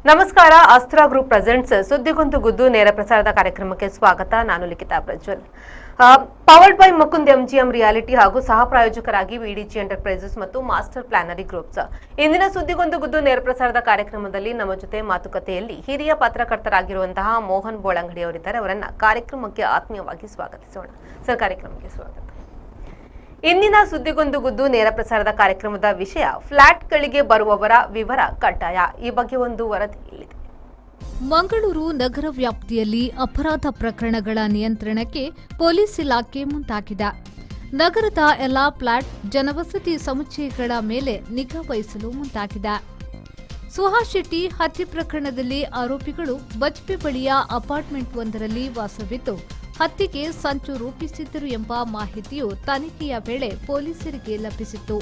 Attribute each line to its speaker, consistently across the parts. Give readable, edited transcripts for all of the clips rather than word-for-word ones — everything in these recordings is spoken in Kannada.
Speaker 1: ನಮಸ್ಕಾರ. ಅಸ್ತ್ರ ಗ್ರೂಪ್ ಪ್ರೆಸೆಂಟ್ಸ್ ಸುದ್ದಿಗೊಂದು ಗುದ್ದು ನೇರ ಪ್ರಸಾರದ ಕಾರ್ಯಕ್ರಮಕ್ಕೆ ಸ್ವಾಗತ. ನಾನು Likhitha Prajwal. Powered by Mukund MGM reality ಹಾಗೂ ಸಹ ಪ್ರಾಯೋಜಕರಾಗಿ ವಿಡಿಜಿ ಎಂಟರ್ಪ್ರೈಸಸ್ ಮತ್ತು ಮಾಸ್ಟರ್ ಪ್ಲಾನರಿ ಗ್ರೂಪ್ಸ್. ಇಂದಿನ ಸುದ್ದಿಗೊಂದು ಗುದ್ದು ನೇರ ಪ್ರಸಾರದ ಕಾರ್ಯಕ್ರಮದಲ್ಲಿ ನಮ್ಮ ಜೊತೆ ಮಾತುಕತೆಯಲ್ಲಿ ಹಿರಿಯ ಪತ್ರಕರ್ತರಾಗಿರುವಂತಹ ಮೋಹನ್ ಬೋಳಂಗಡಿ ಅವರಿದ್ದಾರೆ. ಅವರನ್ನ ಕಾರ್ಯಕ್ರಮಕ್ಕೆ ಆತ್ಮೀಯವಾಗಿ ಸ್ವಾಗತಿಸೋಣ. ಸರ್, ಕಾರ್ಯಕ್ರಮಕ್ಕೆ ಸ್ವಾಗತ. ಇಂದಿನ ಸುದ್ದಿಗೊಂದು ಗುದ್ದು ನೇರ ಪ್ರಸಾರದ ಕಾರ್ಯಕ್ರಮದ ವಿಷಯ ಫ್ಲಾಟ್ಗಳಿಗೆ ಬರುವವರ ವಿವರ ಕಡ್ಡಾಯ. ಈ ಬಗ್ಗೆ ಒಂದು ವರದಿ ಇಲ್ಲಿದೆ.
Speaker 2: ಮಂಗಳೂರು ನಗರ ವ್ಯಾಪ್ತಿಯಲ್ಲಿ ಅಪರಾಧ ಪ್ರಕರಣಗಳ ನಿಯಂತ್ರಣಕ್ಕೆ ಪೊಲೀಸ್ ಇಲಾಖೆ ಮುಂದಾಗಿದೆ. ನಗರದ ಎಲ್ಲಾ ಫ್ಲಾಟ್ ಜನವಸತಿ ಸಮುಚ್ಚಯಗಳ ಮೇಲೆ ನಿಗಾ ವಹಿಸಲು ಮುಂದಾಗಿದೆ. ಸುಹಾಸ್ ಶೆಟ್ಟಿ ಹತ್ಯೆ ಪ್ರಕರಣದಲ್ಲಿ ಆರೋಪಿಗಳು ಬಜ್ಪೆ ಬಳಿಯ ಅಪಾರ್ಟ್ಮೆಂಟ್ ಒಂದರಲ್ಲಿ ವಾಸವಿದ್ದು ಹತ್ಯೆಗೆ ಸಂಚು ರೂಪಿಸಿದ್ದರು ಎಂಬ ಮಾಹಿತಿಯು ತನಿಖೆಯ ವೇಳೆ ಪೊಲೀಸರಿಗೆ ಲಭಿಸಿತ್ತು.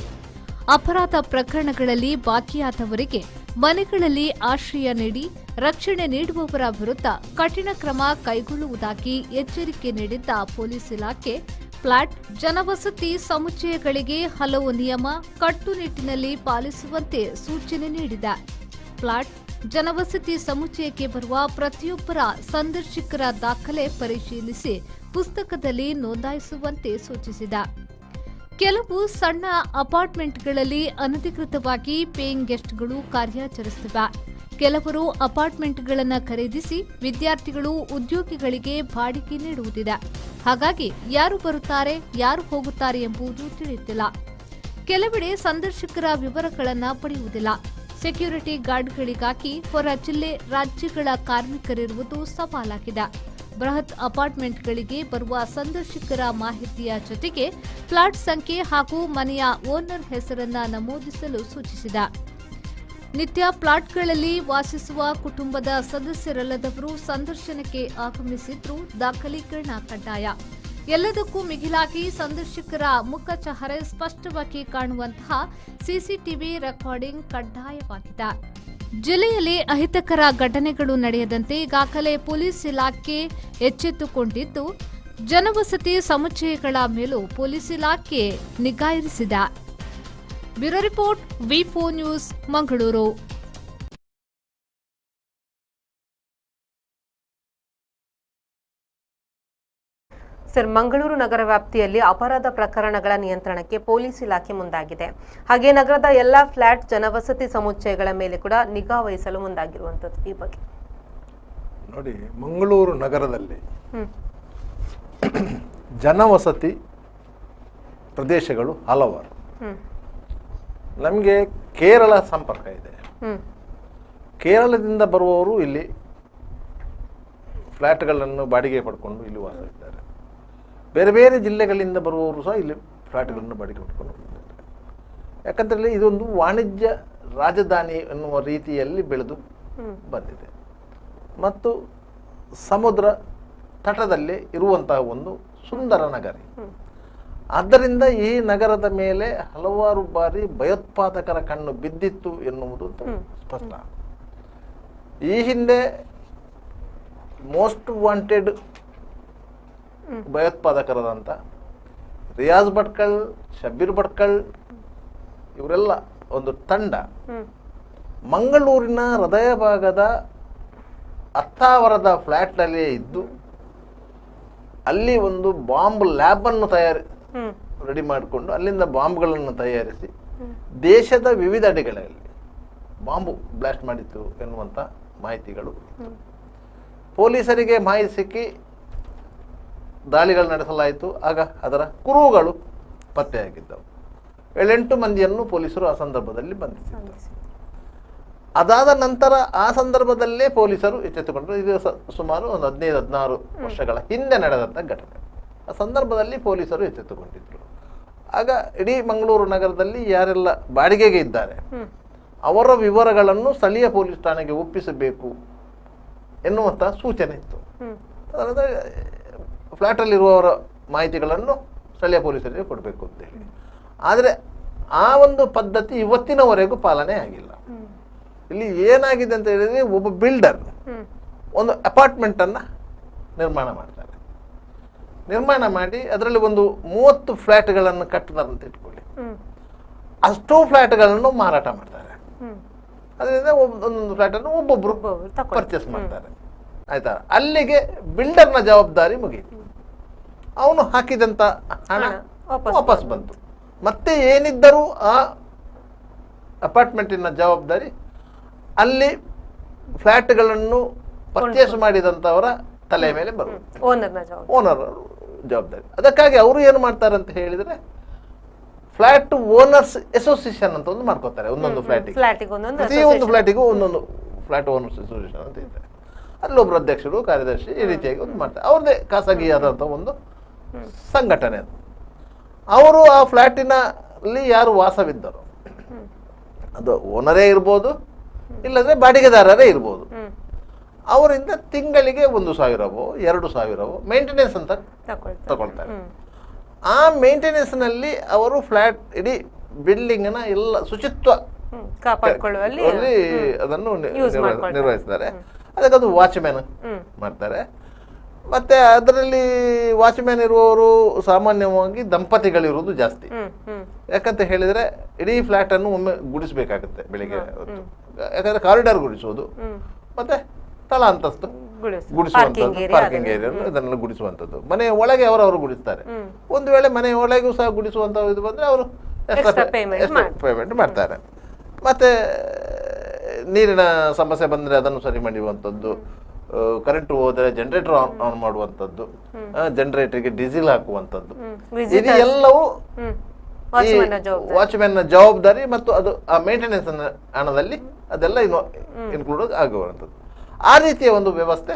Speaker 2: ಅಪರಾಧ ಪ್ರಕರಣಗಳಲ್ಲಿ ಬಾಕಿಯಾದವರಿಗೆ ಮನೆಗಳಲ್ಲಿ ಆಶ್ರಯ ನೀಡಿ ರಕ್ಷಣೆ ನೀಡುವವರ ವಿರುದ್ಧ ಕಠಿಣ ಕ್ರಮ ಕೈಗೊಳ್ಳುವುದಾಗಿ ಎಚ್ಚರಿಕೆ ನೀಡಿದ್ದ ಪೊಲೀಸ್ ಇಲಾಖೆ ಫ್ಲಾಟ್ ಜನವಸತಿ ಸಮುಚ್ಚಯಗಳಿಗೆ ಹಲವು ನಿಯಮ ಕಟ್ಟುನಿಟ್ಟಿನಲ್ಲಿ ಪಾಲಿಸುವಂತೆ ಸೂಚನೆ ನೀಡಿದೆ. ಫ್ಲಾಟ್ ಜನವಸತಿ ಸಮುಚ್ಚಯಕ್ಕೆ ಬರುವ ಪ್ರತಿಯೊಬ್ಬರ ಸಂದರ್ಶಕರ ದಾಖಲೆ ಪರಿಶೀಲಿಸಿ ಪುಸ್ತಕದಲ್ಲಿ ನೋಂದಾಯಿಸುವಂತೆ ಸೂಚಿಸಿದೆ. ಕೆಲವು ಸಣ್ಣ ಅಪಾರ್ಟ್ಮೆಂಟ್ಗಳಲ್ಲಿ ಅನಧಿಕೃತವಾಗಿ ಪೇಯಿಂಗ್ ಗೆಸ್ಟ್ಗಳು ಕಾರ್ಯಾಚರಿಸುತ್ತಿವೆ. ಕೆಲವರು ಅಪಾರ್ಟ್ಮೆಂಟ್ಗಳನ್ನು ಖರೀದಿಸಿ ವಿದ್ಯಾರ್ಥಿಗಳು ಉದ್ಯೋಗಿಗಳಿಗೆ ಬಾಡಿಗೆ ನೀಡುವುದಿದೆ. ಹಾಗಾಗಿ ಯಾರು ಬರುತ್ತಾರೆ, ಯಾರು ಹೋಗುತ್ತಾರೆ ಎಂಬುದು ತಿಳಿಯುತ್ತಿಲ್ಲ. ಕೆಲವೆಡೆ ಸಂದರ್ಶಕರ ವಿವರಗಳನ್ನು ಪಡೆಯುವುದಿಲ್ಲ. ಸೆಕ್ಯೂರಿಟಿ ಗಾರ್ಡ್ಗಳಿಗಾಗಿ ಹೊರ ಜಿಲ್ಲೆ ರಾಜ್ಯಗಳ ಕಾರ್ಮಿಕರಿರುವುದು ಸವಾಲಾಗಿದೆ. ಬೃಹತ್ ಅಪಾರ್ಟ್ಮೆಂಟ್ಗಳಿಗೆ ಬರುವ ಸಂದರ್ಶಕರ ಮಾಹಿತಿಯ ಜೊತೆಗೆ ಫ್ಲಾಟ್ ಸಂಖ್ಯೆ ಹಾಗೂ ಮನೆಯ ಓನರ್ ಹೆಸರನ್ನ ನಮೂದಿಸಲು ಸೂಚಿಸಿದೆ. ನಿತ್ಯ ಫ್ಲಾಟ್ಗಳಲ್ಲಿ ವಾಸಿಸುವ ಕುಟುಂಬದ ಸದಸ್ಯರಲ್ಲದವರು ಸಂದರ್ಶನಕ್ಕೆ ಆಗಮಿಸಿದ್ರೂ ದಾಖಲೀಕರಣ ಕಡ್ಡಾಯ. ಎಲ್ಲದಕ್ಕೂ ಮಿಗಿಲಾಗಿ ಸಂದರ್ಶಕರ ಮುಖ ಚಹರೆ ಸ್ಪಷ್ಟವಾಗಿ ಕಾಣುವಂತಹ ಸಿಸಿಟಿವಿ ರೆಕಾರ್ಡಿಂಗ್ ಕಡ್ಡಾಯವಾಗಿದೆ. ಜಿಲ್ಲೆಯಲ್ಲಿ ಅಹಿತಕರ ಘಟನೆಗಳು ನಡೆಯದಂತೆ ಈಗಾಗಲೇ ಪೊಲೀಸ್ ಇಲಾಖೆ ಎಚ್ಚೆತ್ತುಕೊಂಡಿದ್ದು ಜನವಸತಿ ಸಮುಚ್ಚಯಗಳ ಮೇಲೂ ಪೊಲೀಸ್ ಇಲಾಖೆ ನಿಗಾ ಇರಿಸಿದೆ. ಬ್ಯೂರೋ ರಿಪೋರ್ಟ್, ವಿ4 ನ್ಯೂಸ್, ಮಂಗಳೂರು.
Speaker 1: ಸರ್, ಮಂಗಳೂರು ನಗರ ವ್ಯಾಪ್ತಿಯಲ್ಲಿ ಅಪರಾಧ ಪ್ರಕರಣಗಳ ನಿಯಂತ್ರಣಕ್ಕೆ ಪೊಲೀಸ್ ಇಲಾಖೆ ಮುಂದಾಗಿದೆ. ಹಾಗೆ ನಗರದ ಎಲ್ಲಾ ಫ್ಲಾಟ್ ಜನವಸತಿ ಸಮುಚ್ಚಯಗಳ ಮೇಲೆ ಕೂಡ ನಿಗಾ ವಹಿಸಲು ಮುಂದಾಗಿರುವಂತದ್ದು. ಈ ಬಗ್ಗೆ
Speaker 3: ನೋಡಿ, ಮಂಗಳೂರು ನಗರದಲ್ಲಿ ಜನವಸತಿ ಪ್ರದೇಶಗಳು ಹಲವಾರು. ನಮಗೆ ಕೇರಳ ಸಂಪರ್ಕ ಇದೆ. ಕೇರಳದಿಂದ ಬರುವವರು ಇಲ್ಲಿ ಫ್ಲಾಟ್ಗಳನ್ನು ಬಾಡಿಗೆ ಪಡ್ಕೊಂಡು ಇಲ್ಲಿ ವಾಸವಿದ್ದಾರೆ. ಬೇರೆ ಬೇರೆ ಜಿಲ್ಲೆಗಳಿಂದ ಬರುವವರು ಸಹ ಇಲ್ಲಿ ಫ್ಲಾಟ್ಗಳನ್ನು ಬಾಡಿಗೆ ಪಡ್ಕೊಂಡು ಹೋಗಿದ್ದಾರೆ. ಯಾಕಂತೇಳಿ ಇದೊಂದು ವಾಣಿಜ್ಯ ರಾಜಧಾನಿ ಎನ್ನುವ ರೀತಿಯಲ್ಲಿ ಬೆಳೆದು ಬಂದಿದೆ ಮತ್ತು ಸಮುದ್ರ ತಟದಲ್ಲಿ ಇರುವಂತಹ ಒಂದು ಸುಂದರ ನಗರಿ. ಆದ್ದರಿಂದ ಈ ನಗರದ ಮೇಲೆ ಹಲವಾರು ಬಾರಿ ಭಯೋತ್ಪಾದಕರ ಕಣ್ಣು ಬಿದ್ದಿತ್ತು ಎನ್ನುವುದು ಸ್ಪಷ್ಟ. ಈ ಹಿಂದೆ ಮೋಸ್ಟ್ ವಾಂಟೆಡ್ ಭಯೋತ್ಪಾದಕರಾದಂಥ ರಿಯಾಜ್ ಭಟ್ಕಳ್, ಶಬ್ಬೀರ್ ಭಟ್ಕಳ್ ಇವರೆಲ್ಲ ಒಂದು ತಂಡ ಮಂಗಳೂರಿನ ಹೃದಯ ಭಾಗದ ಅತ್ತಾವರದ ಫ್ಲ್ಯಾಟ್ನಲ್ಲಿಯೇ ಇದ್ದು ಅಲ್ಲಿ ಒಂದು ಬಾಂಬ್ ಲ್ಯಾಬನ್ನು ರೆಡಿ ಮಾಡಿಕೊಂಡು ಅಲ್ಲಿಂದ ಬಾಂಬ್ಗಳನ್ನು ತಯಾರಿಸಿ ದೇಶದ ವಿವಿಧ ಅಡಿಗಳಲ್ಲಿ ಬಾಂಬು ಬ್ಲಾಸ್ಟ್ ಮಾಡಿತ್ತು ಎನ್ನುವಂಥ ಮಾಹಿತಿಗಳು. ಪೊಲೀಸರಿಗೆ ಮಾಹಿತಿ ಸಿಕ್ಕಿ ದಾಳಿಗಳು ನಡೆಸಲಾಯಿತು. ಆಗ ಅದರ ಕುರುಹುಗಳು ಪತ್ತೆಯಾಗಿದ್ದವು. 7-8 ಮಂದಿಯನ್ನು ಪೊಲೀಸರು ಆ ಸಂದರ್ಭದಲ್ಲಿ ಬಂಧಿಸಿದ್ದರು. ಅದಾದ ನಂತರ ಆ ಸಂದರ್ಭದಲ್ಲೇ ಪೊಲೀಸರು ಎಚ್ಚೆತ್ತುಕೊಂಡರು. ಇದು ಸುಮಾರು ಒಂದು 15-16 ವರ್ಷಗಳ ಹಿಂದೆ ನಡೆದಂಥ ಘಟನೆ. ಆ ಸಂದರ್ಭದಲ್ಲಿ ಪೊಲೀಸರು ಎಚ್ಚೆತ್ತುಕೊಂಡಿದ್ದರು. ಆಗ ಇಡೀ ಮಂಗಳೂರು ನಗರದಲ್ಲಿ ಯಾರೆಲ್ಲ ಬಾಡಿಗೆಗೆ ಇದ್ದಾರೆ ಅವರ ವಿವರಗಳನ್ನು ಸ್ಥಳೀಯ ಪೊಲೀಸ್ ಠಾಣೆಗೆ ಒಪ್ಪಿಸಬೇಕು ಎನ್ನುವಂಥ ಸೂಚನೆ ಇತ್ತು. ಫ್ಲ್ಯಾಟಲ್ಲಿರುವವರ ಮಾಹಿತಿಗಳನ್ನು ಸ್ಥಳೀಯ ಪೊಲೀಸರಿಗೆ ಕೊಡಬೇಕು ಅಂತೇಳಿ. ಆದರೆ ಆ ಒಂದು ಪದ್ಧತಿ ಇವತ್ತಿನವರೆಗೂ ಪಾಲನೆ ಆಗಿಲ್ಲ. ಇಲ್ಲಿ ಏನಾಗಿದೆ ಅಂತ ಹೇಳಿದ್ರೆ, ಒಬ್ಬ ಬಿಲ್ಡರ್ ಒಂದು ಅಪಾರ್ಟ್ಮೆಂಟನ್ನು ನಿರ್ಮಾಣ ಮಾಡ್ತಾರೆ. ನಿರ್ಮಾಣ ಮಾಡಿ ಅದರಲ್ಲಿ ಒಂದು 30 ಫ್ಲ್ಯಾಟ್ಗಳನ್ನು ಕಟ್ಟಿದಾರಂತ ಇಟ್ಕೊಳ್ಳಿ. ಅಷ್ಟೂ ಫ್ಲ್ಯಾಟ್ಗಳನ್ನು ಮಾರಾಟ ಮಾಡ್ತಾರೆ. ಅದರಿಂದ ಒಂದೊಂದು ಫ್ಲಾಟನ್ನು ಒಬ್ಬೊಬ್ರು
Speaker 1: ತಗೊಳ್ತಾರೆ.
Speaker 3: ಪರ್ಚೇಸ್ ಮಾಡ್ತಾರೆ. ಆಯ್ತಾ, ಅಲ್ಲಿಗೆ ಬಿಲ್ಡರ್ನ ಜವಾಬ್ದಾರಿ ಮುಗೀತು. ಅವನು ಹಾಕಿದಂತ ಹಣ ವಾಪಸ್ ಬಂತು. ಮತ್ತೆ ಏನಿದ್ದರೂ ಆ ಅಪಾರ್ಟ್ಮೆಂಟಿನ ಜವಾಬ್ದಾರಿ ಅಲ್ಲಿ ಫ್ಲಾಟ್ಗಳನ್ನು ಪರ್ಚೇಸ್ ಮಾಡಿದಂಥವರ ತಲೆ ಮೇಲೆ ಬರುತ್ತೆ, ಓನರ್ ಜವಾಬ್ದಾರಿ. ಅದಕ್ಕಾಗಿ ಅವರು ಏನು ಮಾಡ್ತಾರೆ ಅಂತ ಹೇಳಿದ್ರೆ ಫ್ಲಾಟ್ ಓನರ್ಸ್ ಅಸೋಸಿಯೇಷನ್ ಅಂತ ಒಂದು ಮಾಡ್ಕೋತಾರೆ. ಒಂದೊಂದು ಪ್ರತಿಯೊಂದು ಫ್ಲಾಟಿಗೂ ಒಂದೊಂದು ಫ್ಲಾಟ್ ಓನರ್ಸ್ ಅಸೋಸಿಯೇಷನ್ ಅಂತ ಇದೆ. ಅಲ್ಲೊಬ್ರು ಅಧ್ಯಕ್ಷರು, ಕಾರ್ಯದರ್ಶಿ, ಈ ರೀತಿಯಾಗಿ ಒಂದು ಮಾಡ್ತಾರೆ. ಅವ್ರದ್ದೇ ಖಾಸಗಿಯಾದಂಥ ಒಂದು ಸಂಘಟನೆ ಅದು. ಅವರು ಆ ಫ್ಲಾಟಿನಲ್ಲಿ ಯಾರು ವಾಸವಿದ್ದರು, ಅದು ಓನರೇ ಇರ್ಬೋದು, ಇಲ್ಲದ್ರೆ ಬಾಡಿಗೆದಾರರೇ ಇರ್ಬೋದು, ಅವರಿಂದ ತಿಂಗಳಿಗೆ 1,000ವೋ 2,000ವೋ ಮೇಂಟೆನೆನ್ಸ್ ಅಂತ ತಗೊಳ್ತಾರೆ. ಆ ಮೇಂಟೆನೆನ್ಸ್ ನಲ್ಲಿ ಅವರು ಫ್ಲಾಟ್ ಇಡೀ ಬಿಲ್ಡಿಂಗ್ ನ ಎಲ್ಲ ಶುಚಿತ್ವ ಕಾಪಾಡಿಕೊಳ್ಳುವಲ್ಲಿ ಅದನ್ನು ನಿರ್ವಹಿಸ್ತಾರೆ. ಅದಕ್ಕೊಂದು ವಾಚ್ಮ್ಯಾನ್ ಮಾಡ್ತಾರೆ. ಮತ್ತೆ ಅದರಲ್ಲಿ ವಾಚ್ಮ್ಯಾನ್ ಇರುವವರು ಸಾಮಾನ್ಯವಾಗಿ ದಂಪತಿಗಳಿರುವುದು ಜಾಸ್ತಿ. ಯಾಕಂತ ಹೇಳಿದ್ರೆ ಇಡೀ ಫ್ಲಾಟ್ ಅನ್ನು ಒಮ್ಮೆ ಗುಡಿಸ್ಬೇಕಾಗುತ್ತೆ ಬೆಳಿಗ್ಗೆ. ಯಾಕಂದ್ರೆ ಕಾರಿಡಾರ್ ಗುಡಿಸೋದು ಮತ್ತೆ ತಲಾ ಅಂತಸ್ತು ಗುಡಿಸುವಂಥದ್ದು, ಪಾರ್ಕಿಂಗ್ ಏರಿಯಾ ಇದನ್ನೆಲ್ಲ ಗುಡಿಸುವಂಥದ್ದು. ಮನೆ ಒಳಗೆ ಅವರವರು ಗುಡಿಸ್ತಾರೆ. ಒಂದು ವೇಳೆ ಮನೆ ಒಳಗೂ ಸಹ ಗುಡಿಸುವಂತ ಇದು ಬಂದ್ರೆ ಅವರು ಎಕ್ಸ್ಟ್ರಾ ಪೇಮೆಂಟ್ ಮಾಡ್ತಾರೆ. ಮತ್ತೆ ನೀರಿನ ಸಮಸ್ಯೆ ಬಂದ್ರೆ ಅದನ್ನು ಸರಿ ಮಾಡುವಂಥದ್ದು, ಕರೆಂಟ್ ಹೋದರೆ ಜನರೇಟರ್ ಆನ್ ಮಾಡುವಂಥದ್ದು, ಜನರೇಟರ್ಗೆ ಡೀಸೆಲ್ ಹಾಕುವಂಥದ್ದು, ಇದು ಎಲ್ಲವೂ ವಾಚ್ಮ್ಯಾನ್ ಜವಾಬ್ದಾರಿ. ಮತ್ತು ಅದು ಆ ಮೇಂಟೆನೆನ್ಸ್ ಹಣದಲ್ಲಿ ಅದೆಲ್ಲ ಇನ್ಕ್ಲೂಡ್ ಆಗುವಂಥದ್ದು. ಆ ರೀತಿಯ ಒಂದು ವ್ಯವಸ್ಥೆ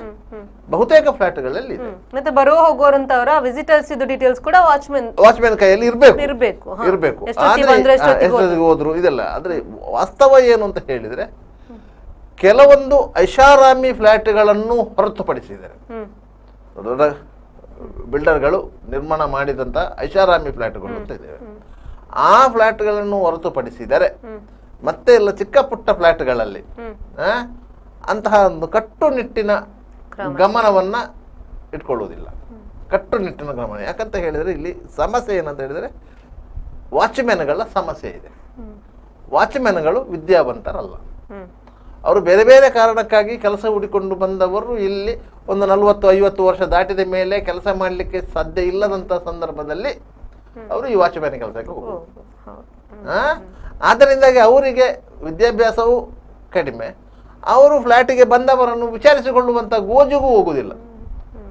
Speaker 3: ಬಹುತೇಕ ಫ್ಲಾಟ್ಗಳಲ್ಲಿ ಇದೆ.
Speaker 1: ಮತ್ತೆ ಬರೋ ಹೋಗೋರಂತವರ ವಿಸಿಟರ್ಸ್ ಇದು ಡೀಟೇಲ್ಸ್ ಕೂಡ
Speaker 3: ವಾಚ್ಮ್ಯಾನ್ ಕೈಯಲ್ಲಿ ಇರಬೇಕು. ಹೋದ್ರು ಇದೆಲ್ಲ. ಆದ್ರೆ ವಾಸ್ತವ ಏನು ಅಂತ ಹೇಳಿದ್ರೆ ಕೆಲವೊಂದು ಐಷಾರಾಮಿ ಫ್ಲಾಟ್ಗಳನ್ನು ಹೊರತುಪಡಿಸಿದ್ದಾರೆ. ದೊಡ್ಡ ಬಿಲ್ಡರ್ಗಳು ನಿರ್ಮಾಣ ಮಾಡಿದಂತ ಐಷಾರಾಮಿ ಫ್ಲಾಟ್ಗಳು ಅಂತ ಇದ್ದೇವೆ. ಆ ಫ್ಲಾಟ್ಗಳನ್ನು ಹೊರತುಪಡಿಸಿದರೆ ಮತ್ತೆ ಎಲ್ಲ ಚಿಕ್ಕ ಪುಟ್ಟ ಫ್ಲಾಟ್ಗಳಲ್ಲಿ ಅಂತಹ ಒಂದು ಕಟ್ಟುನಿಟ್ಟಿನ ಗಮನವನ್ನ ಇಟ್ಕೊಳ್ಳುವುದಿಲ್ಲ. ಕಟ್ಟುನಿಟ್ಟಿನ ಗಮನ ಯಾಕಂತ ಹೇಳಿದ್ರೆ ಇಲ್ಲಿ ಸಮಸ್ಯೆ ಏನಂತ ಹೇಳಿದ್ರೆ ವಾಚ್ಮ್ಯಾನ್ಗಳ ಸಮಸ್ಯೆ ಇದೆ. ವಾಚ್ಮ್ಯಾನ್ಗಳು ವಿದ್ಯಾವಂತರಲ್ಲ. ಅವರು ಬೇರೆ ಬೇರೆ ಕಾರಣಕ್ಕಾಗಿ ಕೆಲಸ ಹುಡಿಕೊಂಡು ಬಂದವರು ಇಲ್ಲಿ ಒಂದು 40-50 ವರ್ಷ ದಾಟಿದ ಮೇಲೆ ಕೆಲಸ ಮಾಡಲಿಕ್ಕೆ ಸಾಧ್ಯ ಇಲ್ಲದಂತ ಸಂದರ್ಭದಲ್ಲಿ ಅವರು ಈ ವಾಚ್ಮ್ಯಾನ್ ಕೆಲಸಕ್ಕೆ ಹೋಗುವುದು. ಆದ್ದರಿಂದಾಗಿ ಅವರಿಗೆ ವಿದ್ಯಾಭ್ಯಾಸವು ಕಡಿಮೆ. ಅವರು ಫ್ಲಾಟಿಗೆ ಬಂದವರನ್ನು ವಿಚಾರಿಸಿಕೊಳ್ಳುವಂತ ಗೋಜಿಗೂ ಹೋಗುವುದಿಲ್ಲ.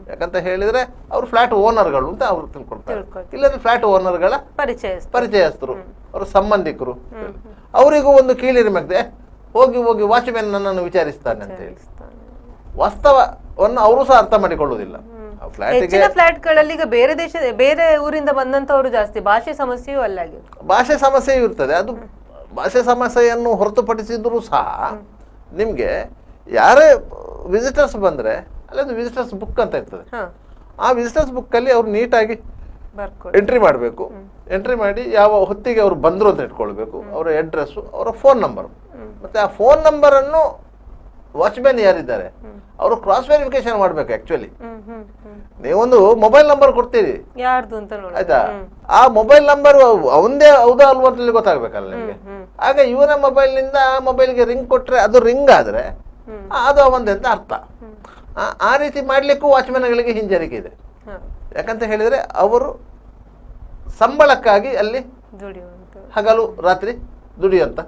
Speaker 3: ಯಾಕಂತ ಹೇಳಿದ್ರೆ ಅವರು ಫ್ಲಾಟ್ ಓನರ್ಗಳು ಅಂತ ಅವರು ತಿಳ್ಕೊಳ್ತಾರೆ. ಇಲ್ಲದ್ರೆ ಫ್ಲಾಟ್ ಓನರ್ಗಳ ಪರಿಚಯಸ್ಥರು, ಅವರ ಸಂಬಂಧಿಕರು, ಅವರಿಗೂ ಒಂದು ಕೀಳಿರಿಮೆ ಹೋಗಿ ವಾಚ್ಮ್ಯಾನ್ ನನ್ನನ್ನು ವಿಚಾರಿಸ್ತಾನೆ ಅಂತ ಹೇಳಿ ವಾಸ್ತವವನ್ನು ಅವರು ಸಹ ಅರ್ಥ ಮಾಡಿಕೊಳ್ಳುವುದಿಲ್ಲ.
Speaker 1: ಫ್ಲಾಟ್ಗಳಲ್ಲಿ ಈಗ ಬೇರೆ ಊರಿಂದ ಬಂದಂತವರು ಜಾಸ್ತಿ. ಭಾಷೆ ಸಮಸ್ಯೆಯೂ ಅಲ್ಲಾಗಿ
Speaker 3: ಭಾಷೆ ಸಮಸ್ಯೆಯೂ ಇರ್ತದೆ. ಅದು ಭಾಷೆ ಸಮಸ್ಯೆಯನ್ನು ಹೊರತುಪಡಿಸಿದ್ರು ಸಹ ನಿಮ್ಗೆ ಯಾರೇ ವಿಸಿಟರ್ಸ್ ಬಂದ್ರೆ ಅಲ್ಲೊಂದು ವಿಸಿಟರ್ಸ್ ಬುಕ್ ಅಂತ ಇರ್ತದೆ. ಆ ವಿಸಿಟರ್ಸ್ ಬುಕ್ ಅಲ್ಲಿ ಅವ್ರು ನೀಟಾಗಿ ಎಂಟ್ರಿ ಮಾಡಬೇಕು. ಎಂಟ್ರಿ ಮಾಡಿ ಯಾವ ಹೊತ್ತಿಗೆ ಅವ್ರು ಬಂದ್ರು ಅಂತ ಇಟ್ಕೊಳ್ಬೇಕು. ಅವರ ಅಡ್ರೆಸ್, ಅವರ ಫೋನ್ ನಂಬರ್, ಮತ್ತೆ ಆ ಫೋನ್ ನಂಬರ್ ಅನ್ನು ವಾಚ್ಮ್ಯಾನ್ ಯಾರಿದ್ದಾರೆ ಅವರು ಕ್ರಾಸ್ ವೆರಿಫಿಕೇಶನ್ ಮಾಡ್ಬೇಕು. ಆಕ್ಚುಲಿ ನೀವೊಂದು ಮೊಬೈಲ್ ನಂಬರ್ ಕೊಡ್ತೀರಿ, ಆಯ್ತಾ, ಆ ಮೊಬೈಲ್ ನಂಬರ್ ಅವಂದೇ ಹೌದಾ ಅಲ್ವಾ ಅಂತ ಗೊತ್ತಾಗ್ಬೇಕಲ್ಲ ನಿಮ್ಗೆ. ಆಗ ಇವನ ಮೊಬೈಲ್ ನಿಂದ ಆ ಮೊಬೈಲ್ಗೆ ರಿಂಗ್ ಕೊಟ್ರೆ ಅದು ರಿಂಗ್ ಆದ್ರೆ ಅದು ಅವಂದೇ ಅಂತ ಅರ್ಥ. ಆ ರೀತಿ ಮಾಡ್ಲಿಕ್ಕೂ ವಾಚ್ಮ್ಯಾನ್ಗಳಿಗೆ ಹಿಂಜರಿಕೆ ಇದೆ. ಯಾಕಂತ ಹೇಳಿದ್ರೆ ಅವರು ಸಂಬಳಕ್ಕಾಗಿ ಅಲ್ಲಿ ಹಗಲು ರಾತ್ರಿ ದುಡಿಯುವಂತ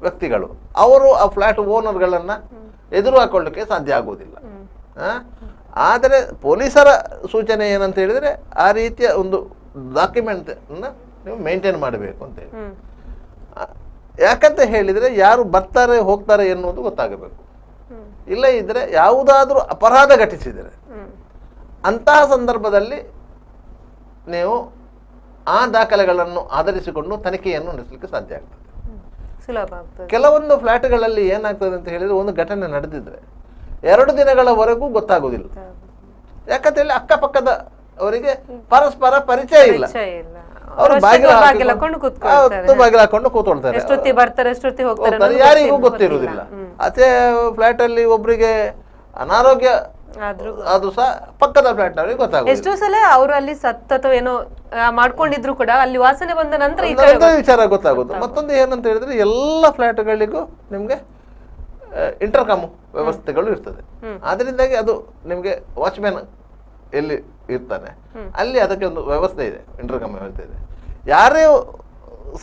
Speaker 3: ವ್ಯಕ್ತಿಗಳು. ಅವರು ಆ ಫ್ಲಾಟ್ ಓನರ್ಗಳನ್ನ ಎದುರು ಹಾಕೊಳ್ಳಿಕ್ಕೆ ಸಾಧ್ಯ ಆಗುವುದಿಲ್ಲ. ಆದರೆ ಪೊಲೀಸರ ಸೂಚನೆ ಏನಂತ ಹೇಳಿದ್ರೆ ಆ ರೀತಿಯ ಒಂದು ಡಾಕ್ಯುಮೆಂಟ್ ನೀವು ಮೇಂಟೈನ್ ಮಾಡಬೇಕು ಅಂತ ಹೇಳಿ. ಯಾಕಂತ ಹೇಳಿದ್ರೆ ಯಾರು ಬರ್ತಾರೆ ಹೋಗ್ತಾರೆ ಎನ್ನುವುದು ಗೊತ್ತಾಗಬೇಕು. ಇಲ್ಲ ಇದ್ರೆ ಯಾವುದಾದ್ರೂ ಅಪರಾಧ ಘಟಿಸಿದರೆ ಅಂತಹ ಸಂದರ್ಭದಲ್ಲಿ ನೀವು ಆ ದಾಖಲೆಗಳನ್ನು ಆಧರಿಸಿಕೊಂಡು ತನಿಖೆಯನ್ನು ನಡೆಸಲಿಕ್ಕೆ ಸಾಧ್ಯ ಆಗ್ತದೆ. ಕೆಲವೊಂದು ಫ್ಲಾಟ್ಗಳಲ್ಲಿ ಏನಾಗ್ತದೆ ಅಂತ ಹೇಳಿದ್ರೆ ಒಂದು ಘಟನೆ ನಡೆದಿದ್ರೆ 2 ದಿನಗಳವರೆಗೂ ಗೊತ್ತಾಗುವುದಿಲ್ಲ. ಯಾಕಂತ ಹೇಳಿ ಅಕ್ಕಪಕ್ಕದ ಅವರಿಗೆ ಪರಸ್ಪರ ಪರಿಚಯ ಇಲ್ಲ. ಅವರು ಬಾಗಿಲು ಹಾಕೊಂಡು ಕೂತ್ಕೊಳ್ತಾರೆ. ಯಾರಿಗೂ ಗೊತ್ತಿರುವುದಿಲ್ಲ. ಅದೇ ಫ್ಲಾಟ್ ಅಲ್ಲಿ ಒಬ್ಬರಿಗೆ ಅನಾರೋಗ್ಯ ಅದು ಸಹ ಪಕ್ಕದ ಫ್ಲಾಟ್ ಅವರಿಗೆ ಗೊತ್ತಾಗುತ್ತೆ.
Speaker 1: ಎಷ್ಟೋ ಸಲ ಅವರು ಅಲ್ಲಿ ಸತ್ತತ ಏನೋ ಮಾಡ್ಕೊಂಡಿದ್ರು ಕೂಡ ಅಲ್ಲಿ ವಾಸನೆ ಬಂದ ನಂತರ
Speaker 3: ವಿಚಾರ ಗೊತ್ತಾಗುತ್ತೆ. ಮತ್ತೊಂದು ಏನಂತ ಹೇಳಿದ್ರೆ ಎಲ್ಲ ಫ್ಲಾಟ್ಗಳಿಗೂ ನಿಮ್ಗೆ ಇಂಟರ್ಕಾಮ್ ವ್ಯವಸ್ಥೆಗಳು ಇರ್ತದೆ. ಆದ್ರಿಂದಾಗಿ ಅದು ನಿಮಗೆ ವಾಚ್ಮ್ಯಾನ್ ಎಲ್ಲಿ ಇರ್ತಾನೆ ಅಲ್ಲಿ ಅದಕ್ಕೆ ಒಂದು ವ್ಯವಸ್ಥೆ ಇದೆ, ಇಂಟರ್ಕಾಮ್ ವ್ಯವಸ್ಥೆ ಇದೆ. ಯಾರೇ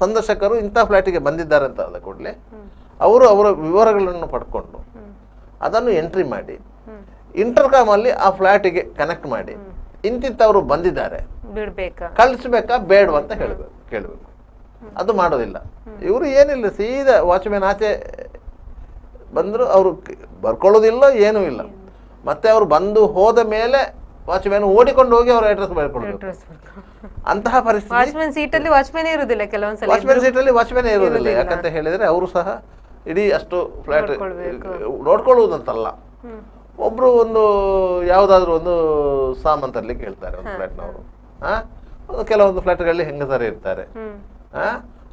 Speaker 3: ಸಂದರ್ಶಕರು ಇಂಥ ಫ್ಲಾಟಿಗೆ ಬಂದಿದ್ದಾರೆ ಅಂತ ಆದ ಕೂಡಲೇ ಅವರು ಅವರ ವಿವರಗಳನ್ನು ಪಡ್ಕೊಂಡು ಅದನ್ನು ಎಂಟ್ರಿ ಮಾಡಿ ಇಂಟರ್ಕಾಮ್ ಅಲ್ಲಿ ಆ ಫ್ಲಾಟಿಗೆ ಕನೆಕ್ಟ್ ಮಾಡಿ ಇಂತಿಂತವರು ಬಂದಿದ್ದಾರೆ, ಕಳಿಸ್ಬೇಕಾ ಬೇಡವಾ ಅಂತ ಕೇಳಬೇಕು. ಅದು ಮಾಡೋದಿಲ್ಲ ಇವರು. ಏನಿಲ್ಲ, ಸೀದಾ ವಾಚ್ಮ್ಯಾನ್ ಆಚೆ ಬಂದ್ರು ಅವರು ಬರ್ಕೊಳ್ಳೋದಿಲ್ಲ, ಏನೂ ಇಲ್ಲ. ಮತ್ತೆ ಅವರು ಬಂದು ಹೋದ ಮೇಲೆ ವಾಚ್ಮ್ಯಾನ್ ಓಡಿಕೊಂಡು ಹೋಗಿ ಅವರ ಅಡ್ರೆಸ್ ಬರ್ಕೊಳ್ಬೇಕು. ಅಂತಹ ಪರಿಸ್ಥಿತಿ
Speaker 1: ವಾಚ್ಮ್ಯಾನ್ ಸೀಟಲ್ಲಿ ವಾಚ್ಮ್ಯಾನ್ ಇರುವುದಿಲ್ಲ, ಕೆಲವೊಂದ್ಸಲ
Speaker 3: ವಾಚ್ಮ್ಯಾನ್ ಸೀಟಲ್ಲಿ ವಾಚ್ಮ್ಯಾನ್ ಇರುವುದಿಲ್ಲ. ಯಾಕಂತ ಹೇಳಿದ್ರೆ ಅವರು ಸಹ ಇಡೀ ಅಷ್ಟು ಫ್ಲಾಟ್ ನೋಡ್ಕೊಳ್ಳುವುದಂತಲ್ಲ. ಒಬ್ರು ಒಂದು ಯಾವ್ದಾದ್ರು ಒಂದು ಸಾಮಾನ್ ತರ್ಲಿಕ್ಕೆ ಹೇಳ್ತಾರೆ ಒಂದು ಫ್ಲಾಟ್ನವರು. ಕೆಲವೊಂದು ಫ್ಲಾಟ್ಗಳಲ್ಲಿ ಹೆಂಗಸರೇ ಇರ್ತಾರೆ.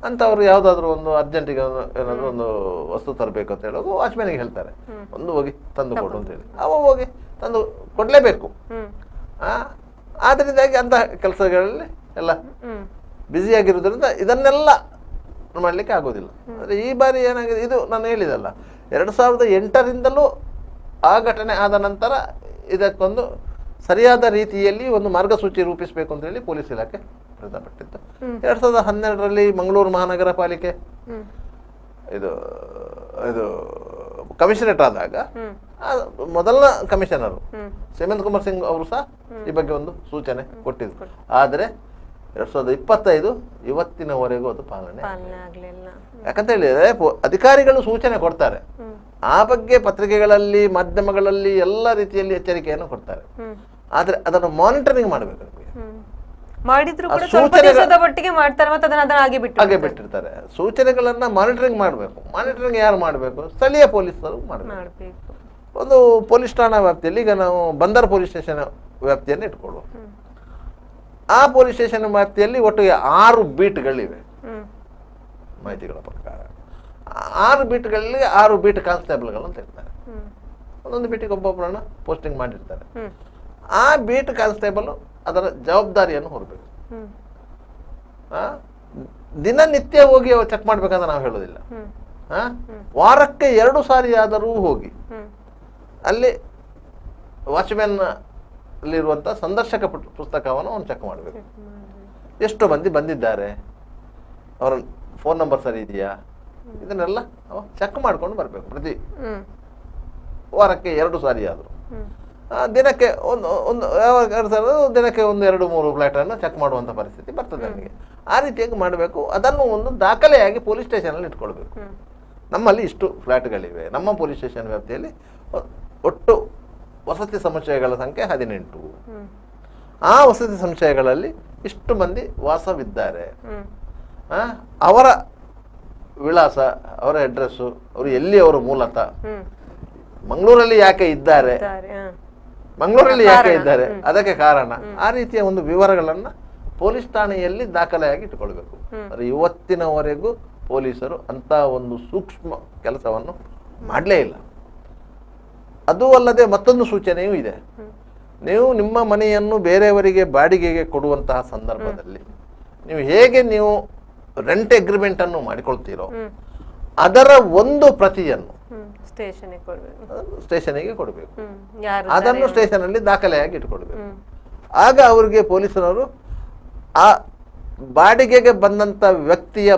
Speaker 3: ಅಂತವ್ರು ಯಾವ್ದಾದ್ರು ಒಂದು ಅರ್ಜೆಂಟಿಗೆ ಏನಾದ್ರು ಒಂದು ವಸ್ತು ತರಬೇಕು ಅಂತ ಹೇಳೋದು ವಾಚ್ಮ್ಯಾನಿಗೆ ಹೇಳ್ತಾರೆ, ಒಂದು ಹೋಗಿ ತಂದು ಕೊಡು ಅಂತ ಹೇಳಿ. ಅವ ಹೋಗಿ ತಂದು ಕೊಡ್ಲೇಬೇಕು. ಆದ್ರಿಂದಾಗಿ ಅಂತಹ ಕೆಲಸಗಳಲ್ಲಿ ಎಲ್ಲ ಬ್ಯುಸಿಯಾಗಿರೋದ್ರಿಂದ ಇದನ್ನೆಲ್ಲ ಮಾಡ್ಲಿಕ್ಕೆ ಆಗೋದಿಲ್ಲ. ಆದರೆ ಈ ಬಾರಿ ಏನಾಗಿದೆ, ಇದು ನಾನು ಹೇಳಿದಲ್ಲ, 2008ರಿಂದಲೂ ಆ ಘಟನೆ ಆದ ನಂತರ ಇದಕ್ಕೊಂದು ಸರಿಯಾದ ರೀತಿಯಲ್ಲಿ ಒಂದು ಮಾರ್ಗಸೂಚಿ ರೂಪಿಸಬೇಕು ಅಂತ ಹೇಳಿ ಪೊಲೀಸ್ ಇಲಾಖೆ ಪ್ರಯತ್ನ ಪಟ್ಟಿತ್ತು. 2012ರಲ್ಲಿ ಮಂಗಳೂರು ಮಹಾನಗರ ಪಾಲಿಕೆ ಇದು ಕಮಿಷನರೇಟ್ ಆದಾಗ ಮೊದಲ ಕಮಿಷನರು ಹೇಮಂತ್ ಕುಮಾರ್ ಸಿಂಗ್ ಅವರು ಸಹ ಈ ಬಗ್ಗೆ ಒಂದು ಸೂಚನೆ ಕೊಟ್ಟಿದ್ರು. ಆದರೆ 2025 ಇವತ್ತಿನವರೆಗೂ ಅದು ಪಾಲನೆ ಆಗಲಿಲ್ಲ. ಯಾಕಂತ ಹೇಳಿದ್ರೆ ಅಧಿಕಾರಿಗಳು ಸೂಚನೆ ಕೊಡ್ತಾರೆ, ಆ ಬಗ್ಗೆ ಪತ್ರಿಕೆಗಳಲ್ಲಿ ಮಾಧ್ಯಮಗಳಲ್ಲಿ ಎಲ್ಲ ರೀತಿಯಲ್ಲಿ ಎಚ್ಚರಿಕೆಯನ್ನು ಕೊಡ್ತಾರೆ. ಆದ್ರೆ ಅದನ್ನು ಮಾನಿಟರಿಂಗ್ ಮಾಡಬೇಕು.
Speaker 1: ಮಾಡಿದ್ರು ಕೂಡ ಸ್ವಲ್ಪ ದಿವಸದ ಮಟ್ಟಿಗೆ ಮಾಡ್ತಾರೆ, ಮತ್ತೆ ಅದನ್ನ ಹಾಗೆ
Speaker 3: ಬಿಟ್ಟಿರ್ತಾರೆ. ಸೂಚನೆಗಳನ್ನ ಮಾನಿಟರಿಂಗ್ ಮಾಡಬೇಕು. ಮಾನಿಟರಿಂಗ್ ಯಾರು ಮಾಡಬೇಕು? ಸ್ಥಳೀಯ ಪೊಲೀಸರು ಮಾಡಬೇಕು. ಒಂದು ಪೊಲೀಸ್ ಠಾಣಾ ವ್ಯಾಪ್ತಿಯಲ್ಲಿ, ಈಗ ನಾವು ಬಂದರ್ ಪೊಲೀಸ್ ಸ್ಟೇಷನ್ ವ್ಯಾಪ್ತಿಯನ್ನು ಇಟ್ಕೊಳ್ಳುವ. ಆ ಪೊಲೀಸ್ ಸ್ಟೇಷನ್ ವ್ಯಾಪ್ತಿಯಲ್ಲಿ ಒಟ್ಟಿಗೆ 6 ಬೀಟ್ಗಳಿವೆ ಮಾಹಿತಿಗಳ ಪ್ರಕಾರ. 6 ಬೀಟ್ಗಳಲ್ಲಿ 6 ಬೀಟ್ ಕಾನ್ಸ್ಟೇಬಲ್ಗಳು ಅಂತ ಇರ್ತಾರೆ. ಒಂದೊಂದು ಬೀಟಿಗೆ ಒಬ್ಬೊಬ್ಬರನ್ನ ಪೋಸ್ಟಿಂಗ್ ಮಾಡಿರ್ತಾರೆ. ಆ ಬೀಟ್ ಕಾನ್ಸ್ಟೇಬಲ್ ಅದರ ಜವಾಬ್ದಾರಿಯನ್ನು ಹೊರಬೇಕು. ದಿನನಿತ್ಯ ಹೋಗಿ ಚೆಕ್ ಮಾಡ್ಬೇಕಂತ ನಾವು ಹೇಳೋದಿಲ್ಲ. ವಾರಕ್ಕೆ 2 ಸಾರಿ ಆದರೂ ಹೋಗಿ ಅಲ್ಲಿ ವಾಚ್ಮ್ಯಾನ್ ಅಲ್ಲಿರುವಂತಹ ಸಂದರ್ಶಕ ಪುಸ್ತಕವನ್ನು ಅವನು ಚೆಕ್ ಮಾಡಬೇಕು. ಎಷ್ಟು ಮಂದಿ ಬಂದಿದ್ದಾರೆ, ಅವರ ಫೋನ್ ನಂಬರ್ ಸರಿ ಇದೆಯಾ, ಇದನ್ನೆಲ್ಲ ಚೆಕ್ ಮಾಡ್ಕೊಂಡು ಬರಬೇಕು. ಪ್ರತಿ ವಾರಕ್ಕೆ 2 ಸಾರಿ ಆದರೂ ದಿನಕ್ಕೆ ದಿನಕ್ಕೆ 1-2-3 ಫ್ಲಾಟ್ ಅನ್ನು ಚೆಕ್ ಮಾಡುವಂತ ಪರಿಸ್ಥಿತಿ ಬರ್ತದೆ ನಮಗೆ. ಆ ರೀತಿಯಾಗಿ ಮಾಡಬೇಕು. ಅದನ್ನು ಒಂದು ದಾಖಲೆಯಾಗಿ ಪೊಲೀಸ್ ಸ್ಟೇಷನ್ ಅಲ್ಲಿ ಇಟ್ಕೊಳ್ಬೇಕು. ನಮ್ಮಲ್ಲಿ ಇಷ್ಟು ಫ್ಲಾಟ್ಗಳಿವೆ, ನಮ್ಮ ಪೊಲೀಸ್ ಸ್ಟೇಷನ್ ವ್ಯಾಪ್ತಿಯಲ್ಲಿ ಒಟ್ಟು ವಸತಿ ಸಮುಚ್ಚಯಗಳ ಸಂಖ್ಯೆ 18. ಆ ವಸತಿ ಸಮುಚ್ಚಯಗಳಲ್ಲಿ ಇಷ್ಟು ಮಂದಿ ವಾಸವಿದ್ದಾರೆ. ಅವರ ವಿಳಾಸ, ಅವರ ಅಡ್ರೆಸ್ಸು, ಅವರು ಎಲ್ಲಿ ಅವರು ಮೂಲತಃ, ಮಂಗಳೂರಲ್ಲಿ ಯಾಕೆ ಇದ್ದಾರೆ, ಅದಕ್ಕೆ ಕಾರಣ, ಆ ರೀತಿಯ ಒಂದು ವಿವರಗಳನ್ನ ಪೊಲೀಸ್ ಠಾಣೆಯಲ್ಲಿ ದಾಖಲೆಯಾಗಿ ಇಟ್ಟುಕೊಳ್ಬೇಕು. ಇವತ್ತಿನವರೆಗೂ ಪೊಲೀಸರು ಅಂತ ಒಂದು ಸೂಕ್ಷ್ಮ ಕೆಲಸವನ್ನು ಮಾಡಲೇ ಇಲ್ಲ. ಅದು ಅಲ್ಲದೆ ಮತ್ತೊಂದು ಸೂಚನೆಯೂ ಇದೆ. ನೀವು ನಿಮ್ಮ ಮನೆಯನ್ನು ಬೇರೆಯವರಿಗೆ ಬಾಡಿಗೆಗೆ ಕೊಡುವಂತಹ ಸಂದರ್ಭದಲ್ಲಿ ನೀವು ಹೇಗೆ ನೀವು ರೆಂಟ್ ಅಗ್ರಿಮೆಂಟ್ ಅನ್ನು ಮಾಡಿಕೊಳ್ತೀರೋ ಅದರ ಒಂದು ಪ್ರತಿಯನ್ನು ಸ್ಟೇಷನಿಗೆ ಕೊಡಬೇಕು. ಅದನ್ನು ಸ್ಟೇಷನ್ ಅಲ್ಲಿ ದಾಖಲೆಯಾಗಿ ಇಟ್ಕೊಳ್ಬೇಕು. ಆಗ ಅವರಿಗೆ ಪೊಲೀಸರವರು ಆ ಬಾಡಿಗೆಗೆ ಬಂದಂತ ವ್ಯಕ್ತಿಯ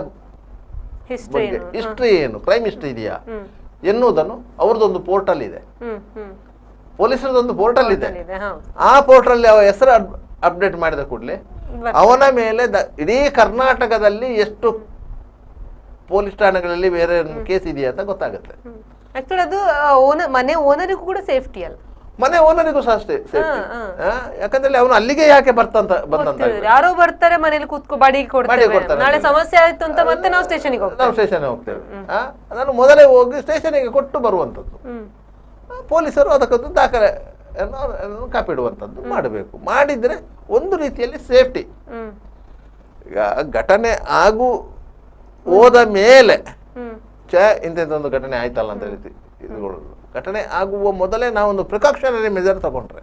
Speaker 3: ಹಿಸ್ಟ್ರಿ ಏನು, ಕ್ರೈಮ್ ಹಿಸ್ಟ್ರಿ ಇದೆಯಾ ಎನ್ನುವುದನ್ನು ಅವ್ರದ್ದೊಂದು ಪೋರ್ಟಲ್ ಇದೆ, ಪೊಲೀಸರದೊಂದು ಪೋರ್ಟಲ್ ಇದೆ. ಆ ಪೋರ್ಟಲ್ ಅವ ಹೆಸರು ಅಪ್ಡೇಟ್ ಮಾಡಿದ ಕೂಡಲೇ ಅವನ ಮೇಲೆ ಇಡೀ ಕರ್ನಾಟಕದಲ್ಲಿ ಎಷ್ಟು ಪೊಲೀಸ್ ಠಾಣೆಗಳಲ್ಲಿ ಬೇರೆ ಕೇಸ್ ಇದೆಯಾ ಅಂತ ಗೊತ್ತಾಗುತ್ತೆ.
Speaker 1: ಆಕ್ಚುಲಿ ಅದು ಮನೆ ಓನರಿಗೂ ಕೂಡ ಸೇಫ್ಟಿ ಅಲ್ಲ,
Speaker 3: ಮನೆ ಓನರಿಗೂ ಸಹ ಅಷ್ಟೇ ಸೇಫ್ಟಿ. ಯಾಕಂದ್ರೆ ಅವನು ಅಲ್ಲಿಗೆ ಯಾಕೆ ಬಂದಂತ
Speaker 1: ಯಾರೋ ಬರ್ತಾರೆ ಮನೇಲಿ ಕೂತ್ಕೊ ಬಾಡಿಗೆ ಕೊಡ್ತಾರೆ, ನಾಳೆ ಸಮಸ್ಯೆ ಆಯ್ತು ಅಂತ ಮತ್ತೆ ನಾವು ಸ್ಟೇಷನ್ಗೆ
Speaker 3: ಹೋಗ್ತೇವೆ. ಅದನ್ನು ಮೊದಲೇ ಹೋಗಿ ಸ್ಟೇಷನ್ಗೆ ಕೊಟ್ಟು ಬರುವಂತದ್ದು. ಪೊಲೀಸರು ಅದಕ್ಕೊಂದು ದಾಖಲೆ ಕಾಪಿಡುವಂತದ್ದು ಮಾಡಬೇಕು. ಮಾಡಿದ್ರೆ ಒಂದು ರೀತಿಯಲ್ಲಿ ಸೇಫ್ಟಿ. ಈಗ ಘಟನೆ ಹೋದ ಮೇಲೆ ಇಂಥದ್ದೊಂದು ಘಟನೆ ಆಯ್ತಲ್ಲ ಅಂತ ಹೇಳಿ ಇದುಕೊಳ್ಳೋದು. ಘಟನೆ ಆಗುವ ಮೊದಲೇ ನಾವೊಂದು ಪ್ರಿಕಾಕ್ಷನರಿ ಮೆಜರ್ ತಗೊಂಡ್ರೆ,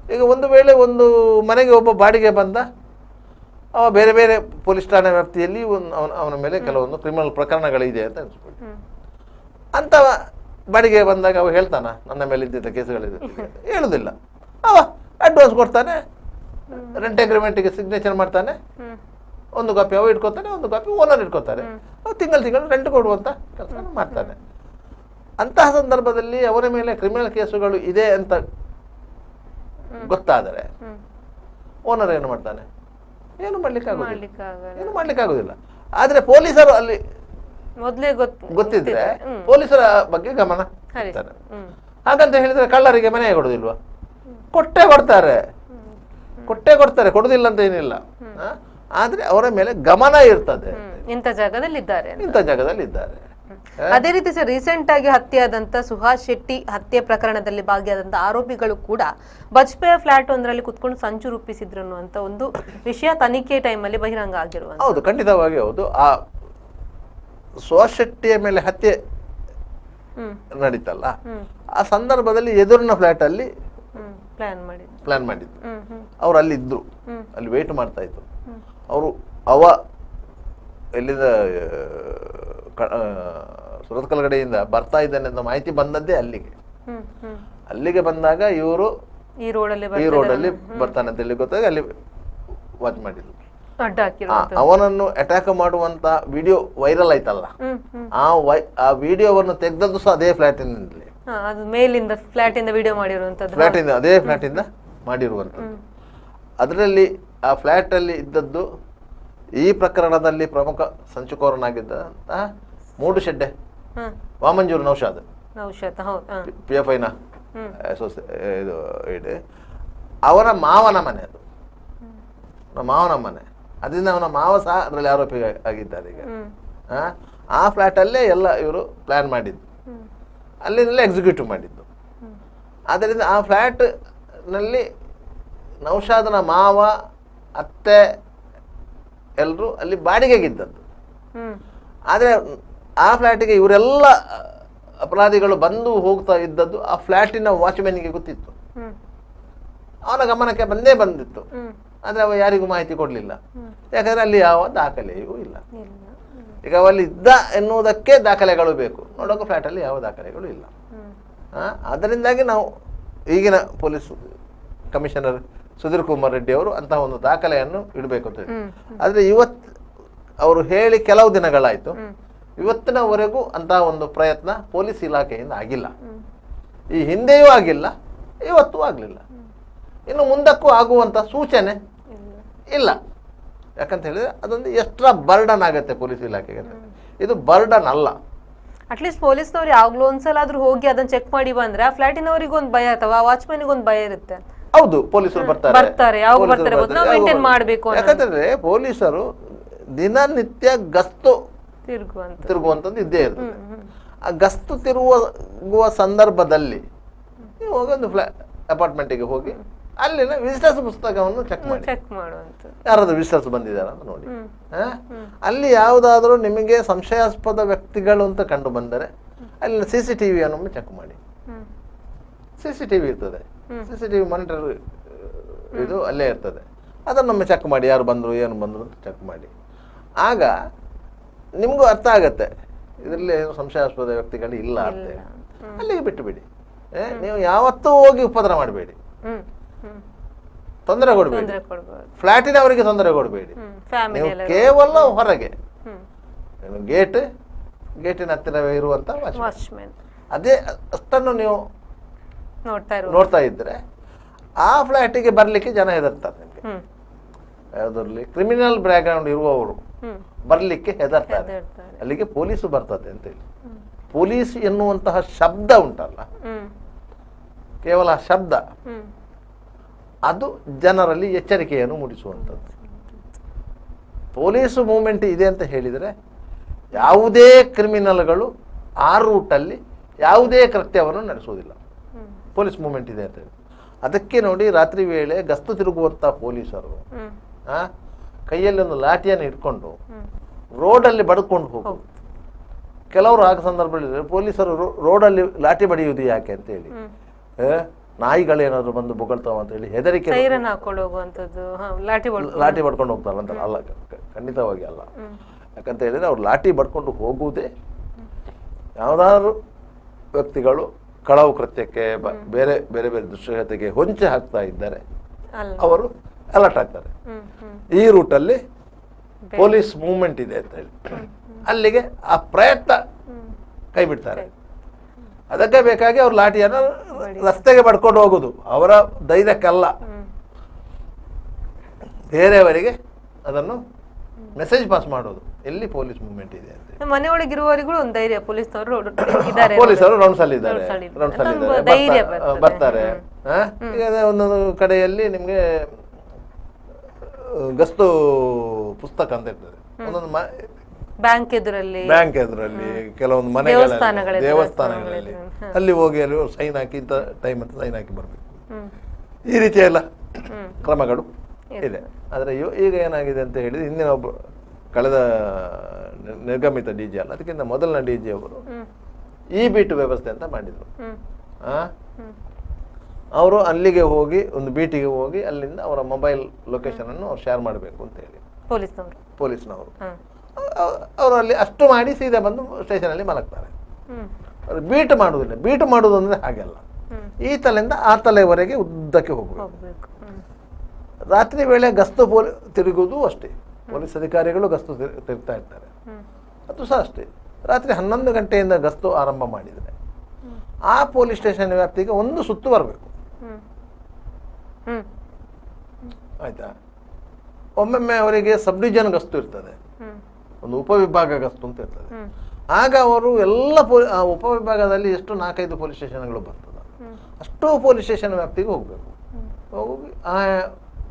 Speaker 3: ಈಗ ಒಂದು ವೇಳೆ ಒಂದು ಮನೆಗೆ ಒಬ್ಬ ಬಾಡಿಗೆ ಬಂದ, ಅವ ಬೇರೆ ಬೇರೆ ಪೊಲೀಸ್ ಠಾಣೆ ವ್ಯಾಪ್ತಿಯಲ್ಲಿ ಅವನ ಮೇಲೆ ಕೆಲವೊಂದು ಕ್ರಿಮಿನಲ್ ಪ್ರಕರಣಗಳಿದೆ ಅಂತ ಅನ್ಸ್ಕೊಳ್ಳಿ. ಅಂತ ಬಾಡಿಗೆ ಬಂದಾಗ ಅವ ಹೇಳ್ತಾನ ನನ್ನ ಮೇಲೆ ಇದ್ದಿದ್ದ ಕೇಸುಗಳಿದೆ ಹೇಳುದಿಲ್ಲ. ಅವ ಅಡ್ವಾನ್ಸ್ ಕೊಡ್ತಾನೆ, ರೆಂಟ್ ಅಗ್ರಿಮೆಂಟಿಗೆ ಸಿಗ್ನೇಚರ್ ಮಾಡ್ತಾನೆ, ಒಂದು ಕಾಪಿ ಅವ ಇಟ್ಕೊತಾನೆ, ಒಂದು ಕಾಪಿ ಓನರ್ ಇಟ್ಕೊತಾರೆ. ಅವು ತಿಂಗಳು ರೆಂಟ್ ಕೊಡುವಂತ ಕೆಲಸ ಮಾಡ್ತಾನೆ. ಅಂತಹ ಸಂದರ್ಭದಲ್ಲಿ ಅವರ ಮೇಲೆ ಕ್ರಿಮಿನಲ್ ಕೇಸುಗಳು ಇದೆ ಅಂತ ಗೊತ್ತಾದರೆ ಓನರ್ ಏನು ಮಾಡ್ತಾನೆ? ಏನು ಮಾಡ್ಲಿಕ್ಕೆ ಆಗುದಿಲ್ಲ. ಆದ್ರೆ ಪೊಲೀಸರು ಅಲ್ಲಿ
Speaker 1: ಮೊದಲೇ
Speaker 3: ಗೊತ್ತಿದ್ರೆ ಪೊಲೀಸರ ಬಗ್ಗೆ ಗಮನ ಹರಿಸ್ತಾರೆ. ಹಾಗಂತ ಹೇಳಿದ್ರೆ ಕಳ್ಳರಿಗೆ ಮನೆ ಕೊಡುದಿಲ್ವಾ? ಕೊಟ್ಟೆ ಕೊಡ್ತಾರೆ, ಕೊಡುದಿಲ್ಲ ಅಂತ ಏನಿಲ್ಲ. ಆದ್ರೆ ಅವರ ಮೇಲೆ ಗಮನ ಇರ್ತದೆ,
Speaker 1: ಇಂಥ ಜಾಗದಲ್ಲಿ ಇದ್ದಾರೆ. ಅದೇ ರೀತಿ ಸರ್, ರೀಸೆಂಟ್ ಆಗಿ ಹತ್ಯೆಯಾದಂತ ಸುಹಾಸ್ ಶೆಟ್ಟಿ ಹತ್ಯೆ ಪ್ರಕರಣದಲ್ಲಿ ಭಾಗಿಯಾದಂತ ಆರೋಪಿಗಳು ಕೂಡ ಬಜ್ಪೆಯ ಫ್ಲಾಟ್ ಒಂದರಲ್ಲಿ ಕುತ್ಕೊಂಡು ಸಂಚು ರೂಪಿಸಿದ್ರು ಅನ್ನುವಂತ ಒಂದು ವಿಷಯ ತನಿಖೆ ಟೈಮಲ್ಲಿ ಬಹಿರಂಗ ಆಗಿರುವ.
Speaker 3: ಹೌದು, ಖಂಡಿತವಾಗಿ ಹೌದು. ಆ ಸುಹಾಸ್ ಶೆಟ್ಟಿಯ ಮೇಲೆ ಹತ್ಯೆ ನಡೀತಲ್ಲ, ಆ ಸಂದರ್ಭದಲ್ಲಿ ಎದುರಿನ ಫ್ಲಾಟ್ ಅಲ್ಲಿ ಪ್ಲಾನ್ ಮಾಡಿದ್ರು. ಅವ್ರು ಅಲ್ಲಿ ಇದ್ರು, ಅಲ್ಲಿ ವೇಟ್ ಮಾಡ್ತಾ ಇದ್ರು. ಅವರು ಎಲ್ಲಿಂದ ಸುರತ್ಕಲ್ ಕಡೆಯಿಂದ ಬರ್ತಾ ಇದ್ದಾನೆ ಅಂತ ಮಾಹಿತಿ ಬಂದದ್ದೇ ಅಲ್ಲಿಗೆ ಬಂದಾಗ ಇವರು ಈ ರೋಡಲ್ಲಿ ಬರ್ತಾನೆ ಅಂತ ಹೇಳಿ ಗೊತ್ತಾಗ ಅಲ್ಲಿ ವಾಚ್ ಮಾಡಿದ್ರು. ಅವನನ್ನು ಅಟ್ಯಾಕ್ ಮಾಡುವಂತ ವಿಡಿಯೋ ವೈರಲ್ ಆಯ್ತಲ್ಲ, ಆ ವಿಡಿಯೋವನ್ನು ತೆಗೆದದ್ದು ಸಹ ಅದೇ ಫ್ಲಾಟಿನಿಂದಲೇ, ಅದೇ ಫ್ಲಾಟಿಂದ ಮಾಡಿರುವಂಥದ್ದು. ಅದರಲ್ಲಿ ಆ ಫ್ಲಾಟ್ ಅಲ್ಲಿ ಇದ್ದದ್ದು ಈ ಪ್ರಕರಣದಲ್ಲಿ ಪ್ರಮುಖ ಸಂಚುಕೋರನಾಗಿದ್ದಂತಹ ಮೂಡು ಶೆಡ್ಡೆ ವಾಮಂಜೂರು ನೌಶಾದ್ PFI ನ ಅವನ ಮಾವನ ಮನೆ, ಅದು ಮಾವನ ಮನೆ. ಅದರಿಂದ ಅವನ ಮಾವ ಸಹ ಅದರಲ್ಲಿ ಆರೋಪಿ ಆಗಿದ್ದಾರೆ ಈಗ. ಆ ಫ್ಲಾಟ್ ಅಲ್ಲೇ ಎಲ್ಲ ಇವರು ಪ್ಲಾನ್ ಮಾಡಿದ್ದು, ಅಲ್ಲಿಂದಲೇ ಎಕ್ಸಿಕ್ಯೂಟಿವ್ ಮಾಡಿದ್ದು. ಆದ್ದರಿಂದ ಆ ಫ್ಲಾಟ್ ನಲ್ಲಿ ನೌಶಾದನ ಮಾವ, ಅತ್ತೆ ಎಲ್ಲರೂ ಅಲ್ಲಿ ಬಾಡಿಗೆಗಿದ್ದದ್ದು. ಆದರೆ ಆ ಫ್ಲಾಟಿಗೆ ಇವರೆಲ್ಲ ಅಪರಾಧಿಗಳು ಬಂದು ಹೋಗ್ತಾ ಇದ್ದದ್ದು ಆ ಫ್ಲಾಟಿನ ವಾಚ್ಮ್ಯಾನ್ಗೆ ಗೊತ್ತಿತ್ತು. ಅವನ ಗಮನಕ್ಕೆ ಬಂದಿತ್ತು. ಆದರೆ ಅವ ಯಾರಿಗೂ ಮಾಹಿತಿ ಕೊಡಲಿಲ್ಲ, ಯಾಕಂದ್ರೆ ಅಲ್ಲಿ ಯಾವ ದಾಖಲೆಯೂ ಇಲ್ಲ. ಈಗ ಅವಲ್ಲಿ ಇದ್ದ ಎನ್ನುವುದಕ್ಕೆ ದಾಖಲೆಗಳು ಬೇಕು, ನೋಡೋಕೆ ಫ್ಲಾಟಲ್ಲಿ ಯಾವ ದಾಖಲೆಗಳು ಇಲ್ಲ. ಅದರಿಂದಾಗಿ ನಾವು ಈಗಿನ ಪೊಲೀಸ್ ಕಮಿಷನರ್ ಸುಧೀರ್ ಕುಮಾರ್ ರೆಡ್ಡಿ ಅವರು ಅಂತಹ ಒಂದು ದಾಖಲೆಯನ್ನು ಇಡಬೇಕು ಅಂತ ಹೇಳಿ. ಆದರೆ ಇವತ್ತು ಅವರು ಹೇಳಿ ಕೆಲವು ದಿನಗಳಾಯ್ತು, ಇವತ್ತಿನವರೆಗೂ ಅಂತಹ ಒಂದು ಪ್ರಯತ್ನ ಪೊಲೀಸ್ ಇಲಾಖೆಯಿಂದ ಆಗಿಲ್ಲ. ಈ ಹಿಂದೆಯೂ ಆಗಿಲ್ಲ, ಇವತ್ತೂ ಆಗಲಿಲ್ಲ, ಇನ್ನು ಮುಂದಕ್ಕೂ ಆಗುವಂತ ಸೂಚನೆ ಇಲ್ಲ. ಯಾಕಂತ ಹೇಳಿದ್ರೆ ಅದೊಂದು ಎಕ್ಸ್ಟ್ರಾ ಬರ್ಡನ್ ಆಗುತ್ತೆ ಪೊಲೀಸ್ ಇಲಾಖೆಗೆ. ಇದು ಬರ್ಡನ್ ಅಲ್ಲ.
Speaker 1: ಅಟ್ಲೀಸ್ಟ್ ಪೊಲೀಸ್ನವ್ರು ಯಾವಾಗ್ಲೂ ಒಂದ್ಸಲ ಆದ್ರೂ ಹೋಗಿ ಅದನ್ನ ಚೆಕ್ ಮಾಡಿ ಬಂದ್ರೆ ಆ ಫ್ಲಾಟಿನವರಿಗೂ ಒಂದು ಭಯ ಅಥವಾ ವಾಚ್ಮನ್ಗೆ ಒಂದು ಭಯ ಇರುತ್ತೆ.
Speaker 3: ಹೌದು, ಪೊಲೀಸರು ಬರ್ತಾರೆ,
Speaker 1: ಯಾಕಂದ್ರೆ
Speaker 3: ಪೊಲೀಸರು ದಿನನಿತ್ಯ ಗಸ್ತು ತಿರುಗುವಂತದ್ದು ಇದ್ದೇ ಇರ್ತದೆ. ಆ ಗಸ್ತು ತಿರುಗುವ ಸಂದರ್ಭದಲ್ಲಿ ನೀವು ಹೋಗಿ ಒಂದು ಅಪಾರ್ಟ್ಮೆಂಟಿಗೆ ಹೋಗಿ ಅಲ್ಲಿನ ವಿಸಿಟರ್ಸ್ ಪುಸ್ತಕವನ್ನು ಚೆಕ್ ಮಾಡುವಂತ, ಯಾರಾದ್ರೂ ವಿಸಿಟರ್ಸ್ ಬಂದಿದ್ದಾರೆ ಅಂತ ನೋಡಿ. ಅಲ್ಲಿ ಯಾವುದಾದ್ರೂ ನಿಮಗೆ ಸಂಶಯಾಸ್ಪದ ವ್ಯಕ್ತಿಗಳು ಅಂತ ಕಂಡು ಬಂದರೆ ಅಲ್ಲಿ CCTV ಅನ್ನು ಚೆಕ್ ಮಾಡಿ. CCTV ಇರ್ತದೆ, CCTV ಮಾನಿಟರ್ ಇದು ಅಲ್ಲೇ ಇರ್ತದೆ. ಅದನ್ನೊಮ್ಮೆ ಚೆಕ್ ಮಾಡಿ, ಯಾರು ಬಂದರು ಏನು ಬಂದರು ಅಂತ ಚೆಕ್ ಮಾಡಿ. ಆಗ ನಿಮಗೂ ಅರ್ಥ ಆಗತ್ತೆ ಇದರಲ್ಲಿ ಏನು ಸಂಶಯಾಸ್ಪದ ವ್ಯಕ್ತಿಗಳು ಇಲ್ಲ ಅಂತ. ಅಲ್ಲಿಗೆ ಬಿಟ್ಟು ಬಿಡಿ. ನೀವು ಯಾವತ್ತೂ ಹೋಗಿ ಉಪದ್ರ ಮಾಡಬೇಡಿ, ತೊಂದರೆ ಕೊಡಬೇಡಿ, ಫ್ಲಾಟಿನವರಿಗೆ ತೊಂದರೆ ಕೊಡಬೇಡಿ. ನೀವು ಕೇವಲ ಹೊರಗೆ ಗೇಟಿನ ಹತ್ತಿರವೇ ಇರುವಂತ ವಾಚ್ಮನ್ ಅದೇ ಅಷ್ಟನ್ನು ನೀವು ನೋಡ್ತಾ ಇದ್ರೆ ಆ ಫ್ಲಾಟಿಗೆ ಬರ್ಲಿಕ್ಕೆ ಜನ ಹೆದರ್ತಾರೆ. ನಿಮಗೆ ಯಾವುದರಲ್ಲಿ ಕ್ರಿಮಿನಲ್ ಬ್ಯಾಕ್ಗ್ರೌಂಡ್ ಇರುವವರು ಬರ್ಲಿಕ್ಕೆ ಹೆದರ್ತಾರೆ. ಅಲ್ಲಿಗೆ ಪೊಲೀಸು ಬರ್ತದೆ ಅಂತ ಹೇಳಿ. ಪೊಲೀಸ್ ಎನ್ನುವಂತಹ ಶಬ್ದ ಉಂಟಲ್ಲ, ಕೇವಲ ಶಬ್ದ, ಅದು ಜನರಲ್ಲಿ ಎಚ್ಚರಿಕೆಯನ್ನು ಮೂಡಿಸುವಂಥದ್ದು. ಪೊಲೀಸು ಮೂವ್ಮೆಂಟ್ ಇದೆ ಅಂತ ಹೇಳಿದರೆ ಯಾವುದೇ ಕ್ರಿಮಿನಲ್ಗಳು ಆ ರೂಟಲ್ಲಿ ಯಾವುದೇ ಕೃತ್ಯವನ್ನು ನಡೆಸುವುದಿಲ್ಲ. ಪೊಲೀಸ್ ಮೂವ್ಮೆಂಟ್ ಇದೆ ಅಂತ ಹೇಳಿ ಅದಕ್ಕೆ ನೋಡಿ, ರಾತ್ರಿ ವೇಳೆ ಗಸ್ತು ತಿರುಗುವಂಥ ಪೊಲೀಸರು ಕೈಯಲ್ಲಿ ಒಂದು ಲಾಠಿಯನ್ನು ಇಟ್ಕೊಂಡು ರೋಡಲ್ಲಿ ಬಡ್ಕೊಂಡು ಹೋಗುದು. ಕೆಲವರು ಆಗ ಸಂದರ್ಭದಲ್ಲಿ ಪೊಲೀಸರು ರೋಡಲ್ಲಿ ಲಾಠಿ ಬಡಿಯುವುದು ಯಾಕೆ ಅಂತ ಹೇಳಿ, ನಾಯಿಗಳೇನಾದ್ರು ಬಂದು ಬೊಗಳ್ತಾವ ಅಂತ ಹೇಳಿ ಹೆದರಿಕೆ ಲಾಠಿ ಬಡ್ಕೊಂಡು ಹೋಗ್ತಾರ ಅಂತ. ಅಲ್ಲ, ಖಂಡಿತವಾಗಿ ಅಲ್ಲ. ಯಾಕಂತ ಹೇಳಿದ್ರೆ ಅವ್ರು ಲಾಠಿ ಬಡ್ಕೊಂಡು ಹೋಗುವುದೇ ಯಾವುದಾದ್ರು ವ್ಯಕ್ತಿಗಳು ಕಳವು ಕೃತ್ಯಕ್ಕೆ ಬೇರೆ ಬೇರೆ ಬೇರೆ ದುಶ್ಚಟಕ್ಕೆ ಹೊಂಚೆ ಹಾಕ್ತಾ ಇದ್ದಾರೆ, ಅವರು ಅಲರ್ಟ್ ಆಗ್ತಾರೆ. ಈ ರೂಟಲ್ಲಿ ಪೊಲೀಸ್ ಮೂವ್ಮೆಂಟ್ ಇದೆ ಅಂತ ಹೇಳಿ ಅಲ್ಲಿಗೆ ಆ ಪ್ರಯತ್ನ ಕೈ ಬಿಡ್ತಾರೆ. ಅದಕ್ಕೆ ಬೇಕಾಗಿ ಅವ್ರು ಲಾಠಿಯನ್ನು ರಸ್ತೆಗೆ ಪಡ್ಕೊಂಡು ಹೋಗುದು ಅವರ ಧೈರ್ಯಕ್ಕಲ್ಲ, ಬೇರೆಯವರಿಗೆ ಅದನ್ನು ಮೆಸೇಜ್ ಪಾಸ್ ಮಾಡೋದು ಎಲ್ಲಿ ಪೊಲೀಸ್ ಮೂವ್ಮೆಂಟ್ ಇದೆ ಅಂತ.
Speaker 1: ಮನೆಯೊಳಗಿರುವವರಿಗೂ ಒಂದು ಧೈರ್ಯ, ಪೊಲೀಸರು
Speaker 3: ರೌಂಡ್ಸ್ ಅಲ್ಲಿ ಬರ್ತಾರೆ. ಈಗ ಒಂದೊಂದು ಕಡೆಯಲ್ಲಿ ನಿಮ್ಗೆ ಗಸ್ತು ಪುಸ್ತಕ ಅಂತ ಇರ್ತದೆ, ಒಂದೊಂದು
Speaker 1: ಬ್ಯಾಂಕ್ ಎದುರಲ್ಲಿ
Speaker 3: ಕೆಲವೊಂದು ಮನೆಗಳಲ್ಲಿ ದೇವಸ್ಥಾನಗಳಲ್ಲಿ ಅಲ್ಲಿ ಹೋಗಿ ಅಲ್ಲಿ ಸೈನ್ ಹಾಕಿ ಇಂಥ ಟೈಮ್ ಅಂತ ಸೈನ್ ಹಾಕಿ ಬರ್ಬೇಕು. ಈ ರೀತಿಯ ಎಲ್ಲ ಕ್ರಮಗಳು ಇದೆ. ಆದರೆ ಈಗ ಏನಾಗಿದೆ ಅಂತ ಹೇಳಿದ್ರೆ, ಹಿಂದಿನ ಒಬ್ಬ ಕಳೆದ ನಿರ್ಗಮಿತ ಡಿ ಜಿ ಅಲ್ಲ, ಅದಕ್ಕಿಂತ ಮೊದಲನ ಡಿ ಜಿ ಅವರು ಈ ಬೀಟ್ ವ್ಯವಸ್ಥೆ ಅಂತ ಮಾಡಿದ್ರು. ಅವರು ಅಲ್ಲಿಗೆ ಹೋಗಿ ಒಂದು ಬೀಟಿಗೆ ಹೋಗಿ ಅಲ್ಲಿಂದ ಅವರ ಮೊಬೈಲ್ ಲೊಕೇಶನ್ ಅನ್ನು ಅವ್ರು ಶೇರ್ ಮಾಡಬೇಕು ಅಂತ ಹೇಳಿ ಪೊಲೀಸ್ನವರು ಅವರು ಅಲ್ಲಿ ಅಷ್ಟು ಮಾಡಿ ಸೀದಾ ಬಂದು ಸ್ಟೇಷನ್ ಅಲ್ಲಿ ಮಲಗ್ತಾರೆ. ಅವ್ರು ಬೀಟ್ ಮಾಡುವುದಿಲ್ಲ. ಬೀಟ್ ಮಾಡುವುದು ಅಂದ್ರೆ ಹಾಗೆಲ್ಲ, ಈ ತಲೆಯಿಂದ ಆ ತಲೆವರೆಗೆ ಉದ್ದಕ್ಕೆ ಹೋಗಬೇಕು. ರಾತ್ರಿ ವೇಳೆ ಗಸ್ತು ತಿರುಗುವುದು ಅಷ್ಟೇ, ಪೊಲೀಸ್ ಅಧಿಕಾರಿಗಳು ಗಸ್ತು ತಿರುಗ್ತಾ ಇರ್ತಾರೆ, ಅದು ಸಹ ಅಷ್ಟೇ. ರಾತ್ರಿ 11 ಗಂಟೆಯಿಂದ ಗಸ್ತು ಆರಂಭ ಮಾಡಿದರೆ ಆ ಪೊಲೀಸ್ ಸ್ಟೇಷನ್ ವ್ಯಾಪ್ತಿಗೆ ಒಂದು ಸುತ್ತು ಬರಬೇಕು. ಆಯ್ತಾ? ಒಮ್ಮೊಮ್ಮೆ ಅವರಿಗೆ ಸಬ್ ಡಿವಿಷನ್ ಗಸ್ತು ಇರ್ತದೆ, ಒಂದು ಉಪವಿಭಾಗ ಗಸ್ತು ಅಂತ ಇರ್ತದೆ. ಆಗ ಅವರು ಎಲ್ಲ ಉಪವಿಭಾಗದಲ್ಲಿ ಎಷ್ಟು 4-5 ಪೊಲೀಸ್ ಸ್ಟೇಷನ್ಗಳು ಬರ್ತದೆ, ಅಷ್ಟು ಪೊಲೀಸ್ ಸ್ಟೇಷನ್ ವ್ಯಾಪ್ತಿಗೆ ಹೋಗ್ಬೇಕು. ಹೋಗಿ ಆ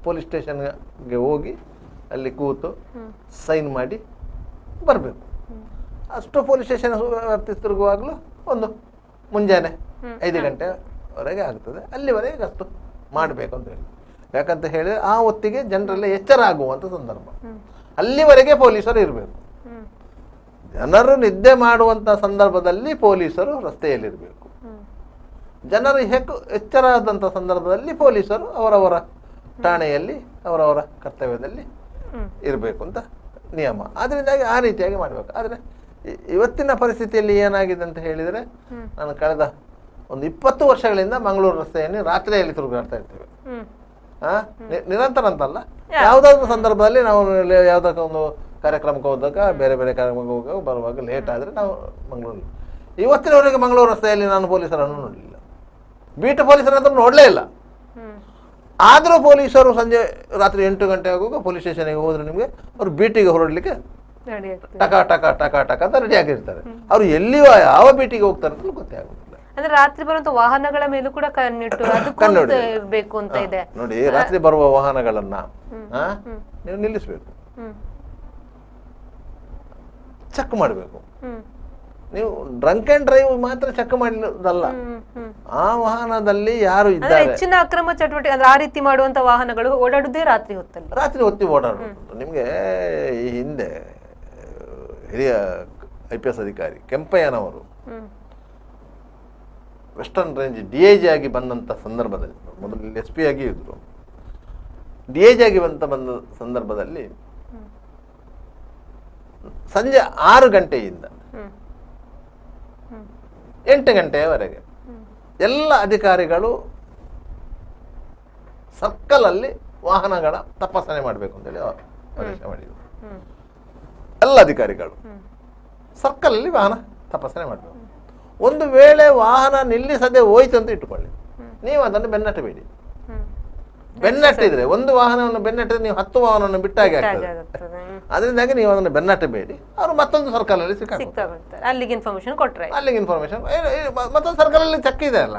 Speaker 3: ಪೊಲೀಸ್ ಸ್ಟೇಷನ್ಗೆ ಹೋಗಿ ಅಲ್ಲಿ ಕೂತು ಸೈನ್ ಮಾಡಿ ಬರಬೇಕು. ಅಷ್ಟು ಪೊಲೀಸ್ ಸ್ಟೇಷನ್ ವ್ಯಾಪ್ತಿ ತಿರುಗುವಾಗಲೂ ಒಂದು ಮುಂಜಾನೆ 5 ಗಂಟೆವರೆಗೆ ಆಗ್ತದೆ. ಅಲ್ಲಿವರೆಗೆ ಗಸ್ತು ಮಾಡಬೇಕು ಅಂತ ಹೇಳಿ. ಯಾಕಂತ ಹೇಳಿದ್ರೆ ಆ ಹೊತ್ತಿಗೆ ಜನರಲ್ಲಿ ಎಚ್ಚರ ಆಗುವಂಥ ಸಂದರ್ಭ. ಅಲ್ಲಿವರೆಗೆ ಪೊಲೀಸರು ಇರಬೇಕು. ಜನರು ನಿದ್ದೆ ಮಾಡುವಂಥ ಸಂದರ್ಭದಲ್ಲಿ ಪೊಲೀಸರು ರಸ್ತೆಯಲ್ಲಿರಬೇಕು. ಜನರು ಎಚ್ಚರ ಆದಂಥ ಸಂದರ್ಭದಲ್ಲಿ ಪೊಲೀಸರು ಅವರವರ ಠಾಣೆಯಲ್ಲಿ ಅವರವರ ಕರ್ತವ್ಯದಲ್ಲಿ ಇರಬೇಕು ಅಂತ ನಿಯಮ. ಅದರಿಂದಾಗಿ ಆ ರೀತಿಯಾಗಿ ಮಾಡಬೇಕು. ಆದರೆ ಇವತ್ತಿನ ಪರಿಸ್ಥಿತಿಯಲ್ಲಿ ಏನಾಗಿದೆ ಅಂತ ಹೇಳಿದರೆ, ನಾನು ಕಳೆದ ಒಂದು 20 ವರ್ಷಗಳಿಂದ ಮಂಗಳೂರು ರಸ್ತೆಯಲ್ಲಿ ರಾತ್ರಿಯಲ್ಲಿ ತಿರುಗಾಡ್ತಾ ಇರ್ತೇವೆ. ನಿರಂತರ ಅಂತಲ್ಲ, ಯಾವುದಾದ್ರೂ ಸಂದರ್ಭದಲ್ಲಿ ನಾವು ಯಾವುದಕ್ಕೆ ಒಂದು ಕಾರ್ಯಕ್ರಮಕ್ಕೆ ಹೋದಾಗ, ಬೇರೆ ಬೇರೆ ಕಾರ್ಯಕ್ರಮಕ್ಕೆ ಹೋಗುವಾಗ ಬರುವಾಗ ಲೇಟ್ ಆದರೆ ನಾವು ಮಂಗಳೂರಲ್ಲಿ, ಇವತ್ತಿನವರೆಗೆ ಮಂಗಳೂರು ರಸ್ತೆಯಲ್ಲಿ ನಾನು ಪೊಲೀಸರನ್ನು ನೋಡಲಿಲ್ಲ, ಬೀಟ್ ಪೊಲೀಸರನ್ನು ನೋಡಲೇ ಇಲ್ಲ. ಆದರೂ ಪೊಲೀಸರು ರಾತ್ರಿ 8 ಗಂಟೆ ಆಗುವಾಗ ಪೊಲೀಸ್ ಸ್ಟೇಷನ್ಗೆ ಹೋದ್ರೆ ನಿಮಗೆ ಅವರು ಬೀಟಿಗೆ ಹೊರಡಲಿಕ್ಕೆ ಟಕ ಟಕ ಟಕ ಟಕ ಅಂತ ರೆಡಿ ಆಗಿರ್ತಾರೆ. ಅವರು ಎಲ್ಲಿಯೋ ಯಾವ ಬೀಟಿಗೆ ಹೋಗ್ತಾರೆ ಅಂತ ಗೊತ್ತೇ ಆಗುದಿಲ್ಲ.
Speaker 1: ಅಂದ್ರೆ ರಾತ್ರಿ ಬರುವಂತ ವಾಹನಗಳ ಮೇಲೂ ಕೂಡ ಕಣ್ಣಿಟ್ಟು ಅಂತ ಇದೆ
Speaker 3: ನೋಡಿ. ರಾತ್ರಿ ಬರುವ ವಾಹನಗಳನ್ನ ನೀವು ನಿಲ್ಲಿಸಬೇಕು, ಚೆಕ್ ಮಾಡಬೇಕು. ನೀವು ಡ್ರಂಕ್ ಅಂಡ್ ಡ್ರೈವ್ ಮಾತ್ರ ಚೆಕ್ ಮಾಡಿದಲ್ಲ, ಆ ವಾಹನದಲ್ಲಿ ಯಾರು ಇದ್ದಾರೆ.
Speaker 1: ಹೆಚ್ಚಿನ ಅಕ್ರಮ ಚಟುವಟಿಕೆ ಅಂದ್ರೆ ಆ ರೀತಿ ಮಾಡುವಂತ ವಾಹನಗಳು ಓಡಾಡುದೇ ರಾತ್ರಿ ಹೊತ್ತಲ್ಲಿ,
Speaker 3: ರಾತ್ರಿ ಹೊತ್ತಿ ಓಡಾಡುವುದು. ನಿಮ್ಗೆ ಈ ಹಿಂದೆ ಹಿರಿಯ IPS ಅಧಿಕಾರಿ ಕೆಂಪಯ್ಯನವರು ವೆಸ್ಟರ್ನ್ ರೇಂಜ್ DIG ಆಗಿ ಬಂದಂತ ಸಂದರ್ಭದಲ್ಲಿ, ಮೊದಲು SP ಆಗಿ ಇದ್ರು, DIG ಆಗಿ ಬಂದ ಸಂದರ್ಭದಲ್ಲಿ ಸಂಜೆ 6 ಗಂಟೆಯಿಂದ 8 ಗಂಟೆಯವರೆಗೆ ಎಲ್ಲ ಅಧಿಕಾರಿಗಳು ಸರ್ಕಲ್ ಅಲ್ಲಿ ವಾಹನಗಳ ತಪಾಸಣೆ ಮಾಡಬೇಕು ಅಂತೇಳಿ ಆದೇಶ ಮಾಡಿದರು. ಎಲ್ಲ ಅಧಿಕಾರಿಗಳು ಸರ್ಕಲ್ ಅಲ್ಲಿ ವಾಹನ ತಪಾಸಣೆ ಮಾಡಬೇಕು. ಒಂದು ವೇಳೆ ವಾಹನ ನಿಲ್ಲಿಸದೆ ಹೋಯ್ತು ಅಂತ ಇಟ್ಟುಕೊಳ್ಳಿ, ನೀವು ಅದನ್ನು ಬೆನ್ನಟ್ಟಬೇಡಿ. ಬೆನ್ನಟ್ಟಿದ್ರೆ, ಒಂದು ವಾಹನವನ್ನು ಬೆನ್ನಟ್ಟಿದ್ರೆ ನೀವು 10 ವಾಹನವನ್ನು ಬಿಟ್ಟಾಗಿ ಆಗ್ತದೆ. ಅದರಿಂದಾಗಿ ನೀವು ಅದನ್ನು ಬೆನ್ನಟ್ಟಬೇಡಿ. ಅವರು ಮತ್ತೊಂದು ಸರ್ಕಲ್ ಅಲ್ಲಿ ಸಿಕ್ಕಾಗ್ತಾರೆ.
Speaker 1: ಅಲ್ಲಿಗೆ ಇನ್ಫಾರ್ಮೇಶನ್ ಕೊಟ್ರೆ,
Speaker 3: ಅಲ್ಲಿಗೆ ಇನ್ಫಾರ್ಮೇಶನ್ ಮತ್ತೊಂದು ಸರ್ಕಲ್ ಅಲ್ಲಿ ಚೆಕ್ ಇದೆ ಅಲ್ಲ.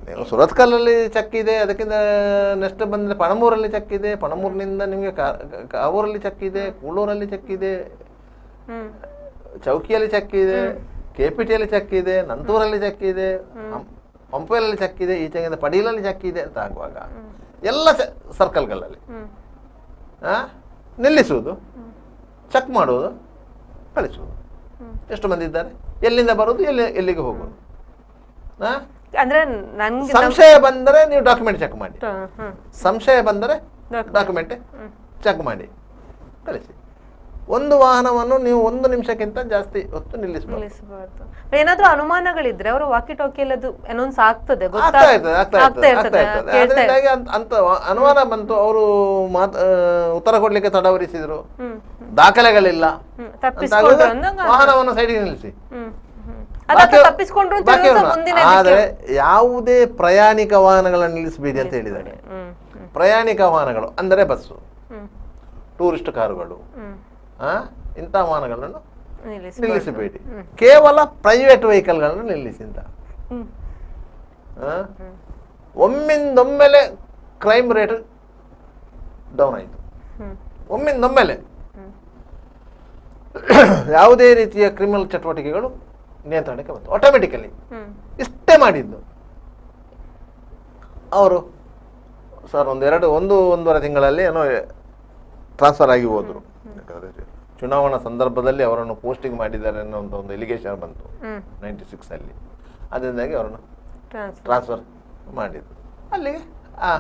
Speaker 3: ನೀವು ಸುರತ್ಕಲ್ಲಲ್ಲಿ ಚೆಕ್ ಇದೆ, ಅದಕ್ಕಿಂತ ನೆಕ್ಸ್ಟ್ ಬಂದ್ರೆ ಪಣಮೂರಲ್ಲಿ ಚೆಕ್ ಇದೆ, ಪಣಮೂರಿನಿಂದ ನಿಮಗೆ ಕಾವೂರಲ್ಲಿ ಚೆಕ್ ಇದೆ, ಕೂಳೂರಲ್ಲಿ ಚೆಕ್ ಇದೆ, ಚೌಕಿಯಲ್ಲಿ ಚೆಕ್ ಇದೆ, KPTಯಲ್ಲಿ ಚೆಕ್ ಇದೆ, ನಂತೂರಲ್ಲಿ ಚೆಕ್ ಇದೆ, ಪಂಪೆಯಲ್ಲಿ ಚೆಕ್ ಇದೆ, ಈಚೆಗಿಂದ ಪಡೀಲಲ್ಲಿ ಚೆಕ್ ಇದೆ ಅಂತ ಆಗುವಾಗ ಎಲ್ಲ ಸರ್ಕಲ್ಗಳಲ್ಲಿ ನಿಲ್ಲಿಸುವುದು, ಚೆಕ್ ಮಾಡುವುದು, ಕಳಿಸುವುದು. ಎಷ್ಟು ಮಂದಿ ಇದ್ದಾರೆ, ಎಲ್ಲಿಂದ ಬರುವುದು, ಎಲ್ಲಿಗೆ ಹೋಗುವುದು.
Speaker 1: ಅಂದ್ರೆ
Speaker 3: ಸಂಶಯ ಬಂದರೆ ನೀವು ಡಾಕ್ಯುಮೆಂಟ್ ಚೆಕ್ ಮಾಡಿ, ಸಂಶಯ ಬಂದರೆ ಡಾಕ್ಯುಮೆಂಟ್ ಚೆಕ್ ಮಾಡಿ ಕಳಿಸಿ. ಒಂದು ವಾಹನವನ್ನು ನೀವು 1 ನಿಮಿಷಕ್ಕಿಂತ ಜಾಸ್ತಿ ಹೊತ್ತು ನಿಲ್ಲಿಸಬಾರ್ದು.
Speaker 1: ಏನಾದ್ರೂ ಅನುಮಾನಗಳಿದ್ರೆ ಅವರು ವಾಕಿ ಟಾಕಿಯಲ್ಲಿ ಅದು ಅನೌನ್ಸ್ ಆಗ್ತದೆ,
Speaker 3: ಆಗ್ತಾ ಇರ್ತದೆ. ಅದರಿಂದಾಗಿ ಅಂತ ಅನುಮಾನ ಬಂತು, ಅವರು ಉತ್ತರ ಕೊಡ್ಲಿಕ್ಕೆ ತಡವರಿಸಿದ್ರು, ದಾಖಲೆಗಳಿಲ್ಲ, ವಾಹನವನ್ನು ಸೈಡಿಗೆ ನಿಲ್ಲಿಸಿ. ಆದ್ರೆ ಯಾವುದೇ ಪ್ರಯಾಣಿಕ ವಾಹನಗಳನ್ನು ನಿಲ್ಲಿಸಬೇಡಿ ಅಂತ ಹೇಳಿದ್ದಾರೆ. ಪ್ರಯಾಣಿಕ ವಾಹನಗಳು ಅಂದರೆ ಬಸ್ಸು, ಟೂರಿಸ್ಟ್ ಕಾರುಗಳು, ಇಂಥ ವಾಹನಗಳನ್ನು ನಿಲ್ಲಿಸಬೇಡಿ. ಕೇವಲ ಪ್ರೈವೇಟ್ ವೆಹಿಕಲ್ಗಳನ್ನು ನಿಲ್ಲಿಸಿ ಅಂತ. ಒಮ್ಮಿಂದೊಮ್ಮೆಲೆ ಕ್ರೈಮ್ ರೇಟ್ ಡೌನ್ ಆಯಿತು. ಒಮ್ಮಿಂದೊಮ್ಮೆಲೆ ಯಾವುದೇ ರೀತಿಯ ಕ್ರಿಮಿನಲ್ ಚಟುವಟಿಕೆಗಳು ನಿಯಂತ್ರಣಕ್ಕೆ ಬಂತು ಆಟೋಮೆಟಿಕಲಿ. ಇಷ್ಟೇ ಮಾಡಿದ್ದು ಅವರು. ಸರ್ ಒಂದೂವರೆ ತಿಂಗಳಲ್ಲಿ ಏನೋ ಟ್ರಾನ್ಸ್ಫರ್ ಆಗಿ ಹೋದ್ರು. ಚುನಾವಣಾ ಸಂದರ್ಭದಲ್ಲಿ ಅವರನ್ನು ಪೋಸ್ಟಿಂಗ್ ಮಾಡಿದ್ದಾರೆ ಅನ್ನೋ ಒಂದು ಎಲಿಗೇಷನ್ ಬಂತು 96 ಅಲ್ಲಿ. ಅದರಿಂದಾಗಿ ಅವರನ್ನು ಟ್ರಾನ್ಸ್ಫರ್ ಮಾಡಿದ್ರು. ಅಲ್ಲಿಗೆ ಆ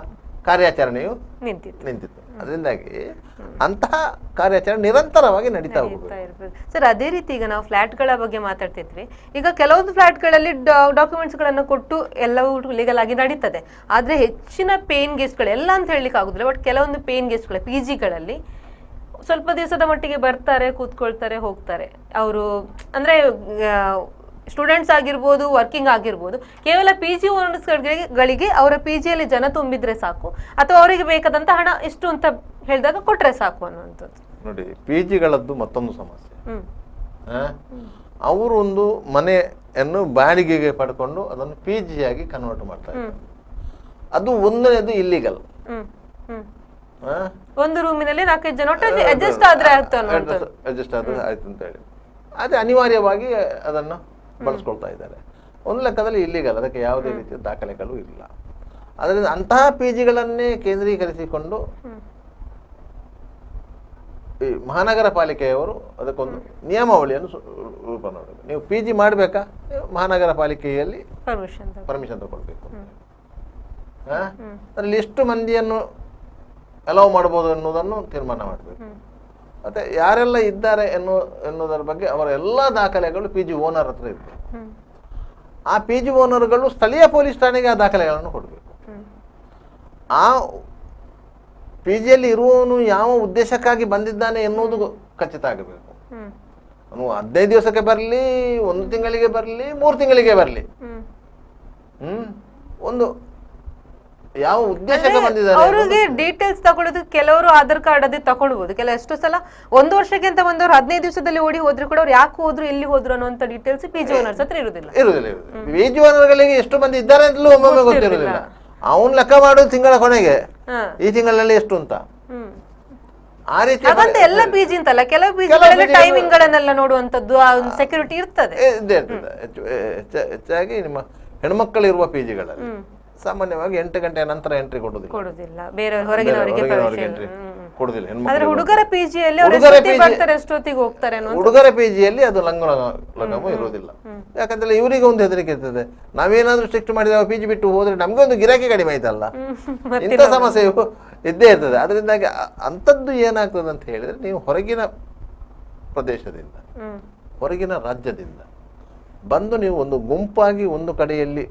Speaker 3: ಕಾರ್ಯಾಚರಣೆಯು ನಿಂತಿತ್ತು. ಅದರಿಂದಾಗಿ ಅಂತಹ ಕಾರ್ಯಾಚರಣೆ ನಿರಂತರವಾಗಿ ನಡೀತಾ ಹೋಗಬೇಕು.
Speaker 1: ಸರ್, ಅದೇ ರೀತಿ ಈಗ ನಾವು ಫ್ಲಾಟ್ಗಳ ಬಗ್ಗೆ ಮಾತಾಡ್ತಿದ್ವಿ. ಈಗ ಕೆಲವೊಂದು ಫ್ಲಾಟ್ಗಳಲ್ಲಿ ಡಾಕ್ಯುಮೆಂಟ್ಸ್ ಗಳನ್ನು ಕೊಟ್ಟು ಎಲ್ಲವೂ ಲೀಗಲ್ ಆಗಿ ನಡೀತದೆ. ಆದ್ರೆ ಹೆಚ್ಚಿನ ಪೇನ್ ಗೆಸ್ಟ್ಗಳು ಎಲ್ಲ ಅಂತ ಹೇಳಲಿಕ್ಕೆ ಆಗುದಿಲ್ಲ, ಬಟ್ ಕೆಲವೊಂದು ಪೇನ್ ಗೆಸ್ಟ್ಗಳು PGಗಳಲ್ಲಿ ಸ್ವಲ್ಪ ದಿವಸದ ಮಟ್ಟಿಗೆ ಬರ್ತಾರೆ, ಕೂತ್ಕೊಳ್ತಾರೆ, ಹೋಗ್ತಾರೆ. ಅವರು ಅಂದ್ರೆ ಸ್ಟೂಡೆಂಟ್ಸ್ ಆಗಿರ್ಬೋದು, ವರ್ಕಿಂಗ್ ಆಗಿರ್ಬೋದು, ಕೇವಲ PG ಓನರ್ಸ್ಗಳಿಗೆ ಅವರ PGಯಲ್ಲಿ ಜನ ತುಂಬಿದ್ರೆ ಸಾಕು, ಅಥವಾ ಅವರಿಗೆ ಬೇಕಾದಂತ ಹಣ ಎಷ್ಟು ಅಂತ ಹೇಳಿದಾಗ ಕೊಟ್ರೆ ಸಾಕು ಅನ್ನುವಂಥದ್ದು.
Speaker 3: ನೋಡಿ, PGಗಳದ್ದು ಮತ್ತೊಂದು ಸಮಸ್ಯೆ. ಅವರು ಒಂದು ಮನೆಯನ್ನು ಬಾಡಿಗೆಗೆ ಪಡ್ಕೊಂಡು ಅದನ್ನು PG ಆಗಿ ಕನ್ವರ್ಟ್ ಮಾಡ್ತಾ ಇದ್ದಾರೆ. ಅದು ಒಂದನೇದು ಇಲ್ಲಿಗಲ್.
Speaker 1: ಒಂದು ರೂಮಿನಲ್ಲಿ 4-5 ಜನ ಅಡ್ಜಸ್ಟ್ ಆದ್ರೆ ಆಯ್ತು
Speaker 3: ಅಂತ ಹೇಳಿ ಅದೇ ಅನಿವಾರ್ಯವಾಗಿ ಅದನ್ನು ಬಳಸ್ಕೊಳ್ತಾ ಇದ್ದಾರೆ. ಒಂದು ಲೆಕ್ಕದಲ್ಲಿ ಇಲ್ಲಿಗಲ್, ಅದಕ್ಕೆ ಯಾವುದೇ ರೀತಿಯ ದಾಖಲೆಗಳು ಇಲ್ಲ. ಅದರಿಂದ ಅಂತಹ PGಗಳನ್ನೇ ಕೇಂದ್ರೀಕರಿಸಿಕೊಂಡು ಈ ಮಹಾನಗರ ಪಾಲಿಕೆಯವರು ಅದಕ್ಕೊಂದು ನಿಯಮಾವಳಿಯನ್ನು ರೂಪ ಮಾಡಬೇಕು. ನೀವು PG ಮಾಡಬೇಕಾ, ಮಹಾನಗರ ಪಾಲಿಕೆಯಲ್ಲಿ ಪರ್ಮಿಷನ್ ತಗೊಳ್ಬೇಕು. ಅದರಲ್ಲಿ ಎಷ್ಟು ಮಂದಿಯನ್ನು ಅಲೌ ಮಾಡ್ಬೋದು ಅನ್ನೋದನ್ನು ತೀರ್ಮಾನ ಮಾಡಬೇಕು. ಮತ್ತೆ ಯಾರೆಲ್ಲ ಇದ್ದಾರೆ ಎನ್ನುವುದರ ಬಗ್ಗೆ ಅವರ ಎಲ್ಲ ದಾಖಲೆಗಳು PG ಓನರ್ ಹತ್ರ ಇರ್ತವೆ. ಆ PG ಓನರ್ಗಳು ಸ್ಥಳೀಯ ಪೊಲೀಸ್ ಠಾಣೆಗೆ ಆ ದಾಖಲೆಗಳನ್ನು ಕೊಡಬೇಕು. ಆ PGಯಲ್ಲಿ ಇರುವವನು ಯಾವ ಉದ್ದೇಶಕ್ಕಾಗಿ ಬಂದಿದ್ದಾನೆ ಎನ್ನುವುದು ಖಚಿತ ಆಗಬೇಕು. ಅವನು 15 ದಿವಸಕ್ಕೆ ಬರಲಿ, 1 ತಿಂಗಳಿಗೆ ಬರಲಿ, 3 ತಿಂಗಳಿಗೆ ಬರಲಿ, ಒಂದು ಯಾವ ಉದ್ದೇಶಕ್ಕೆ ಬಂದಿದ್ದಾರೆ
Speaker 1: ಅವರಿಗೆ ಡೀಟೇಲ್ಸ್ ತಗೊಳ್ಳೋದು. ಕೆಲವರು ಆಧಾರ್ ಕಾರ್ಡ್ ಅದೇ ತಗೊಳ್ಬಹುದು, ಎಷ್ಟೋ ಸಲ 1 ವರ್ಷಕ್ಕೆ ಅಂತ ಬಂದವರು 15 ದಿವಸದಲ್ಲಿ ಓಡಿ ಹೋದ್ರು ಕೂಡ ಅವ್ರು ಯಾಕೆ ಹೋದ್ರು, ಎಲ್ಲಿ ಹೋದ್ರು ಅನ್ನುವಂತ ಡೀಟೇಲ್ಸ್ PG ಓನರ್ಸ್ ಹತ್ರ ಇರುವುದಿಲ್ಲ.
Speaker 3: PG ಓನರ್ಗಳಿಗೆ ಎಷ್ಟು ಮಂದಿ ಇದ್ದಾರೆ ಅಂತಲೂ ಒಮ್ಮೊಮ್ಮೆ ಗೊತ್ತಿರುವುದಿಲ್ಲ. ಅವನ್ ಲೆಕ್ಕ ಮಾಡೋದು ತಿಂಗಳ ಕೊನೆಗೆ, ಈ ತಿಂಗಳಲ್ಲಿ ಎಷ್ಟು ಅಂತ. ಆ ರೀತಿ
Speaker 1: ಎಲ್ಲ PG ಅಂತಲ್ಲ, ಕೆಲವು PG ಟೈಮಿಂಗ್ ಗಳನ್ನೆಲ್ಲ ನೋಡುವಂತದ್ದು ಸೆಕ್ಯೂರಿಟಿ ಇರ್ತದೆ.
Speaker 3: ಹೆಚ್ಚಾಗಿ ನಿಮ್ಮ ಹೆಣ್ಮಕ್ಕಳಿರುವ PGಗಳಲ್ಲಿ ಸಾಮಾನ್ಯವಾಗಿ 8 ಗಂಟೆಯ ನಂತರ ಎಂಟ್ರಿ ಕೊಡುದಿಲ್ಲ,
Speaker 1: ಬೇರೆ ಹೊರಗಿನವರಿಗೆ
Speaker 3: ಎಂಟ್ರಿ ಕೊಡುದಿಲ್ಲ.
Speaker 1: ಹುಡುಗರ PGಯಲ್ಲಿ
Speaker 3: ಹುಡುಗರ PGಯಲ್ಲಿ ಅದು ಲಂಗಮು ಇರುವುದಿಲ್ಲ. ಯಾಕಂದ್ರೆ ಇವರಿಗೆ ಒಂದು ಹೆದರಿಕೆ ಇರ್ತದೆ, ನಾವೇನಾದ್ರೂ ಸ್ಟ್ರಿಕ್ಟ್ ಮಾಡಿದಾಗ PG ಬಿಟ್ಟು ಹೋದ್ರೆ ನಮ್ಗೆ ಒಂದು ಗಿರಾಕಿ ಕಡಿಮೆ ಆಯ್ತಲ್ಲ, ಇಂಥ ಸಮಸ್ಯೆಯು ಇದ್ದೇ ಇರ್ತದೆ. ಅದರಿಂದಾಗಿ ಅಂಥದ್ದು ಏನಾಗ್ತದೆ ಅಂತ ಹೇಳಿದ್ರೆ, ನೀವು ಹೊರಗಿನ ಪ್ರದೇಶದಿಂದ, ಹೊರಗಿನ ರಾಜ್ಯದಿಂದ ಬಂದು ನೀವು ಒಂದು ಗುಂಪಾಗಿ ಒಂದು ಕಡೆಯಲ್ಲಿ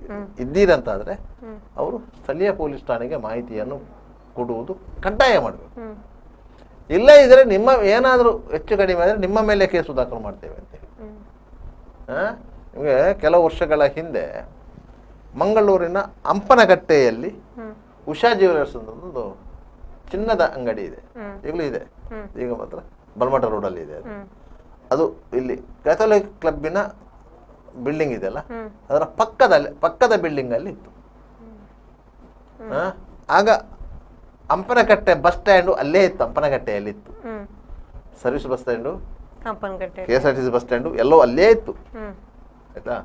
Speaker 3: ಇದ್ದೀರಂತಾದ್ರೆ ಅವರು ಸ್ಥಳೀಯ ಪೊಲೀಸ್ ಠಾಣೆಗೆ ಮಾಹಿತಿಯನ್ನು ಕೊಡುವುದು ಕಡ್ಡಾಯ ಮಾಡಬೇಕು. ಇಲ್ಲ ಇದ್ರೆ ನಿಮ್ಮ ಏನಾದರೂ ಹೆಚ್ಚು ಕಡಿಮೆ ಆದರೆ ನಿಮ್ಮ ಮೇಲೆ ಕೇಸು ದಾಖಲು ಮಾಡ್ತೇವೆ ಅಂತೇಳಿ. ನಿಮಗೆ ಕೆಲವು ವರ್ಷಗಳ ಹಿಂದೆ ಮಂಗಳೂರಿನ ಹಂಪನಕಟ್ಟೆಯಲ್ಲಿ ಉಷಾ ಜ್ಯುವೆಲರ್ಸ್ ಒಂದು ಚಿನ್ನದ ಅಂಗಡಿ ಇದೆ, ಈಗಲೂ ಇದೆ, ಈಗ ಮಾತ್ರ ಬಲ್ಮಠ ರೋಡಲ್ಲಿ ಇದೆ. ಅದು ಇಲ್ಲಿ ಕ್ಯಾಥೋಲಿಕ್ ಕ್ಲಬ್ಬಿನ ಬಿಲ್ಡಿಂಗ್ ಇದೆಯಲ್ಲ, ಅದರ ಪಕ್ಕದ ಬಿಲ್ಡಿಂಗ್ ಅಲ್ಲಿ ಇತ್ತು. ಆಗ ಹಂಪನಕಟ್ಟೆ ಬಸ್ ಸ್ಟ್ಯಾಂಡು ಅಲ್ಲೇ ಇತ್ತು, ಹಂಪನಕಟ್ಟೆಯಲ್ಲಿ ಇತ್ತು. Service bus stand, KSRTC bus stand ಎಲ್ಲೋ ಅಲ್ಲೇ ಇತ್ತು. ಆಯ್ತಾ,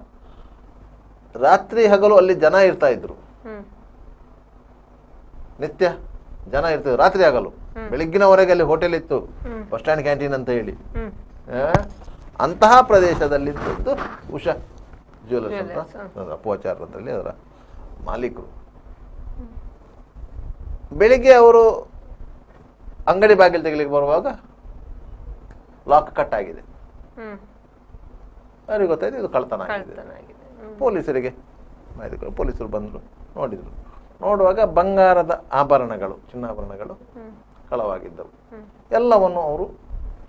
Speaker 3: ರಾತ್ರಿ ಹಗಲು ಅಲ್ಲಿ ಜನ ಇರ್ತಾ ಇದ್ರು, ನಿತ್ಯ ಜನ ಇರ್ತಿದ್ರು, ರಾತ್ರಿ ಹಗಲು. ಬೆಳಗ್ಗಿನವರೆಗೆ ಅಲ್ಲಿ ಹೋಟೆಲ್ ಇತ್ತು, ಬಸ್ ಸ್ಟ್ಯಾಂಡ್ ಕ್ಯಾಂಟೀನ್ ಅಂತ ಹೇಳಿ. ಅಂತಹ ಪ್ರದೇಶದಲ್ಲಿದ್ದು ಉಷಾ ಜ್ಯುವೆಲರ್ಸ್ ಅಂತ ಅಪೋಚಾರ ಅಂತೇಳಿ ಅದರ ಮಾಲೀಕರು. ಬೆಳಿಗ್ಗೆ ಅವರು ಅಂಗಡಿ ಬಾಗಿಲು ತೆಗಿಲಿಕ್ಕೆ ಬರುವಾಗ ಲಾಕ್ ಕಟ್ ಆಗಿದೆ.
Speaker 1: ಹ್ಮ್.
Speaker 3: ಅವ್ರಿಗೆ ಗೊತ್ತಾಯ್ತು ಇದು ಕಳ್ತನ ಆಗಿದೆ.
Speaker 1: ಕಳ್ತನ ಆಗಿದೆ.
Speaker 3: ಪೊಲೀಸರಿಗೆ ಮಾಹಿತಿ ಕೊಟ್ಟು ಪೊಲೀಸರು ಬಂದರು, ನೋಡಿದರು. ನೋಡುವಾಗ ಬಂಗಾರದ ಆಭರಣಗಳು, ಚಿನ್ನಾಭರಣಗಳು
Speaker 1: ಹ್ಮ್.
Speaker 3: ಕಳವಾಗಿದ್ದವು.
Speaker 1: ಹ್ಮ್.
Speaker 3: ಎಲ್ಲವನ್ನು ಅವರು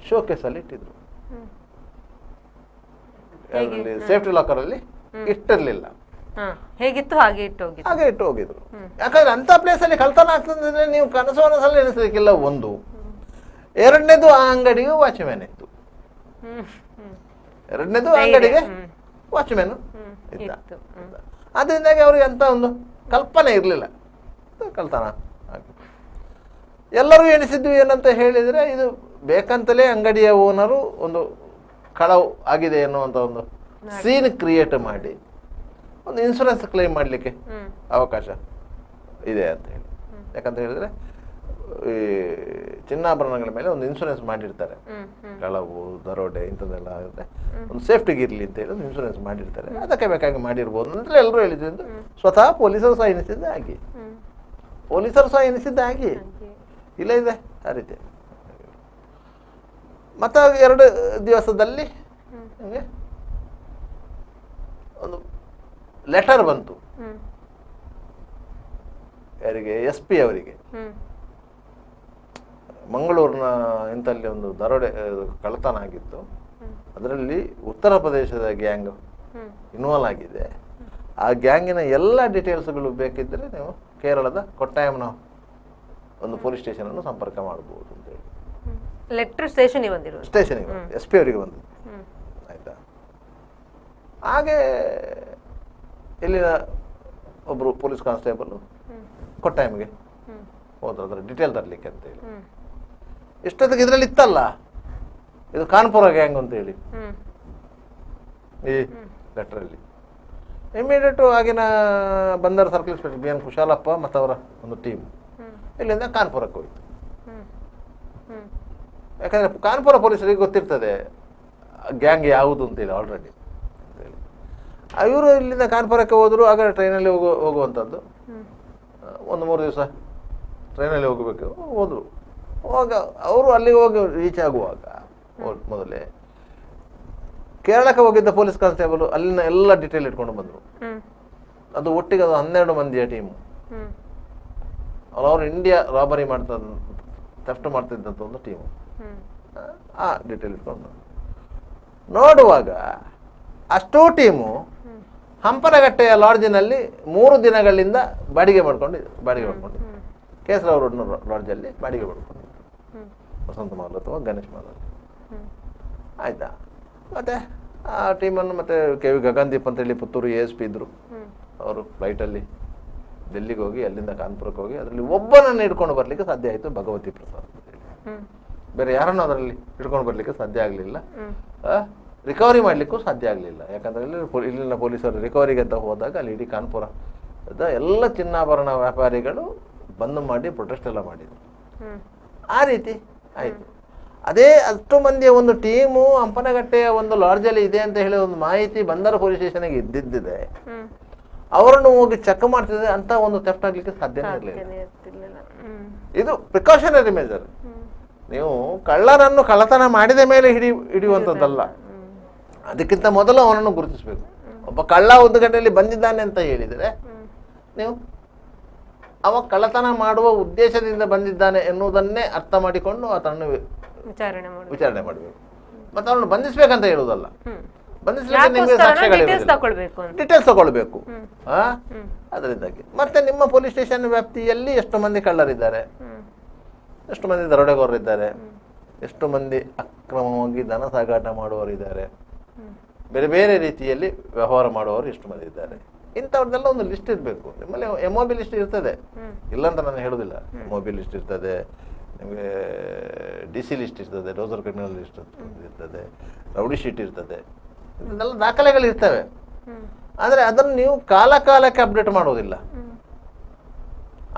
Speaker 3: ಶೋಕೇಸಲ್ಲಿ ಇಟ್ಟಿದ್ರು.
Speaker 1: ಹ್ಮ್.
Speaker 3: ಅದರಲ್ಲಿ ಸೇಫ್ಟಿ ಲಾಕರಲ್ಲಿ ಇಟ್ಟಿರಲಿಲ್ಲ.
Speaker 1: ಹಾ, ಹೇಗಿತ್ತು ಹಾಗೆ ಇಟ್ಟು ಹೋಗಿದ್ದು.
Speaker 3: ಹಾಗೆ ಇಟ್ಟು ಹೋಗಿದ್ರು. ಯಾಕಂದ್ರೆ ಅಂತ ಪ್ಲೇಸಲ್ಲಿ ಕಳ್ತನ ಆಗ್ತಂದ್ರೆ ನೀವು ಕನಸು ಮನಸ್ಸಲ್ಲಿ ಎನಿಸಲಿಕ್ಕಿಲ್ಲ. ಒಂದು, ಎರಡನೇದು ಆ ಅಂಗಡಿಗೆ ವಾಚ್ಮ್ಯಾನ್ ಇತ್ತು.
Speaker 1: ಹ್ಮ್. ಹ್ಮ್.
Speaker 3: ಎರಡನೇದು ಅಂಗಡಿಗೆ ವಾಚ್ಮ್ಯಾನ್ ಇದ್ದ.
Speaker 1: ಇತ್ತು.
Speaker 3: ಅದರಿಂದಾಗಿ ಅವ್ರಿಗೆ ಅಂತ ಒಂದು ಕಲ್ಪನೆ ಇರಲಿಲ್ಲ ಕಳ್ತನ ಆಗಿ. ಎಲ್ಲರೂ ಎಣಿಸಿದ್ದು ಏನಂತ ಹೇಳಿದರೆ, ಇದು ಬೇಕಂತಲೇ ಅಂಗಡಿಯ ಓನರು ಒಂದು ಕಳವು ಆಗಿದೆ ಎನ್ನುವಂಥ ಒಂದು ಸೀನ್ ಕ್ರಿಯೇಟ್ ಮಾಡಿ ಒಂದು ಇನ್ಶೂರೆನ್ಸ್ ಕ್ಲೈಮ್ ಮಾಡಲಿಕ್ಕೆ ಅವಕಾಶ ಇದೆ ಅಂತ ಹೇಳಿ. ಯಾಕಂತ ಹೇಳಿದ್ರೆ ಈ ಚಿನ್ನಾಭರಣಗಳ ಮೇಲೆ ಒಂದು ಇನ್ಶೂರೆನ್ಸ್ ಮಾಡಿರ್ತಾರೆ. ಕಳವು, ದರೋಡೆ ಇಂಥದ್ದೆಲ್ಲ ಆಗುತ್ತೆ, ಒಂದು ಸೇಫ್ಟಿಗೆ ಇರಲಿ ಅಂತ ಹೇಳಿ ಒಂದು ಇನ್ಶೂರೆನ್ಸ್ ಮಾಡಿರ್ತಾರೆ. ಅದಕ್ಕೆ ಬೇಕಾಗಿ ಮಾಡಿರ್ಬೋದು ಅಂತ ಎಲ್ಲರೂ ಹೇಳಿದ್ರು. ಸ್ವತಃ ಪೊಲೀಸರು ಸಹ ಎನಿಸಿದ್ದ ಹಾಗೆ, ಪೊಲೀಸರು ಸಹ ಎನಿಸಿದ್ದ ಹಾಗೆ ಇಲ್ಲ ಇದೆ ಆ ರೀತಿ. ಮತ್ತು 2 ದಿವಸದಲ್ಲಿ ನಮಗೆ ಒಂದು ಲೆಟರ್ ಬಂತು. ಯಾರಿಗೆ? SP ಅವರಿಗೆ. ಮಂಗಳೂರಿನ ಇಂಥಲ್ಲಿ ಒಂದು ದರೋಡೆ ಕಳ್ಳತನ ಆಗಿತ್ತು. ಅದರಲ್ಲಿ ಉತ್ತರ ಪ್ರದೇಶದ ಗ್ಯಾಂಗ್ ಇನ್ವಾಲ್ವ್ ಆಗಿದೆ. ಆ ಗ್ಯಾಂಗಿನ ಎಲ್ಲ ಡೀಟೇಲ್ಸ್ಗಳು ಬೇಕಿದ್ದರೆ ನೀವು ಕೇರಳದ ಕೊಟ್ಟಾಯಂನ ಒಂದು ಪೊಲೀಸ್ ಸ್ಟೇಷನ್ ಅನ್ನು ಸಂಪರ್ಕ ಮಾಡಬಹುದು ಅಂತ ಹೇಳಿ
Speaker 1: ಲೆಟರ್ ಸ್ಟೇಷನ್ಗೆ ಬಂದಿರೋದು.
Speaker 3: ಸ್ಟೇಷನ್ಗೆ SP ಅವರಿಗೆ ಬಂದಿದ್ದು. ಆಯ್ತಾ? ಹಾಗೆ ಇಲ್ಲಿನ ಒಬ್ಬರು ಪೊಲೀಸ್ ಕಾನ್ಸ್ಟೇಬಲ್ ಕೊಟ್ಟಾಯಂಗೆ ಹೋದ್ರು ಅದರ ಡೀಟೇಲ್ ತರಲಿಕ್ಕೆ ಅಂತ ಹೇಳಿ. ಇಷ್ಟೊತ್ತಿಗೆ ಇದರಲ್ಲಿ ಇತ್ತಲ್ಲ, ಇದು ಕಾನ್ಪುರ ಗ್ಯಾಂಗ್ ಅಂತ ಹೇಳಿ ಈ ಲೆಟರಲ್ಲಿ. ಇಮಿಡಿಯೇಟು ಆಗಿನ ಬಂದರ್ ಸರ್ಕಲ್ ಇನ್ಸ್ಪೆಕ್ಟರ್ BN ಕುಶಾಲಪ್ಪ ಮತ್ತು ಅವರ ಒಂದು ಟೀಮ್ ಇಲ್ಲಿಂದ ಕಾನ್ಪುರಕ್ಕೆ ಹೋಯಿತು. ಯಾಕಂದರೆ ಕಾನ್ಪುರ ಪೊಲೀಸರಿಗೆ ಗೊತ್ತಿರ್ತದೆ ಗ್ಯಾಂಗ್ ಯಾವುದು ಅಂತೇಳಿ ಆಲ್ರೆಡಿ ಅಂತೇಳಿ. ಇವರು ಇಲ್ಲಿಂದ ಕಾನ್ಪುರಕ್ಕೆ ಹೋದರು. ಆಗ ಟ್ರೈನಲ್ಲಿ ಹೋಗುವಂಥದ್ದು. 1-3 ದಿವಸ ಟ್ರೈನಲ್ಲಿ ಹೋಗಬೇಕು. ಹೋದರು. ಹೋಗ ಅವರು ಅಲ್ಲಿಗೆ ಹೋಗಿ ರೀಚ್ ಆಗುವಾಗ ಮೊದಲೇ ಕೇರಳಕ್ಕೆ ಹೋಗಿದ್ದ ಪೊಲೀಸ್ ಕಾನ್ಸ್ಟೇಬಲ್ ಅಲ್ಲಿನ ಎಲ್ಲ ಡೀಟೇಲ್ ಇಟ್ಕೊಂಡು ಬಂದರು. ಅದು ಒಟ್ಟಿಗೆ ಅದು 12 ಮಂದಿಯ ಟೀಮು. ಅವರು ಇಂಡಿಯಾ ರಾಬರಿ ಥೆಫ್ಟ್ ಮಾಡ್ತಿದ್ದಂಥ ಒಂದು ಟೀಮು. ಆ ಡೀಟೇಲ್ ಇಟ್ಕೊಂಡು ನೋಡುವಾಗ ಅಷ್ಟೂ ಟೀಮು ಹಂಪನಗಟ್ಟೆಯ ಲಾಡ್ಜಿನಲ್ಲಿ 3 ದಿನಗಳಿಂದ ಬಾಡಿಗೆ ಮಾಡ್ಕೊಂಡು ಕೇಸರಾವ್ ರೋಡ್ನ ಲಾಡ್ಜಲ್ಲಿ ಬಾಡಿಗೆ ಮಾಡ್ಕೊಂಡು ವಸಂತ ಮಾಲ್ ಅಥವಾ ಗಣೇಶ್ ಮಾಲ್. ಆಯಿತಾ? ಮತ್ತು ಆ ಟೀಮನ್ನು ಮತ್ತು KV ಗಗನ್ದೀಪ್ ಅಂತೇಳಿ ಪುತ್ತೂರು ASP ಇದ್ದರು. ಅವರು ಫ್ಲೈಟಲ್ಲಿ ಡೆಲ್ಲಿಗೆ ಹೋಗಿ ಅಲ್ಲಿಂದ ಕಾನ್ಪುರಕ್ಕೆ ಹೋಗಿ ಅದರಲ್ಲಿ ಒಬ್ಬನನ್ನು ಹಿಡ್ಕೊಂಡು ಬರಲಿಕ್ಕೆ ಸಾಧ್ಯ ಆಯಿತು, ಭಗವತಿ ಪ್ರಸಾದ್ ಅಂತೇಳಿ. ಬೇರೆ ಯಾರನ್ನು ಅದರಲ್ಲಿ ಹಿಡ್ಕೊಂಡು ಬರಲಿಕ್ಕೆ ಸಾಧ್ಯ ಆಗಲಿಲ್ಲ. ರಿಕವರಿ ಮಾಡಲಿಕ್ಕೂ ಸಾಧ್ಯ ಆಗಲಿಲ್ಲ. ಯಾಕಂದರೆ ಇಲ್ಲಿನ ಪೊಲೀಸರು ರಿಕವರಿಗೆ ಅಂತ ಹೋದಾಗ ಅಲ್ಲಿ ಇಡೀ ಕಾನ್ಪುರದ ಎಲ್ಲ ಚಿನ್ನಾಭರಣ ವ್ಯಾಪಾರಿಗಳು ಬಂದ್ ಮಾಡಿ ಪ್ರೊಟೆಸ್ಟ್ ಎಲ್ಲ ಮಾಡಿದರು. ಆ ರೀತಿ ಆಯಿತು. ಅದೇ 10 ಮಂದಿಯ ಒಂದು ಟೀಮು ಹಂಪನಗಟ್ಟೆಯ ಒಂದು ಲಾಡ್ಜಲ್ಲಿ ಇದೆ ಅಂತ ಹೇಳಿ ಒಂದು ಮಾಹಿತಿ ಬಂದರ ಪೊಲೀಸ್ ಸ್ಟೇಷನ್ಗೆ ಇದ್ದಿದ್ದಿದೆ. ಅವರನ್ನು ಹೋಗಿ ಚೆಕ್ ಮಾಡ್ತಿದ್ರೆ ಅಂತ ಒಂದು ಥೆಫ್ಟ್ ಆಗಲಿಕ್ಕೆ ಸಾಧ್ಯನೇ ಇರಲಿಲ್ಲ. ಇದು ಪ್ರಿಕಾಷನರಿ ಮೆಜರ್. ನೀವು ಕಳ್ಳರನ್ನು ಕಳ್ಳತನ ಮಾಡಿದ ಮೇಲೆ ಹಿಡಿಯುವಂಥದ್ದಲ್ಲ. ಅದಕ್ಕಿಂತ ಮೊದಲು ಅವನನ್ನು ಗುರುತಿಸಬೇಕು. ಒಬ್ಬ ಕಳ್ಳ 1 ಗಂಟೆಯಲ್ಲಿ ಬಂದಿದ್ದಾನೆ ಅಂತ ಹೇಳಿದರೆ ನೀವು ಅವ ಕಳ್ಳತನ ಮಾಡುವ ಉದ್ದೇಶದಿಂದ ಬಂದಿದ್ದಾನೆ ಎನ್ನುವುದನ್ನೇ ಅರ್ಥ ಮಾಡಿಕೊಂಡು ಆತನನ್ನು ವಿಚಾರಣೆ ಮಾಡಬೇಕು. ಮತ್ತು ಅವನನ್ನು ಬಂಧಿಸಬೇಕಂತ ಹೇಳುವುದಲ್ಲ. ಬಂಧಿಸಲಿಕ್ಕೆ ನಿಮಗೆ ಡೀಟೇಲ್ಸ್ ತಗೊಳ್ಬೇಕು. ಅದರಿಂದಾಗಿ ಮತ್ತೆ ನಿಮ್ಮ ಪೊಲೀಸ್ ಸ್ಟೇಷನ್ ವ್ಯಾಪ್ತಿಯಲ್ಲಿ ಎಷ್ಟು ಮಂದಿ ಕಳ್ಳರಿದ್ದಾರೆ, ಎಷ್ಟು ಮಂದಿ ದರೋಡೆಗೋರರಿದ್ದಾರೆ, ಎಷ್ಟು ಮಂದಿ ಅಕ್ರಮವಾಗಿ ಧನ ಸಾಗಾಟ ಮಾಡುವವರಿದ್ದಾರೆ, ಬೇರೆ ಬೇರೆ ರೀತಿಯಲ್ಲಿ ವ್ಯವಹಾರ ಮಾಡುವವರು ಎಷ್ಟು ಮಂದಿ ಇದ್ದಾರೆ, ಇಂಥವ್ರದ್ದೆಲ್ಲ ಒಂದು ಲಿಸ್ಟ್ ಇರಬೇಕು. ನಿಮ್ಮಲ್ಲಿ MOB ಲಿಸ್ಟ್ ಇರ್ತದೆ, ಇಲ್ಲ ಅಂತ ನಾನು ಹೇಳೋದಿಲ್ಲ. MOB ಲಿಸ್ಟ್ ಇರ್ತದೆ, ನಿಮಗೆ DC ಲಿಸ್ಟ್ ಇರ್ತದೆ, ಡೋಸರ್ ಕ್ರಿಮಿನಲ್ ಲಿಸ್ಟ್ ಇರ್ತದೆ, ರೌಡಿ ಶೀಟ್ ಇರ್ತದೆ, ಇದೆಲ್ಲ ದಾಖಲೆಗಳು ಇರ್ತವೆ. ಆದರೆ ಅದನ್ನು ನೀವು ಕಾಲಕ್ಕೆ ಅಪ್ಡೇಟ್ ಮಾಡೋದಿಲ್ಲ.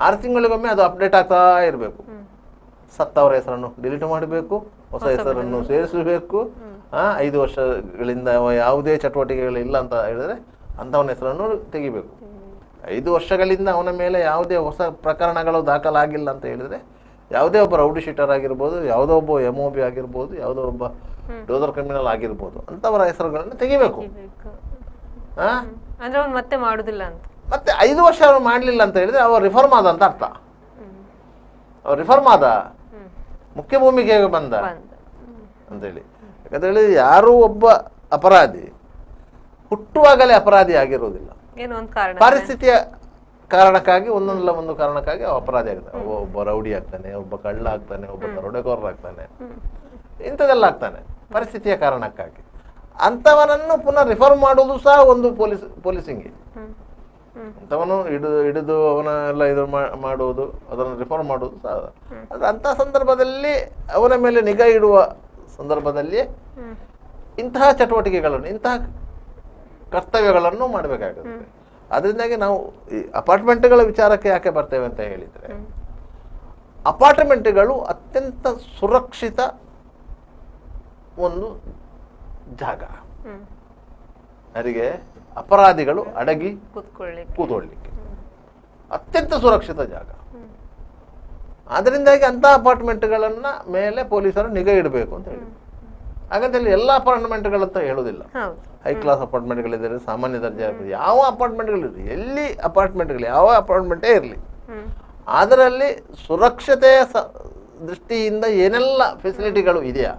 Speaker 3: 6 ತಿಂಗಳಿಗೊಮ್ಮೆ ಅದು ಅಪ್ಡೇಟ್ ಆಗ್ತಾ ಇರಬೇಕು. ಸತ್ತವರ ಹೆಸರನ್ನು ಡಿಲೀಟ್ ಮಾಡಬೇಕು, ಹೊಸ ಹೆಸರನ್ನು ಸೇರಿಸಬೇಕು. 5 ವರ್ಷಗಳಿಂದ ಯಾವುದೇ ಚಟುವಟಿಕೆಗಳಿಲ್ಲ ಅಂತ ಹೇಳಿದ್ರೆ ಅಂಥವನ ಹೆಸರನ್ನು ತೆಗಿಬೇಕು. 5 ವರ್ಷಗಳಿಂದ ಅವನ ಮೇಲೆ ಯಾವುದೇ ಹೊಸ ಪ್ರಕರಣಗಳು ದಾಖಲಾಗಿಲ್ಲ ಅಂತ ಹೇಳಿದರೆ ಯಾವುದೇ ಒಬ್ಬ ರೌಡಿ ಶೀಟರ್ ಆಗಿರ್ಬೋದು, ಯಾವುದೋ ಒಬ್ಬ MOB ಆಗಿರ್ಬೋದು, ಯಾವುದೋ ಒಬ್ಬ ಡೋಸರ್ ಕ್ರಿಮಿನಲ್ ಆಗಿರ್ಬೋದು, ಅಂಥವರ ಹೆಸರುಗಳನ್ನು ತೆಗಿಬೇಕು.
Speaker 1: ಅಂದ್ರೆ ಅವ್ನು ಮತ್ತೆ ಮಾಡುದಿಲ್ಲ ಅಂತ.
Speaker 3: ಮತ್ತೆ 5 ವರ್ಷ ಅವ್ರು ಮಾಡಲಿಲ್ಲ ಅಂತ ಹೇಳಿದ್ರೆ ಅವ್ರು ರಿಫಾರ್ಮ್ ಆದ ಅಂತ ಅರ್ಥ. ಅವ್ರು ರಿಫಾರ್ಮ್ ಆದ, ಮುಖ್ಯ ಭೂಮಿಕೆಗೆ ಬಂದ ಅಂತೇಳಿ. ಯಾಕಂತೇಳಿ ಯಾರು ಒಬ್ಬ ಅಪರಾಧಿ ಹುಟ್ಟುವಾಗಲೇ ಅಪರಾಧಿ ಆಗಿರುವುದಿಲ್ಲ.
Speaker 1: ಏನೋ ಒಂದು ಕಾರಣ,
Speaker 3: ಪರಿಸ್ಥಿತಿಯ ಕಾರಣಕ್ಕಾಗಿ, ಒಂದೊಂದಲ್ಲ ಒಂದು ಕಾರಣಕ್ಕಾಗಿ ಅವ ಅಪರಾಧಿ ಆಗ್ತಾನೆ. ಒಬ್ಬ ರೌಡಿ ಆಗ್ತಾನೆ, ಒಬ್ಬ ಕಳ್ಳ ಆಗ್ತಾನೆ, ಒಬ್ಬ ದರೋಡೆಕೋರ ಆಗ್ತಾನೆ, ಇಂಥದ್ದೆಲ್ಲ ಆಗ್ತಾನೆ ಪರಿಸ್ಥಿತಿಯ ಕಾರಣಕ್ಕಾಗಿ. ಅಂಥವನನ್ನು ಪುನಃ ರಿಫಾರ್ಮ್ ಮಾಡುವುದು ಸಹ ಒಂದು ಪೊಲೀಸಿಂಗ್. ಅಂಥವನು ಹಿಡಿದು ಅವನೆಲ್ಲ ಇದು ಮಾಡುವುದು, ಅದನ್ನು ರಿಫಾರ್ಮ್ ಮಾಡುವುದು ಸಹ. ಅಂದರೆ ಅಂಥ ಸಂದರ್ಭದಲ್ಲಿ ಅವನ ಮೇಲೆ ನಿಗಾ ಇಡುವ ಸಂದರ್ಭದಲ್ಲಿ ಇಂತಹ ಚಟುವಟಿಕೆಗಳನ್ನು, ಇಂತಹ ಕರ್ತವ್ಯಗಳನ್ನು ಮಾಡಬೇಕಾಗುತ್ತದೆ. ಅದರಿಂದಾಗಿ ನಾವು ಈ ಅಪಾರ್ಟ್ಮೆಂಟ್ಗಳ ವಿಚಾರಕ್ಕೆ ಯಾಕೆ ಬರ್ತೇವೆ ಅಂತ ಹೇಳಿದರೆ, ಅಪಾರ್ಟ್ಮೆಂಟ್ಗಳು ಅತ್ಯಂತ ಸುರಕ್ಷಿತ ಒಂದು ಜಾಗ. ಅವರಿಗೆ ಅಪರಾಧಿಗಳು ಅಡಗಿ ಕೂತ್ಕೊಳ್ಳಿಕ್ಕೆ ಅತ್ಯಂತ ಸುರಕ್ಷಿತ ಜಾಗ. ಅದರಿಂದಾಗಿ ಅಂಥ ಅಪಾರ್ಟ್ಮೆಂಟ್ಗಳನ್ನ ಮೇಲೆ ಪೊಲೀಸರು ನಿಗಾ ಇಡಬೇಕು ಅಂತ ಹೇಳಿ. ಹಾಗಂತೇಳಿ ಎಲ್ಲ ಅಪಾರ್ಟ್ಮೆಂಟ್ಗಳಂತ ಹೇಳೋದಿಲ್ಲ. ಹೈ ಕ್ಲಾಸ್ ಅಪಾರ್ಟ್ಮೆಂಟ್ಗಳಿದ್ದಾರೆ, ಸಾಮಾನ್ಯ ದರ್ಜೆ ಯಾವ ಅಪಾರ್ಟ್ಮೆಂಟ್ಗಳಿರಲಿ, ಎಲ್ಲಿ ಅಪಾರ್ಟ್ಮೆಂಟ್ಗಳು ಯಾವ ಅಪಾರ್ಟ್ಮೆಂಟೇ ಇರಲಿ, ಅದರಲ್ಲಿ ಸುರಕ್ಷತೆಯ ದೃಷ್ಟಿಯಿಂದ ಏನೆಲ್ಲ ಫೆಸಿಲಿಟಿಗಳು ಇದೆಯಾ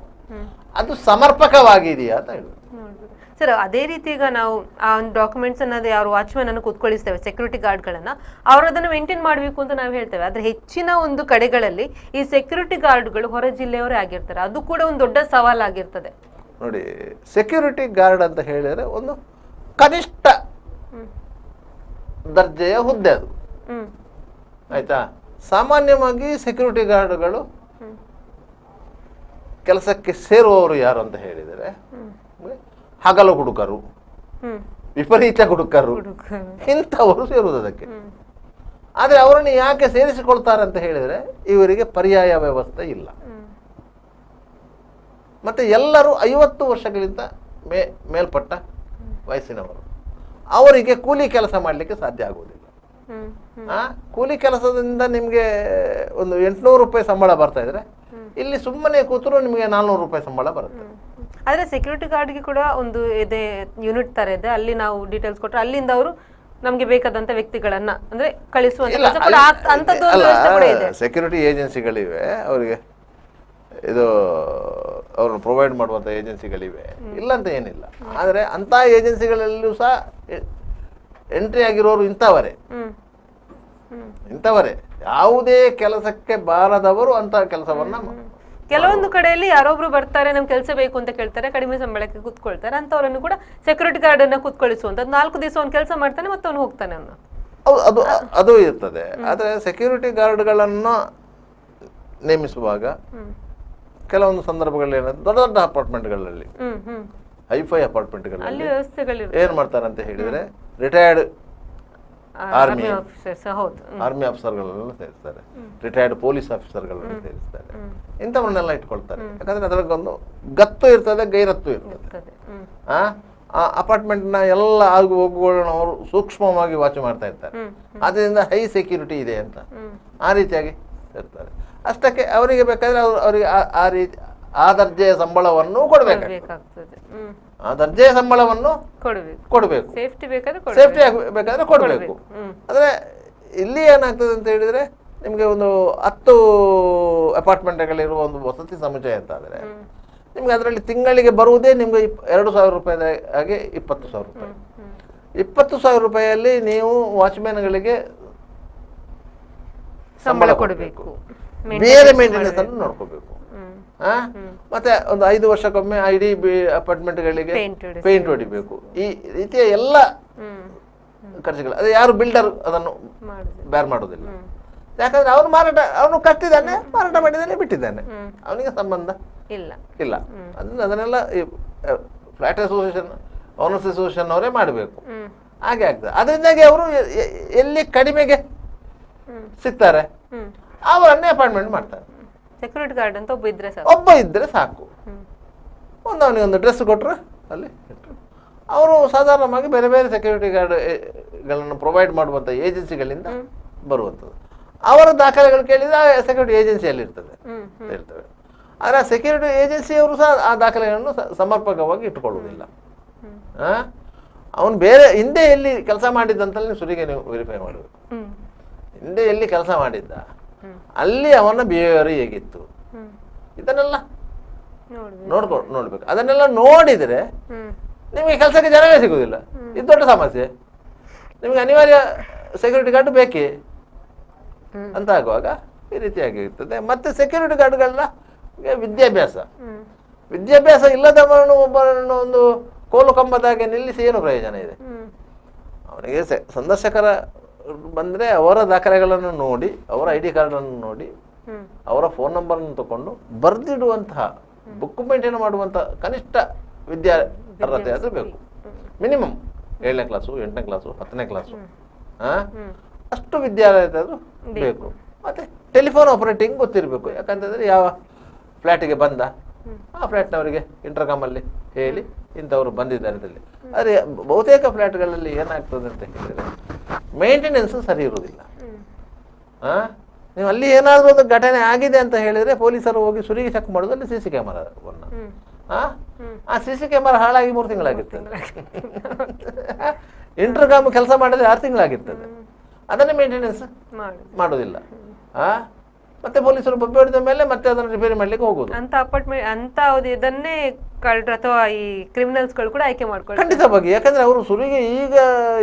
Speaker 3: ಅದು ಸಮರ್ಪಕವಾಗಿದೆಯಾ ಅಂತ ಹೇಳಿ.
Speaker 1: ಸರ್, ಅದೇ ರೀತಿ ಈಗ ನಾವು ಆ ಒಂದು ಡಾಕ್ಯುಮೆಂಟ್ಸ್ ಅನ್ನೋದು ಯಾರು ವಾಚ್ಮನ್ ಅನ್ನು ಕೂತ್ಕೊಳ್ಳಿಸ್ತೇವೆ, ಸೆಕ್ಯೂರಿಟಿ ಗಾರ್ಡ್ಗಳನ್ನ, ಅವರು ಅದನ್ನು ಮೇಂಟೈನ್ ಮಾಡಬೇಕು ಅಂತ ನಾವು ಹೇಳ್ತೇವೆ. ಆದ್ರೆ ಹೆಚ್ಚಿನ ಒಂದು ಕಡೆಗಳಲ್ಲಿ ಈ ಸೆಕ್ಯೂರಿಟಿ ಗಾರ್ಡ್ಗಳು ಹೊರ ಜಿಲ್ಲೆಯವರೇ ಆಗಿರ್ತಾರೆ. ಅದು ಕೂಡ ಒಂದು ದೊಡ್ಡ ಸವಾಲಾಗಿರ್ತದೆ.
Speaker 3: ನೋಡಿ, ಸೆಕ್ಯೂರಿಟಿ ಗಾರ್ಡ್ ಅಂತ ಹೇಳಿದ್ರೆ ಒಂದು ಕನಿಷ್ಠ ದರ್ಜೆಯ ಹುದ್ದೆ ಅದು, ಆಯ್ತಾ. ಸಾಮಾನ್ಯವಾಗಿ ಸೆಕ್ಯೂರಿಟಿ ಗಾರ್ಡ್ಗಳು ಕೆಲಸಕ್ಕೆ ಸೇರುವವರು ಯಾರು ಅಂತ ಹೇಳಿದರೆ ಹಗಲು ಹುಡುಕರು, ವಿಪರೀತ ಹುಡುಕರು, ಇಂಥವರು ಸೇರುವುದು ಅದಕ್ಕೆ. ಆದರೆ ಅವರನ್ನು ಯಾಕೆ ಸೇರಿಸಿಕೊಳ್ತಾರೆ ಅಂತ ಹೇಳಿದರೆ ಇವರಿಗೆ ಪರ್ಯಾಯ ವ್ಯವಸ್ಥೆ ಇಲ್ಲ. ಮತ್ತೆ ಎಲ್ಲರೂ 50 ವರ್ಷಗಳಿಂದ ಮೇಲ್ಪಟ್ಟ ವಯಸ್ಸಿನವರು, ಅವರಿಗೆ ಕೂಲಿ ಕೆಲಸ ಮಾಡಲಿಕ್ಕೆ ಸಾಧ್ಯ ಆಗುವುದಿಲ್ಲ. ಕೂಲಿ ಕೆಲಸದಿಂದ ನಿಮಗೆ ಒಂದು 800 ರೂಪಾಯಿ ಸಂಬಳ ಬರ್ತಾ ಇದ್ರೆ, ಇಲ್ಲಿ ಸುಮ್ಮನೆ ಕೂತರು ನಿಮಗೆ 400 ರೂಪಾಯಿ ಸಂಬಳ ಬರುತ್ತೆ.
Speaker 1: ಆದ್ರೆ ಸೆಕ್ಯೂರಿಟಿ ಗಾರ್ಡ್ಗೆ ಕೂಡ ಒಂದು ಇದೆ, ಯೂನಿಟ್ ತರ ಇದೆ. ಅಲ್ಲಿ ನಾವು ಡೀಟೇಲ್ಸ್ ಕೊಟ್ಟರೆ ಅಲ್ಲಿಂದ ಅವರು ನಮ್ಗೆ ಬೇಕಾದಂತ ವ್ಯಕ್ತಿಗಳನ್ನ ಅಂದ್ರೆ ಕಳಿಸುವಂತ.
Speaker 3: ಸೆಕ್ಯೂರಿಟಿ ಏಜೆನ್ಸಿಗಳಿವೆ, ಅವರಿಗೆ ಇದು ಅವ್ರನ್ನ ಪ್ರೊವೈಡ್ ಮಾಡುವಂತ ಏಜೆನ್ಸಿಗಳಿವೆ, ಇಲ್ಲ ಅಂತ ಏನಿಲ್ಲ. ಆದ್ರೆ ಅಂತ ಏಜೆನ್ಸಿಗಳಲ್ಲೂ ಸಹ ಎಂಟ್ರಿ ಆಗಿರೋರು ಇಂಥವರೇ. ಯಾವುದೇ ಕೆಲಸಕ್ಕೆ ಬಾರದವರು ಅಂತ ಕೆಲಸವನ್ನ.
Speaker 1: ಕೆಲವೊಂದು ಕಡೆಯಲ್ಲಿ ಯಾರೊಬ್ರು ಬರ್ತಾರೆ, ನಮ್ ಕೆಲಸ ಬೇಕು ಅಂತ ಕೇಳ್ತಾರೆ, ಕಡಿಮೆ ಸಂಬಳಕ್ಕೆ ಕೂತ್ಕೊಳ್ತಾರೆ, ಅಂತವರನ್ನು ಕೂಡ ಸೆಕ್ಯೂರಿಟಿ ಗಾರ್ಡ್ ಅನ್ನ ಕೂತ್ಕೊಳಿಸುವಂತ. 4 ದಿವಸ ಅವ್ನು ಕೆಲಸ ಮಾಡ್ತಾನೆ ಮತ್ತೆ ಅವ್ನು ಹೋಗ್ತಾನೆ ಅನ್ನೋ
Speaker 3: ಅದು ಇರ್ತದೆ. ಆದ್ರೆ ಸೆಕ್ಯೂರಿಟಿ ಗಾರ್ಡ್ಗಳನ್ನು ನೇಮಿಸುವಾಗ ಕೆಲವೊಂದು ಸಂದರ್ಭಗಳಲ್ಲಿ ಏನಾದ್ರು ದೊಡ್ಡ ದೊಡ್ಡ ಅಪಾರ್ಟ್ಮೆಂಟ್ಗಳಲ್ಲಿ, ಹೈಫೈ ಅಪಾರ್ಟ್ಮೆಂಟ್ಗಳಲ್ಲಿ ಏನ್ ಮಾಡ್ತಾರೆ ಅಂತ ಹೇಳಿದ್ರೆ ರಿಟೈರ್ಡ್ ಆರ್ಮಿ ಆಫೀಸರ್ಗಳನ್ನು ಸೇರಿಸ್ತಾರೆ, ರಿಟೈರ್ಡ್ ಪೊಲೀಸ್ ಆಫೀಸರ್ಗಳನ್ನು ಸೇರಿಸ್ತಾರೆ. ಇಂಥವನ್ನೆಲ್ಲ ಇಟ್ಕೊಳ್ತಾರೆ. ಯಾಕಂದ್ರೆ ಅದಕ್ಕೊಂದು ಗತ್ತು ಇರ್ತದೆ, ಗೈರತ್ತು ಇರ್ತದೆ. ಆ ಅಪಾರ್ಟ್ಮೆಂಟ್ನ ಎಲ್ಲ ಆಗು ಹೋಗುಗಳನ್ನು ಅವರು ಸೂಕ್ಷ್ಮವಾಗಿ ವಾಚ್ ಮಾಡ್ತಾ ಇರ್ತಾರೆ. ಅದರಿಂದ ಹೈ ಸೆಕ್ಯೂರಿಟಿ ಇದೆ ಅಂತ ಆ ರೀತಿಯಾಗಿ ಇರ್ತಾರೆ. ಅಷ್ಟಕ್ಕೆ ಅವರಿಗೆ ಬೇಕಾದ್ರೆ ಅವರಿಗೆ ಆ ರೀತಿ ಆ ದರ್ಜೆಯ ಸಂಬಳವನ್ನು ಕೊಡಬೇಕಾಗ್ತದೆ. ಆ ದರ್ಜೆಯ ಸಂಬಳವನ್ನು ಕೊಡಬೇಕು, ಸೇಫ್ಟಿ ಬೇಕಾದ್ರೆ ಕೊಡಬೇಕು. ಆದ್ರೆ ಇಲ್ಲಿ ಏನಾಗ್ತದೆ ಅಂತ ಹೇಳಿದ್ರೆ, ನಿಮ್ಗೆ ಒಂದು 10 ಅಪಾರ್ಟ್ಮೆಂಟ್ಗಳಿರುವ ಒಂದು ವಸತಿ ಸಮುಚ್ಚಯ ಅಂತ ಆದ್ರೆ ನಿಮ್ಗೆ ಅದರಲ್ಲಿ ತಿಂಗಳಿಗೆ ಬರುವುದೇ ನಿಮ್ಗೆ 2,000 ರೂಪಾಯಿ ಹಾಗೆ 20,000 ರೂಪಾಯಿ. 20,000 ರೂಪಾಯಿಯಲ್ಲಿ ನೀವು ವಾಚ್ಮ್ಯಾನ್ಗಳಿಗೆ ಸಂಬಳ ಕೊಡಬೇಕು, ಬೇರೆ ಮೇಂಟೆನೆನ್ಸ್ ಅನ್ನು ನೋಡ್ಕೋಬೇಕು. ಮತ್ತೆ ಒಂದು 5 ವರ್ಷಕ್ಕೊಮ್ಮೆ ಇಡೀ ಅಪಾರ್ಟ್ಮೆಂಟ್ಗಳಿಗೆ ಪೇಂಟ್ ಹೊಡಿಬೇಕು. ಈ ರೀತಿಯ ಎಲ್ಲ ಖರ್ಚುಗಳು. ಅದೇ ಯಾರು ಬಿಲ್ಡರ್ ಅದನ್ನು ಬೇರ್ ಮಾಡೋದಿಲ್ಲ. ಯಾಕಂದ್ರೆ ಅವನು ಕಟ್ಟಿದ್ದಾನೆ, ಮಾರಾಟ ಮಾಡಿದ್ದಾನೆ, ಬಿಟ್ಟಿದ್ದಾನೆ, ಅವನಿಗೆ ಸಂಬಂಧ ಇಲ್ಲ. ಅದನ್ನೆಲ್ಲ ಫ್ಲಾಟ್ ಅಸೋಸಿಯೇಷನ್, ಓನರ್ಸ್ ಅಸೋಸಿಯೇಷನ್ ಅವರೇ ಮಾಡಬೇಕು. ಹಾಗೆ ಆಗ್ತದೆ. ಅದರಿಂದಾಗಿ ಅವರು ಎಲ್ಲಿ ಕಡಿಮೆಗೆ ಸಿಗ್ತಾರೆ ಅವರನ್ನೇ ಅಪಾಯಿಂಟ್ಮೆಂಟ್ ಮಾಡ್ತಾರೆ.
Speaker 1: ಸೆಕ್ಯೂರಿಟಿ ಗಾರ್ಡ್ ಅಂತ ಒಬ್ಬ ಇದ್ರೆ ಸಾಕು.
Speaker 3: ಅವನಿಗೆ ಒಂದು ಡ್ರೆಸ್ ಕೊಟ್ಟರು ಅಲ್ಲಿ ಅವರು ಸಾಧಾರಣವಾಗಿ ಬೇರೆ ಬೇರೆ ಸೆಕ್ಯೂರಿಟಿ ಗಾರ್ಡ್ಗಳನ್ನು ಪ್ರೊವೈಡ್ ಮಾಡುವಂಥ ಏಜೆನ್ಸಿಗಳಿಂದ ಬರುವಂಥದ್ದು. ಅವರ ದಾಖಲೆಗಳು ಕೇಳಿದ್ರೆ ಸೆಕ್ಯೂರಿಟಿ ಏಜೆನ್ಸಿಯಲ್ಲಿ ಇರ್ತದೆ ಹೇಳ್ತೇವೆ. ಆದರೆ ಆ ಸೆಕ್ಯೂರಿಟಿ ಏಜೆನ್ಸಿಯವರು ಸಹ ಆ ದಾಖಲೆಗಳನ್ನು ಸಮರ್ಪಕವಾಗಿ ಇಟ್ಟುಕೊಳ್ಳುವುದಿಲ್ಲ. ಅವನು ಬೇರೆ ಹಿಂದೆ ಎಲ್ಲಿ ಕೆಲಸ ಮಾಡಿದ್ದಂತಲ್ಲಿ ಸುರಿಗೆ ನೀವು ವೆರಿಫೈ ಮಾಡಬೇಕು. ಹಿಂದೆ ಎಲ್ಲಿ ಕೆಲಸ ಮಾಡಿದ್ದ ಅಲ್ಲಿ ಅವನ ಬಿಹೇವಿಯರ್ ಹೇಗಿತ್ತು ಇದನ್ನೆಲ್ಲ ನೋಡ್ಬೇಕು. ಅದನ್ನೆಲ್ಲ ನೋಡಿದರೆ ನಿಮಗೆ ಕೆಲಸಕ್ಕೆ ಜನವೇ ಸಿಗುವುದಿಲ್ಲ. ಇದು ದೊಡ್ಡ ಸಮಸ್ಯೆ. ನಿಮಗೆ ಅನಿವಾರ್ಯ ಸೆಕ್ಯೂರಿಟಿ ಗಾರ್ಡ್ ಬೇಕೇ ಅಂತ ಆಗುವಾಗ ಈ ರೀತಿಯಾಗಿ ಇರ್ತದೆ. ಮತ್ತೆ ಸೆಕ್ಯೂರಿಟಿ ಗಾರ್ಡ್ಗಳನ್ನ ವಿದ್ಯಾಭ್ಯಾಸ ಇಲ್ಲದವರನ್ನು ಒಬ್ಬರನ್ನು ಒಂದು ಕೋಲು ಕಂಬದಾಗೆ ನಿಲ್ಲಿಸಿ ಏನು ಪ್ರಯೋಜನ ಇದೆ? ಅವನಿಗೆ ಸಂದರ್ಶಕರ ಬಂದರೆ ಅವರ ದಾಖಲೆಗಳನ್ನು ನೋಡಿ, ಅವರ ID ಕಾರ್ಡನ್ನು ನೋಡಿ, ಅವರ ಫೋನ್ ನಂಬರನ್ನು ತಗೊಂಡು ಬರೆದಿಡುವಂತಹ ಬುಕ್ ಮೇಂಟೈನ್ ಮಾಡುವಂಥ ಕನಿಷ್ಠ ಅರ್ಹತೆ ಆದರೂ ಬೇಕು. ಮಿನಿಮಮ್ 7ನೇ ಕ್ಲಾಸು, 8ನೇ ಕ್ಲಾಸು, 10ನೇ ಕ್ಲಾಸು ಅಷ್ಟು ವಿದ್ಯಾಲಯದ ಬೇಕು. ಮತ್ತೆ ಟೆಲಿಫೋನ್ ಆಪರೇಟಿಂಗ್ ಗೊತ್ತಿರಬೇಕು. ಯಾಕಂತಂದರೆ ಯಾವ ಫ್ಲ್ಯಾಟಿಗೆ ಬಂದ ಆ ಫ್ಲ್ಯಾಟ್ನವರಿಗೆ ಇಂಟರ್ಕಾಮಲ್ಲಿ ಹೇಳಿ ಇಂಥವ್ರು ಬಂದಿದ್ದಾರೆ ಅಂತೇಳಿ. ಆದರೆ ಬಹುತೇಕ ಫ್ಲ್ಯಾಟ್ಗಳಲ್ಲಿ ಏನಾಗ್ತದೆ ಅಂತ ಹೇಳಿದರೆ ಮೇಂಟೆನೆನ್ಸು ಸರಿ ಇರುವುದಿಲ್ಲ. ನೀವು ಅಲ್ಲಿ ಏನಾದರೂ ಒಂದು ಘಟನೆ ಆಗಿದೆ ಅಂತ ಹೇಳಿದರೆ ಪೊಲೀಸರು ಹೋಗಿ ಸುರಿಗೆ ಚೆಕ್ ಮಾಡೋದು ಅಲ್ಲಿ CC ಕ್ಯಾಮರಾವನ್ನು. ಆ CC ಕ್ಯಾಮರಾ ಹಾಳಾಗಿ 3 ತಿಂಗಳಾಗಿರ್ತದೆ. ಇಂಟರ್ಕಾಮ್ ಕೆಲಸ ಮಾಡಿದ್ರೆ 6 ತಿಂಗಳಾಗಿರ್ತದೆ. ಅದನ್ನೇ ಮೇಂಟೆನೆನ್ಸ್ ಮಾಡೋದಿಲ್ಲ. ಮತ್ತೆ ಪೊಲೀಸರು ಬೊಬ್ಬೆ ಹೊಡೆದ ಮೇಲೆ ಮತ್ತೆ ಅದನ್ನು ರಿಪೇರಿ ಮಾಡ್ಲಿಕ್ಕೆ ಹೋಗುದು.
Speaker 1: ಅಂತ ಅಪಾರ್ಟ್ಮೆಂಟ್ ಅಂತ ಇದನ್ನೇ ಕಳ್ಳರು ಅಥವಾ ಈ ಕ್ರಿಮಿನಲ್ಸ್ಗಳು ಕೂಡ ಆಯ್ಕೆ ಮಾಡ್ಕೊಳ್ಳಿ
Speaker 3: ಖಂಡಿತವಾಗಿ. ಯಾಕಂದ್ರೆ ಅವರು ಸುರಿಗೆ ಈಗ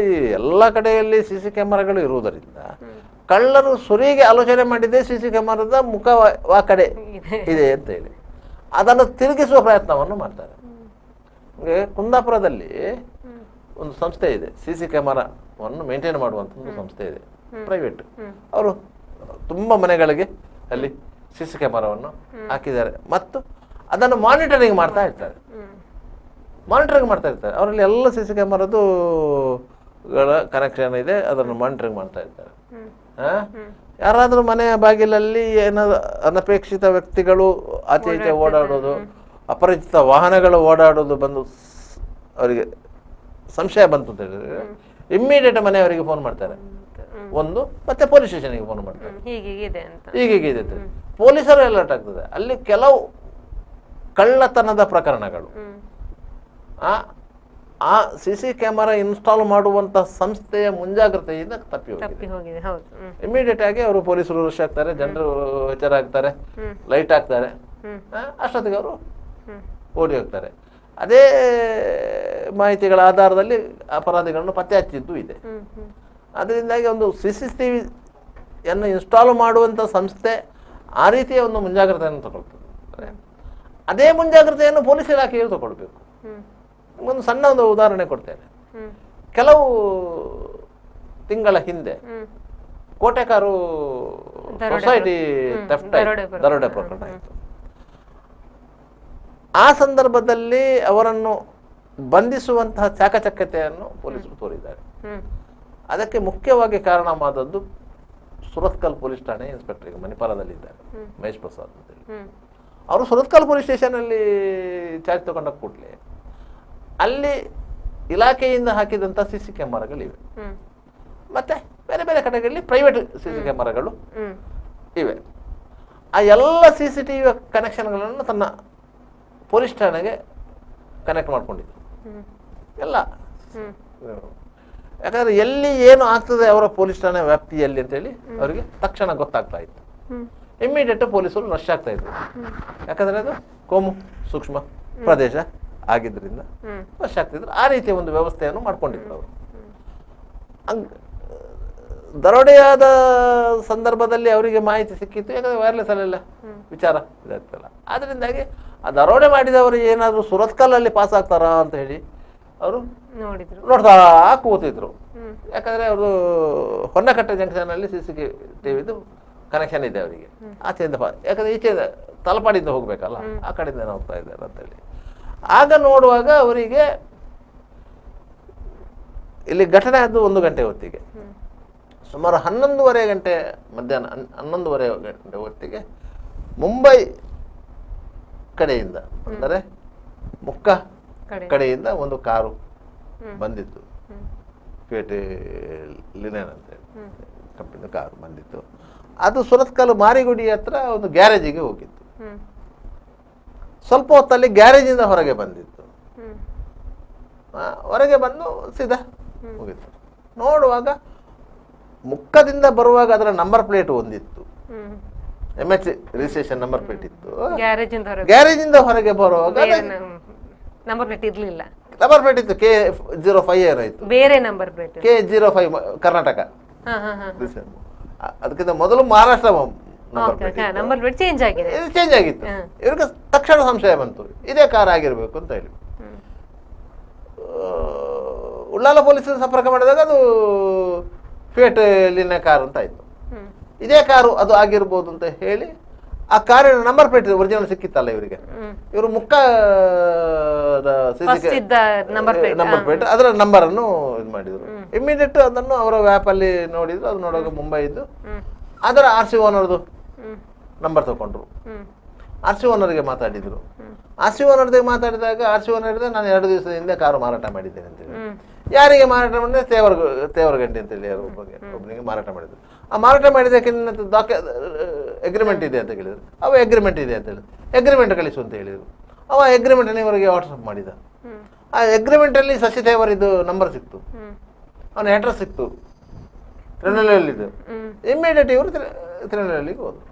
Speaker 3: ಈ ಎಲ್ಲ ಕಡೆಯಲ್ಲಿ CC ಕ್ಯಾಮರಾಗಳು ಇರುವುದರಿಂದ ಕಳ್ಳರು ಸುರಿಗೆ ಆಲೋಚನೆ ಮಾಡಿದ್ದೆ CC ಕ್ಯಾಮರಾದ ಮುಖ ಆ ಕಡೆ ಇದೆ ಅಂತ ಹೇಳಿ ಅದನ್ನು ತಿರುಗಿಸುವ ಪ್ರಯತ್ನವನ್ನು ಮಾಡ್ತಾರೆ. ಕುಂದಾಪುರದಲ್ಲಿ ಒಂದು ಸಂಸ್ಥೆ ಇದೆ, CC ಕ್ಯಾಮರಾವನ್ನು ಮೇಂಟೈನ್ ಮಾಡುವಂತ ಒಂದು ಸಂಸ್ಥೆ ಇದೆ, ಪ್ರೈವೇಟ್. ಅವರು ತುಂಬಾ ಮನೆಗಳಿಗೆ ಅಲ್ಲಿ CC ಕ್ಯಾಮರಾವನ್ನು ಹಾಕಿದ್ದಾರೆ ಮತ್ತು ಅದನ್ನು ಮಾನಿಟರಿಂಗ್ ಮಾಡ್ತಾ ಇರ್ತಾರೆ. ಅವರಲ್ಲಿ ಎಲ್ಲ CC ಕ್ಯಾಮರಾದು ಕನೆಕ್ಷನ್ ಇದೆ, ಅದನ್ನು ಮಾನಿಟರಿಂಗ್ ಮಾಡ್ತಾ ಇರ್ತಾರೆ. ಯಾರಾದರೂ ಮನೆಯ ಬಾಗಿಲಲ್ಲಿ ಏನಾದ್ರು ಅನಪೇಕ್ಷಿತ ವ್ಯಕ್ತಿಗಳು ಆಚೆ ಈಚೆ ಓಡಾಡೋದು, ಅಪರಿಚಿತ ವಾಹನಗಳು ಓಡಾಡೋದು ಬಂದು ಅವರಿಗೆ ಸಂಶಯ ಬಂತು ಅಂತ ಹೇಳಿದ್ರೆ ಇಮ್ಮಿಡಿಯೇಟ್ ಮನೆಯವರಿಗೆ ಫೋನ್ ಮಾಡ್ತಾರೆ. ಒಂದು ಮತ್ತೆ ಪೊಲೀಸ್ ಸ್ಟೇಷನ್ಗೆ ಫೋನ್ ಮಾಡ್ತಾರೆ, ಹೀಗೀಗಿದೆ ಅಂತ. ಪೊಲೀಸರು ಅಲರ್ಟ್ ಆಗ್ತದೆ. ಅಲ್ಲಿ ಕೆಲವು ಕಳ್ಳತನದ ಪ್ರಕರಣಗಳು ಆ CC ಕ್ಯಾಮರಾ ಇನ್ಸ್ಟಾಲ್ ಮಾಡುವಂತ ಸಂಸ್ಥೆಯ ಮುಂಜಾಗ್ರತೆಯಿಂದ ತಪ್ಪಿ ಹೋಗಿದೆ. ಇಮಿಡಿಯೇಟ್ ಆಗಿ ಅವರು ಪೊಲೀಸರು ರಶ್ ಆಗ್ತಾರೆ, ಜನರು ಎಚ್ಚರ ಆಗ್ತಾರೆ, ಲೈಟ್ ಹಾಕ್ತಾರೆ. ಅಷ್ಟೊತ್ತಿಗೆ ಅವರು ಓಡಿ ಹೋಗ್ತಾರೆ. ಅದೇ ಮಾಹಿತಿಗಳ ಆಧಾರದಲ್ಲಿ ಅಪರಾಧಿಗಳನ್ನು ಪತ್ತೆ ಹಚ್ಚಿದ್ದು ಇದೆ. ಅದರಿಂದಾಗಿ ಒಂದು CCTV ಯನ್ನು ಇನ್ಸ್ಟಾಲ್ ಮಾಡುವಂಥ ಸಂಸ್ಥೆ ಆ ರೀತಿಯ ಒಂದು ಮುಂಜಾಗ್ರತೆಯನ್ನು ತಗೊಳ್ತದೆ. ಅದೇ ಮುಂಜಾಗ್ರತೆಯನ್ನು ಪೊಲೀಸ್ ಇಲಾಖೆಯು ತಗೊಳ್ಬೇಕು. ಒಂದು ಸಣ್ಣ ಒಂದು ಉದಾಹರಣೆ ಕೊಡ್ತೇನೆ. ಕೆಲವು ತಿಂಗಳ ಹಿಂದೆ ಕೋಟೆಕಾರು ಸೊಸೈಟಿ ದರೋಡೆ ಪ್ರಕರಣ ಆಯಿತು. ಆ ಸಂದರ್ಭದಲ್ಲಿ ಅವರನ್ನು ಬಂಧಿಸುವಂತಹ ಚಾಕಚಕ್ಯತೆಯನ್ನು ಪೊಲೀಸರು ತೋರಿದ್ದಾರೆ. ಅದಕ್ಕೆ ಮುಖ್ಯವಾಗಿ ಕಾರಣವಾದದ್ದು ಸುರತ್ಕಲ್ ಪೊಲೀಸ್ ಠಾಣೆ ಇನ್ಸ್ಪೆಕ್ಟರ್, ಈಗ ಮಣಿಪಾಲದಲ್ಲಿದ್ದಾರೆ, ಮಹೇಶ್ ಪ್ರಸಾದ್ ಅಂತೇಳಿ. ಅವರು ಸುರತ್ಕಲ್ ಪೊಲೀಸ್ ಸ್ಟೇಷನಲ್ಲಿ ಚಾರ್ಜ್ ತಗೊಂಡ ಕೂಡಲೇ ಅಲ್ಲಿ ಇಲಾಖೆಯಿಂದ ಹಾಕಿದಂಥ CC ಕ್ಯಾಮರಾಗಳಿವೆ. ಮತ್ತೆ ಬೇರೆ ಬೇರೆ ಕಡೆಗಳಲ್ಲಿ ಪ್ರೈವೇಟ್ CC ಕ್ಯಾಮರಾಗಳು ಇವೆ. ಆ ಎಲ್ಲ CCTV ಕನೆಕ್ಷನ್ಗಳನ್ನು ತನ್ನ ಪೊಲೀಸ್ ಠಾಣೆಗೆ ಕನೆಕ್ಟ್ ಮಾಡ್ಕೊಂಡಿದ್ರು ಎಲ್ಲ. ಯಾಕಂದ್ರೆ ಎಲ್ಲಿ ಏನು ಆಗ್ತದೆ ಅವರ ಪೊಲೀಸ್ ಠಾಣೆ ವ್ಯಾಪ್ತಿಯಲ್ಲಿ ಅಂತೇಳಿ ಅವರಿಗೆ ತಕ್ಷಣ ಗೊತ್ತಾಗ್ತಾ ಇತ್ತು. ಇಮ್ಮಿಡಿಯೇಟ್ ಪೊಲೀಸರು ರಶ್ ಆಗ್ತಾ ಇದ್ರು. ಯಾಕಂದ್ರೆ ಅದು ಕೋಮು ಸೂಕ್ಷ್ಮ ಪ್ರದೇಶ ಆಗಿದ್ರಿಂದ ರಶ್ ಆಗ್ತಿದ್ರು. ಆ ರೀತಿಯ ಒಂದು ವ್ಯವಸ್ಥೆಯನ್ನು ಮಾಡ್ಕೊಂಡಿದ್ರು ಅವರು. ದರೋಡೆಯಾದ ಸಂದರ್ಭದಲ್ಲಿ ಅವರಿಗೆ ಮಾಹಿತಿ ಸಿಕ್ಕಿತ್ತು. ಯಾಕಂದ್ರೆ ವೈರ್ಲೆಸ್ ಅಲ್ಲೆಲ್ಲ ವಿಚಾರ ಇದಾಗ್ತಲ್ಲ. ಆದ್ರಿಂದಾಗಿ ಆ ದರೋಡೆ ಮಾಡಿದವರು ಏನಾದ್ರು ಸುರತ್ಕಲ್ಲಲ್ಲಿ ಪಾಸ್ ಆಗ್ತಾರಾ ಅಂತ ಹೇಳಿ ಅವರು ನೋಡ್ತಾ ಕೂತಿದ್ರು. ಯಾಕಂದ್ರೆ ಅವರು ಹೊನ್ನಕಟ್ಟೆ ಜಂಕ್ಷನ್ ಅಲ್ಲಿ CCTVದು ಕನೆಕ್ಷನ್ ಇದೆ ಅವರಿಗೆ. ಆಚೆಯಿಂದ ಯಾಕಂದ್ರೆ ಈಚೆ ತಲಪಾಡಿಂದ ಹೋಗ್ಬೇಕಲ್ಲ, ಆ ಕಡೆಯಿಂದ ಹೋಗ್ತಾ ಇದ್ದಾರೆ ಅಂತೇಳಿ. ಆಗ ನೋಡುವಾಗ ಅವರಿಗೆ ಇಲ್ಲಿ ಘಟನೆ ಆದ್ದು 1 ಗಂಟೆ ಹೊತ್ತಿಗೆ, ಸುಮಾರು 11:30 ಗಂಟೆ ಮಧ್ಯಾಹ್ನ 11:30 ಗಂಟೆ ಹೊತ್ತಿಗೆ ಮುಂಬೈ ಕಡೆಯಿಂದ ಅಂದರೆ ಮುಕ್ಕ ಕಡೆಯಿಂದ ಒಂದು ಕಾರು ಬಂದಿತ್ತು. ಪೇಟೆ ಲಿನೆನ್ ಅಂತೇಳಿ ಕಂಪನಿ ಕಾರು ಬಂದಿತ್ತು. ಅದು ಸುರತ್ಕಲ್ ಮಾರಿಗುಡಿ ಹತ್ರ ಒಂದು ಗ್ಯಾರೇಜಿಗೆ ಹೋಗಿತ್ತು.
Speaker 1: ಹ್ಮ್
Speaker 3: ಸ್ವಲ್ಪ ಹೊತ್ತಲ್ಲಿ ಗ್ಯಾರೇಜಿಂದ ಹೊರಗೆ ಬಂದಿತ್ತು.
Speaker 1: ಹ್ಮ್
Speaker 3: ಹೊರಗೆ ಬಂದು ಸೀದಾ ಹೋಗಿತ್ತು. ನೋಡುವಾಗ ಮುಖದಿಂದ ಬರುವಾಗ ಅದರ ನಂಬರ್ ಪ್ಲೇಟ್ ಒಂದಿತ್ತು,
Speaker 1: ಹ್ಮ್
Speaker 3: MH ರಿಜಿಸ್ಟ್ರೇಷನ್ ನಂಬರ್ ಪ್ಲೇಟ್ ಇತ್ತು.
Speaker 1: ಗ್ಯಾರೇಜಿಂದ
Speaker 3: ಹೊರಗೆ ಬರುವಾಗ
Speaker 1: ನಂಬರ್ ಪ್ಲೇಟ್ ಇರ್ಲಿಲ್ಲ.
Speaker 3: ನಂಬರ್ ಪ್ಲೇಟ್ ಇತ್ತು, K05 ಏನಾಯ್ತು,
Speaker 1: ಬೇರೆ ನಂಬರ್ ಪ್ಲೇಟ್,
Speaker 3: K05 ಕರ್ನಾಟಕ. ಅದಕ್ಕಿಂತ ಮೊದಲು ಮಹಾರಾಷ್ಟ್ರ
Speaker 1: ನಂಬರ್ ಪ್ಲೇಟ್ ಚೇಂಜ್ ಆಗಿದೆ,
Speaker 3: ಚೇಂಜ್ ಆಗಿತ್ತು. ಇವ್ರಿಗೆ ತಕ್ಷಣ ಸಂಶಯ ಬಂತು, ಇದೇ ಕಾರ್ ಆಗಿರ್ಬೇಕು ಅಂತ ಹೇಳಿ. ಉಳ್ಳಾಲ ಪೊಲೀಸರು ಸಂಪರ್ಕ ಮಾಡಿದಾಗ ಅದು ಫಿಯಟ್ ಲಿನ ಕಾರ್ ಅಂತ ಆಯ್ತು. ಇದೇ ಕಾರು ಅದು ಆಗಿರ್ಬೋದು ಅಂತ ಹೇಳಿ ಆ ಕಾರಿನ ನಂಬರ್ ಪ್ಲೇಟ್ ಒರಿಜಿನಲ್ ಸಿಕ್ಕಿತ್ತಲ್ಲ ಇವರಿಗೆ. ಇವರು ನಂಬರ್ ಪ್ಲೇಟ್ ಅದರ ನಂಬರ್ ಅನ್ನು ಇದು ಮಾಡಿದ್ರು. ಇಮಿಡಿಯೇಟ್ ಅದನ್ನು ಅವರ ವ್ಯಾಪ್ ಅಲ್ಲಿ ನೋಡಿದ್ರು. ಅದು ನೋಡುವಾಗ ಮುಂಬೈ ಇದ್ದು ಅದರ RC ಓನರ್ದು ನಂಬರ್ ತಗೊಂಡ್ರು. RC ಓನರ್ಗೆ ಮಾತಾಡಿದ್ರು. RC ಓನರ್ಗೆ ಮಾತಾಡಿದಾಗ RC ಓನರ್ ಹೇಳಿದ್ರೆ ನಾನು 2 ದಿವಸದ ಹಿಂದೆ ಕಾರು ಮಾರಾಟ ಮಾಡಿದ್ದೇನೆ ಅಂತೇಳಿ. ಯಾರಿಗೆ ಮಾರಾಟ ಮಾಡಿದ್ರೆ ತೇವರಗಂಡಿ ಅಂತೇಳಿ ಒಬ್ಬನಿಗೆ ಮಾರಾಟ ಮಾಡಿದ್ರು. ಆ ಮಾರಾಟ ಮಾಡಿದಕ್ಕೆ ಅಗ್ರಿಮೆಂಟ್ ಇದೆ ಅಂತ ಹೇಳಿದ್ರು. ಅವ ಅಗ್ರಿಮೆಂಟ್ ಇದೆ ಅಂತ ಹೇಳಿದ್ರು. ಅಗ್ರಿಮೆಂಟ್ ಕಳಿಸು ಅಂತ ಹೇಳಿದ್ರು. ಅವ ಅಗ್ರಿಮೆಂಟ್ ಇವರಿಗೆ ವಾಟ್ಸಪ್ ಮಾಡಿದ. ಆ ಅಗ್ರಿಮೆಂಟ್ ಅಲ್ಲಿ ಶಶಿ ತೇವರಿದ್ದು ನಂಬರ್ ಸಿಕ್ತು, ಅವನ ಅಡ್ರೆಸ್ ಸಿಕ್ತು, ತಿರುನೆಲ್ಲಿದ್ದು. ಇಮಿಡಿಯೇಟ್ ಇವರು ತಿರುನೆಲ್ಲಿಗೆ ಹೋದ್ರು.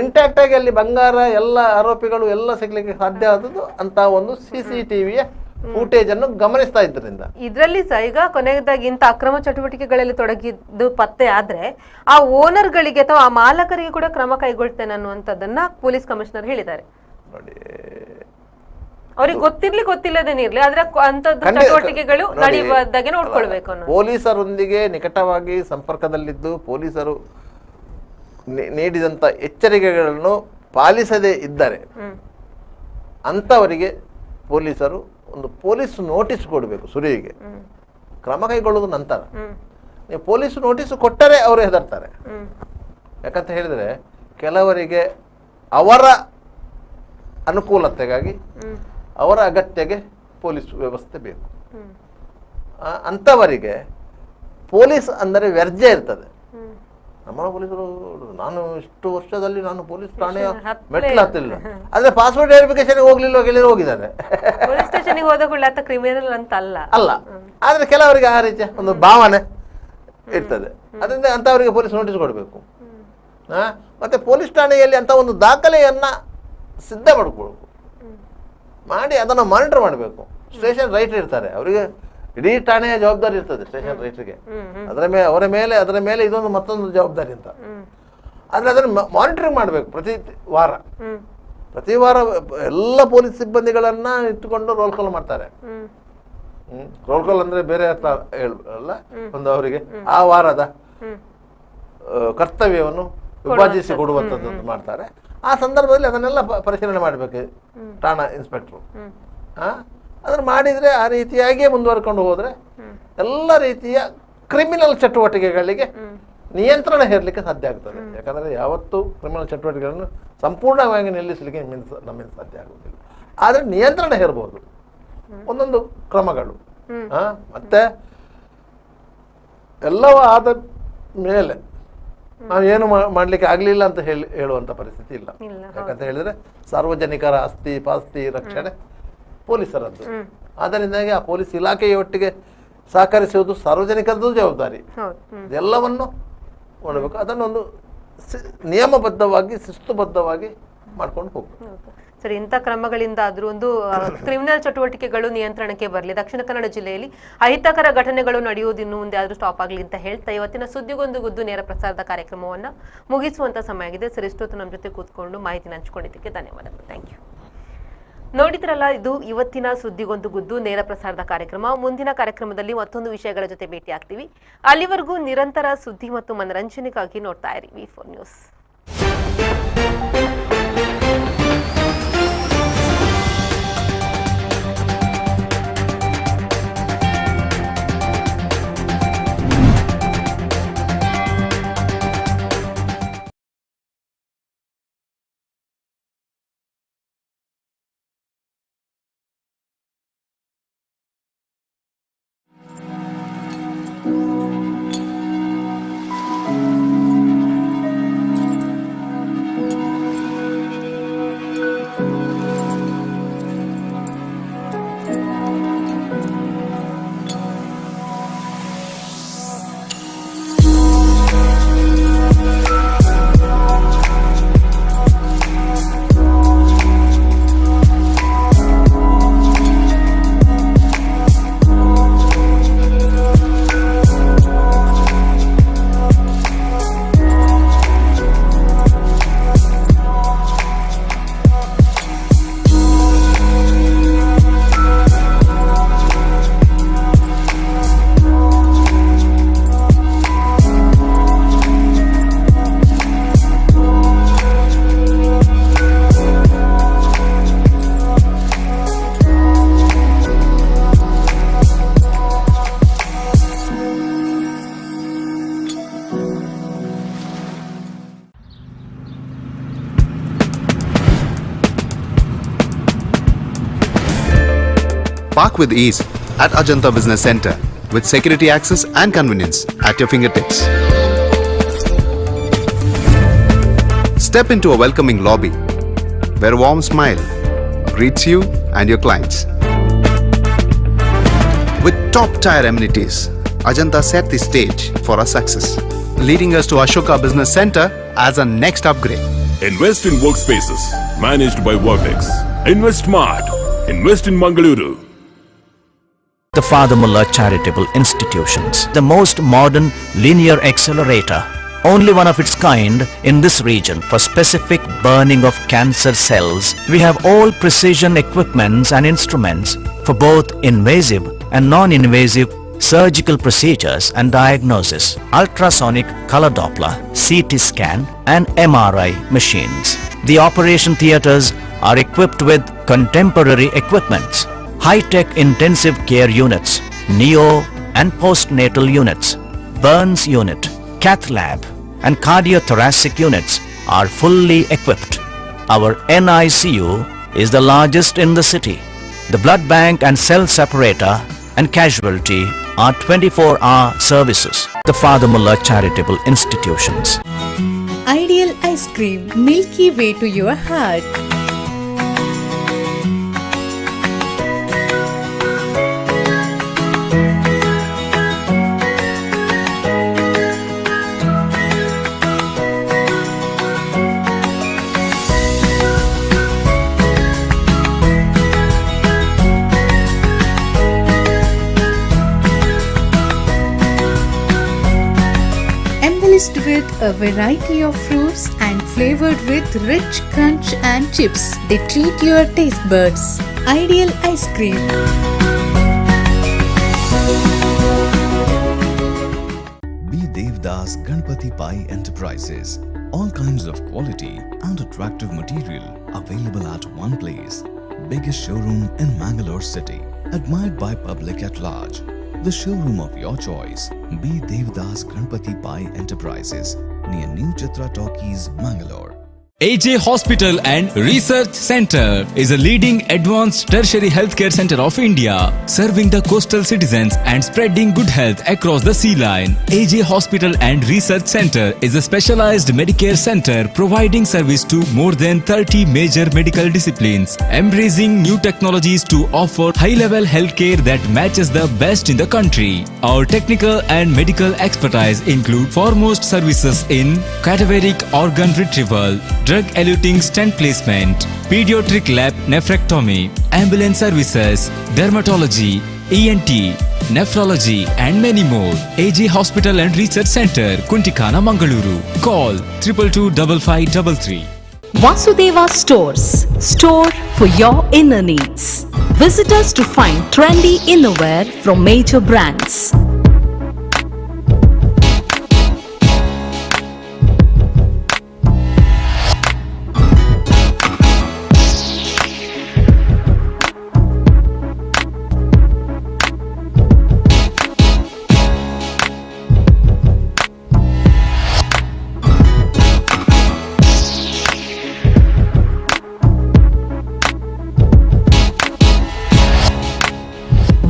Speaker 3: ಇಂಟ್ಯಾಕ್ಟ್ ಆಗಿ ಅಲ್ಲಿ ಬಂಗಾರ ಎಲ್ಲ ಆರೋಪಿಗಳು ಎಲ್ಲ ಸಿಗ್ಲಿಕ್ಕೆ ಸಾಧ್ಯ ಆದದ್ದು ಅಂತ ಒಂದು CCTVಯ ಫೂಟೇಜ್ ಅನ್ನು ಗಮನಿಸ್ತಾ ಇದ್ರಿಂದ.
Speaker 1: ಇದರಲ್ಲಿ ಈಗ ಕೊನೆಯದಾಗಿ ಇಂಥ ಅಕ್ರಮ ಚಟುವಟಿಕೆಗಳಲ್ಲಿ ತೊಡಗಿದ್ದು ಪತ್ತೆ ಆದ್ರೆ ಆ ಓನರ್ಗಳಿಗೆ ಅಥವಾ ಆ ಮಾಲಕರಿಗೆ ಕೂಡ ಕ್ರಮ ಕೈಗೊಳ್ತೇನೆ ಅನ್ನುವಂಥದ್ದನ್ನ ಪೊಲೀಸ್ ಕಮಿಷನರ್ ಹೇಳಿದ್ದಾರೆ.
Speaker 3: ನೋಡಿ,
Speaker 1: ಅವ್ರಿಗೆ ಗೊತ್ತಿಲ್ಲದೇನಿರ್ಲಿ ಆದ್ರೆ ಅಂತದ್ದು ಚಟುವಟಿಕೆಗಳು ನಡೆಯುವುದಾಗೆ ನೋಡ್ಕೊಳ್ಬೇಕು ಅನ್ನೋ.
Speaker 3: ಪೊಲೀಸರೊಂದಿಗೆ ನಿಕಟವಾಗಿ ಸಂಪರ್ಕದಲ್ಲಿದ್ದು ಪೊಲೀಸರು ನೀಡಿದಂತ ಎಚ್ಚರಿಕೆಗಳನ್ನು ಪಾಲಿಸದೇ ಇದ್ದರೆ ಅಂತವರಿಗೆ ಪೊಲೀಸರು ಒಂದು ಪೊಲೀಸ್ ನೋಟಿಸ್ ಕೊಡಬೇಕು. ಸುರಿಯಿಗೆ ಕ್ರಮ ಕೈಗೊಳ್ಳುವುದು ನಂತರ. ನೀವು ಪೊಲೀಸ್ ನೋಟಿಸ್ ಕೊಟ್ಟರೆ ಅವರು ಹೆದರ್ತಾರೆ. ಯಾಕಂತ ಹೇಳಿದ್ರೆ ಕೆಲವರಿಗೆ ಅವರ ಅನುಕೂಲತೆಗಾಗಿ ಅವರ ಅಗತ್ಯಗೆ ಪೊಲೀಸ್ ವ್ಯವಸ್ಥೆ ಬೇಕು. ಅಂಥವರಿಗೆ ಪೊಲೀಸ್ ಅಂದರೆ ವ್ಯರ್ಜ ಇರ್ತದೆ. ನಮ್ಮ ಪೊಲೀಸರು, ನಾನು ಇಷ್ಟು ವರ್ಷದಲ್ಲಿ ನಾನು ಪೊಲೀಸ್ ಠಾಣೆಯ ಮೆಟ್ಲು ಹತ್ತಿಲ್ಲ, ಆದ್ರೆ ಪಾಸ್ಪೋರ್ಟ್ ವೆರಿಫಿಕೇಶನ್ ಹೋಗ್ಲಿಲ್ಲ, ಗೆಳೆಯರು ಹೋಗಿದ್ದಾರೆ.
Speaker 1: ಪೊಲೀಸ್ ಸ್ಟೇಷನ್ಗೆ ಹೋದ ಕ್ರಿಮಿನಲ್ ಅಂತ ಅಲ್ಲ.
Speaker 3: ಆದ್ರೆ ಕೆಲವರಿಗೆ ಆ ರೀತಿಯ ಒಂದು ಭಾವನೆ ಇರ್ತದೆ. ಅದರಿಂದ ಅಂತವರಿಗೆ ಪೊಲೀಸ್ ನೋಟಿಸ್ ಕೊಡಬೇಕು. ಮತ್ತೆ ಪೊಲೀಸ್ ಠಾಣೆಯಲ್ಲಿ ಅಂತ ಒಂದು ದಾಖಲೆಯನ್ನ ಸಿದ್ಧ ಮಾಡ್ಕೊಳ್ಬೇಕು, ಮಾಡಿ ಅದನ್ನು ಮಾನಿಟರ್ ಮಾಡಬೇಕು. ಸ್ಟೇಷನ್ ರೈಟರ್ ಇರ್ತಾರೆ, ಅವರಿಗೆ ಇಡೀ ಠಾಣೆಯ ಜವಾಬ್ದಾರಿ ಇರ್ತದೆ ಸ್ಟೇಷನ್ ರೈಟರ್ಗೆ. ಅದರ ಮೇಲೆ ಇದೊಂದು ಮತ್ತೊಂದು ಜವಾಬ್ದಾರಿ ಅಂತ. ಆದ್ರೆ ಅದನ್ನು ಮಾನಿಟರಿಂಗ್ ಮಾಡಬೇಕು ಪ್ರತಿ ವಾರ ಎಲ್ಲ ಪೊಲೀಸ್ ಸಿಬ್ಬಂದಿಗಳನ್ನ ಇಟ್ಟುಕೊಂಡು ರೋಲ್ ಕಾಲ್ ಮಾಡ್ತಾರೆ. ರೋಲ್ ಕಾಲ್ ಅಂದ್ರೆ ಬೇರೆ ಅರ್ಥ ಅಲ್ಲ, ಒಂದು ಅವರಿಗೆ ಆ ವಾರದ ಕರ್ತವ್ಯವನ್ನು ವಿಭಜಿಸಿ ಕೊಡುವಂಥದ್ದು ಮಾಡ್ತಾರೆ. ಆ ಸಂದರ್ಭದಲ್ಲಿ ಅದನ್ನೆಲ್ಲ ಪರಿಶೀಲನೆ ಮಾಡಬೇಕು ಠಾಣಾ ಇನ್ಸ್ಪೆಕ್ಟ್ರು. ಅದನ್ನು ಮಾಡಿದರೆ ಆ ರೀತಿಯಾಗಿಯೇ ಮುಂದುವರ್ಕೊಂಡು ಹೋದರೆ ಎಲ್ಲ ರೀತಿಯ ಕ್ರಿಮಿನಲ್ ಚಟುವಟಿಕೆಗಳಿಗೆ ನಿಯಂತ್ರಣ ಹೇರಲಿಕ್ಕೆ ಸಾಧ್ಯ ಆಗ್ತದೆ. ಯಾಕಂದರೆ ಯಾವತ್ತೂ ಕ್ರಿಮಿನಲ್ ಚಟುವಟಿಕೆಗಳನ್ನು ಸಂಪೂರ್ಣವಾಗಿ ನಿಲ್ಲಿಸಲಿಕ್ಕೆ ನಮ್ಮಿಂದ ಸಾಧ್ಯ ಆಗುವುದಿಲ್ಲ. ಆದರೆ ನಿಯಂತ್ರಣ ಹೇರಬಹುದು ಒಂದೊಂದು ಕ್ರಮಗಳು. ಮತ್ತೆ ಎಲ್ಲವೂ ಆದ ಮೇಲೆ ನಾವೇನು ಮಾಡಲಿಕ್ಕೆ ಆಗಲಿಲ್ಲ ಅಂತ ಹೇಳುವಂಥ ಪರಿಸ್ಥಿತಿ ಇಲ್ಲ. ಯಾಕಂತ ಹೇಳಿದ್ರೆ ಸಾರ್ವಜನಿಕರ ಆಸ್ತಿ ಪಾಸ್ತಿ ರಕ್ಷಣೆ ಪೊಲೀಸರದ್ದು. ಆದ್ದರಿಂದಾಗಿ ಆ ಪೊಲೀಸ್ ಇಲಾಖೆಯೊಟ್ಟಿಗೆ ಸಹಕರಿಸುವುದು ಸಾರ್ವಜನಿಕರದ್ದು ಜವಾಬ್ದಾರಿ. ಎಲ್ಲವನ್ನು ಮಾಡಬೇಕು. ಅದನ್ನೊಂದು ನಿಯಮಬದ್ಧವಾಗಿ ಶಿಸ್ತುಬದ್ಧವಾಗಿ ಮಾಡ್ಕೊಂಡು ಹೋಗ್ಬೇಕು.
Speaker 1: ಸರಿ, ಇಂಥ ಕ್ರಮಗಳಿಂದ ಆದ್ರೂ ಒಂದು ಕ್ರಿಮಿನಲ್ ಚಟುವಟಿಕೆಗಳು ನಿಯಂತ್ರಣಕ್ಕೆ ಬರಲಿ, ದಕ್ಷಿಣ ಕನ್ನಡ ಜಿಲ್ಲೆಯಲ್ಲಿ ಅಹಿತಕರ ಘಟನೆಗಳು ನಡೆಯುವುದು ಇನ್ನು ಮುಂದೆ ಆದ್ರೂ ಸ್ಟಾಪ್ ಆಗಲಿ ಅಂತ ಹೇಳ್ತಾ ಇವತ್ತಿನ ಸುದ್ದಿಗೊಂದು ಗುದ್ದು ನೇರ ಪ್ರಸಾರದ ಕಾರ್ಯಕ್ರಮವನ್ನ ಮುಗಿಸುವಂತ ಸಮಯ ಆಗಿದೆ. ಸರ್, ಇಷ್ಟೊತ್ತು ನಮ್ಮ ಜೊತೆ ಕೂತ್ಕೊಂಡು ಮಾಹಿತಿನ ಹಂಚಿಕೊಂಡಿದ್ದಕ್ಕೆ ಧನ್ಯವಾದಗಳು. Thank you. ನೋಡಿದ್ರಲ್ಲ, ಇದು ಇವತ್ತಿನ ಸುದ್ದಿಗೊಂದು ಗುದ್ದು ನೇರ ಪ್ರಸಾರದ ಕಾರ್ಯಕ್ರಮ. ಮುಂದಿನ ಕಾರ್ಯಕ್ರಮದಲ್ಲಿ ಮತ್ತೊಂದು ವಿಷಯಗಳ ಜೊತೆ ಭೇಟಿ ಆಗ್ತೀವಿ. ಅಲ್ಲಿವರೆಗೂ ನಿರಂತರ ಸುದ್ದಿ ಮತ್ತು ಮನರಂಜನೆಗಾಗಿ ನೋಡ್ತಾ ಇರಿ V4 news.
Speaker 4: Park with ease at Ajanta Business Center with security access and convenience at your fingertips. Step into a welcoming lobby where a warm smile greets you and your clients. With top-tier amenities, Ajanta set the stage for our success, leading us to Ashoka Business Center as a next upgrade.
Speaker 5: Invest in workspaces managed by Vertex. Invest Smart. Invest in Mangaluru.
Speaker 6: The Father Mullah Charitable Institutions, the most modern linear accelerator, only one of its kind in this region for specific burning of cancer cells. We have all precision equipments and instruments for both invasive and non-invasive surgical procedures and diagnosis, ultrasonic color Doppler, CT scan and MRI machines. The operation theatres are equipped with contemporary equipments, high-tech intensive care units, neo and postnatal units, burns unit, cath lab and cardiothoracic units are fully equipped. Our NICU is the largest in the city. The blood bank and cell separator and casualty are 24-hour services. The Father Mullah Charitable Institutions.
Speaker 7: Ideal ice cream, milky way to your heart. Embellished with a variety of fruits and flavored with rich crunch and chips, they treat your taste buds. Ideal ice cream.
Speaker 8: B. Devdas Ganpati Pai Enterprises. All kinds of quality and attractive material available at one place. Biggest showroom in Mangalore city. Admired by public at large. The showroom of your choice. B. Devdas Ganpati Pai Enterprises near New Chitra Talkies, Mangalore.
Speaker 9: AJ Hospital and Research Center is a leading advanced tertiary healthcare center of India, serving the coastal citizens and spreading good health across the sea line. AJ Hospital and Research Center is a specialized Medicare center providing service to more than 30 major medical disciplines, embracing new technologies to offer high-level healthcare that matches the best in the country. Our technical and medical expertise include foremost services in cadaveric organ retrieval, drug-eluting stent placement, pediatric lab nephrectomy, ambulance services, dermatology, ENT, nephrology and many more. AJ Hospital and Research Center, Kuntikana, Mangaluru. Call 222553.
Speaker 10: Vasudeva Stores. Store for your inner needs. Visit us to find trendy innerwear from major brands.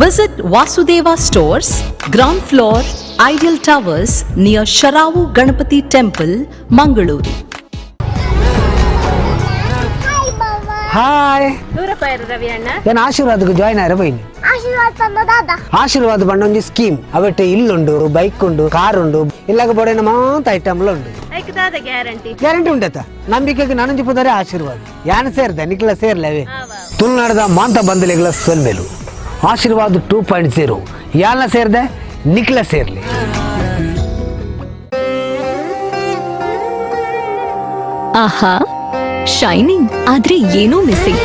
Speaker 10: Visit Vasudeva Stores, ground floor, Ideal Towers near Sharavu Ganapati Temple, Mangaluru.
Speaker 11: Hi ನಾನು ಆಶೀರ್ವಾದಕ್ಕೆ ಜಾಯ್ನ್ ಆಯ್ರೆ ಬೈನಿ ಆಶೀರ್ವಾದ ಬಂಡ ಒಂಜಿ ಸ್ಕೀಮ್ ಅವಟ್ಟೆ ಇಲ್ಲುಂಡು ಬೈಕ್ ಉಂಡು ಕಾರ್ ಉಂಡು ಇಲ್ಲಾಗ ಬೋಡೇನ ಮಾತ ಐಟಮ್ಲ ಉಂಡು ಗ್ಯಾರಂಟಿ ಉಂಟತ್ತ ನಂಬಿಕೆಗೆ ನಾನೊಂಜಿ ಪುದರೆ ಆಶೀರ್ವಾದ ಯಾನ ಸೇರ್ದೆ ನಿಕ್ಲ ಸೇರ್ಲೇವೆ ತುಳುನಾಡದ ಮಾಂತ ಬಂದಲೆಗಳ ಸೊಲ್ಮೇಲು ಆಶೀರ್ವಾದ 2.0 ಯಾನ ಸೇರ್ದೆ ನಿಕ್ಲ ಸೇರ್ಲಿ
Speaker 10: ಆಹಾ ಶೈನಿಂಗ್ ಆದ್ರೆ ಏನೋ ಮಿಸ್ಸಿಂಗ್.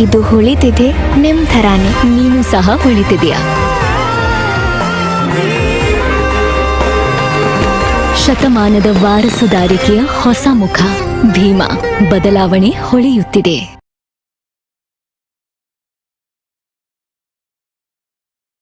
Speaker 10: ಇದು ಹೊಳಿತಿದೆ ನಿಮ್ ಥರಾನೇ, ನೀನು ಸಹ ಹೊಳಿತಿದೆಯಾ? ಶತಮಾನದ ವಾರಸುದಾರಿಕೆಯ ಹೊಸ ಮುಖ ಭೀಮಾ, ಬದಲಾವಣೆ ಹೊಳೆಯುತ್ತಿದೆ.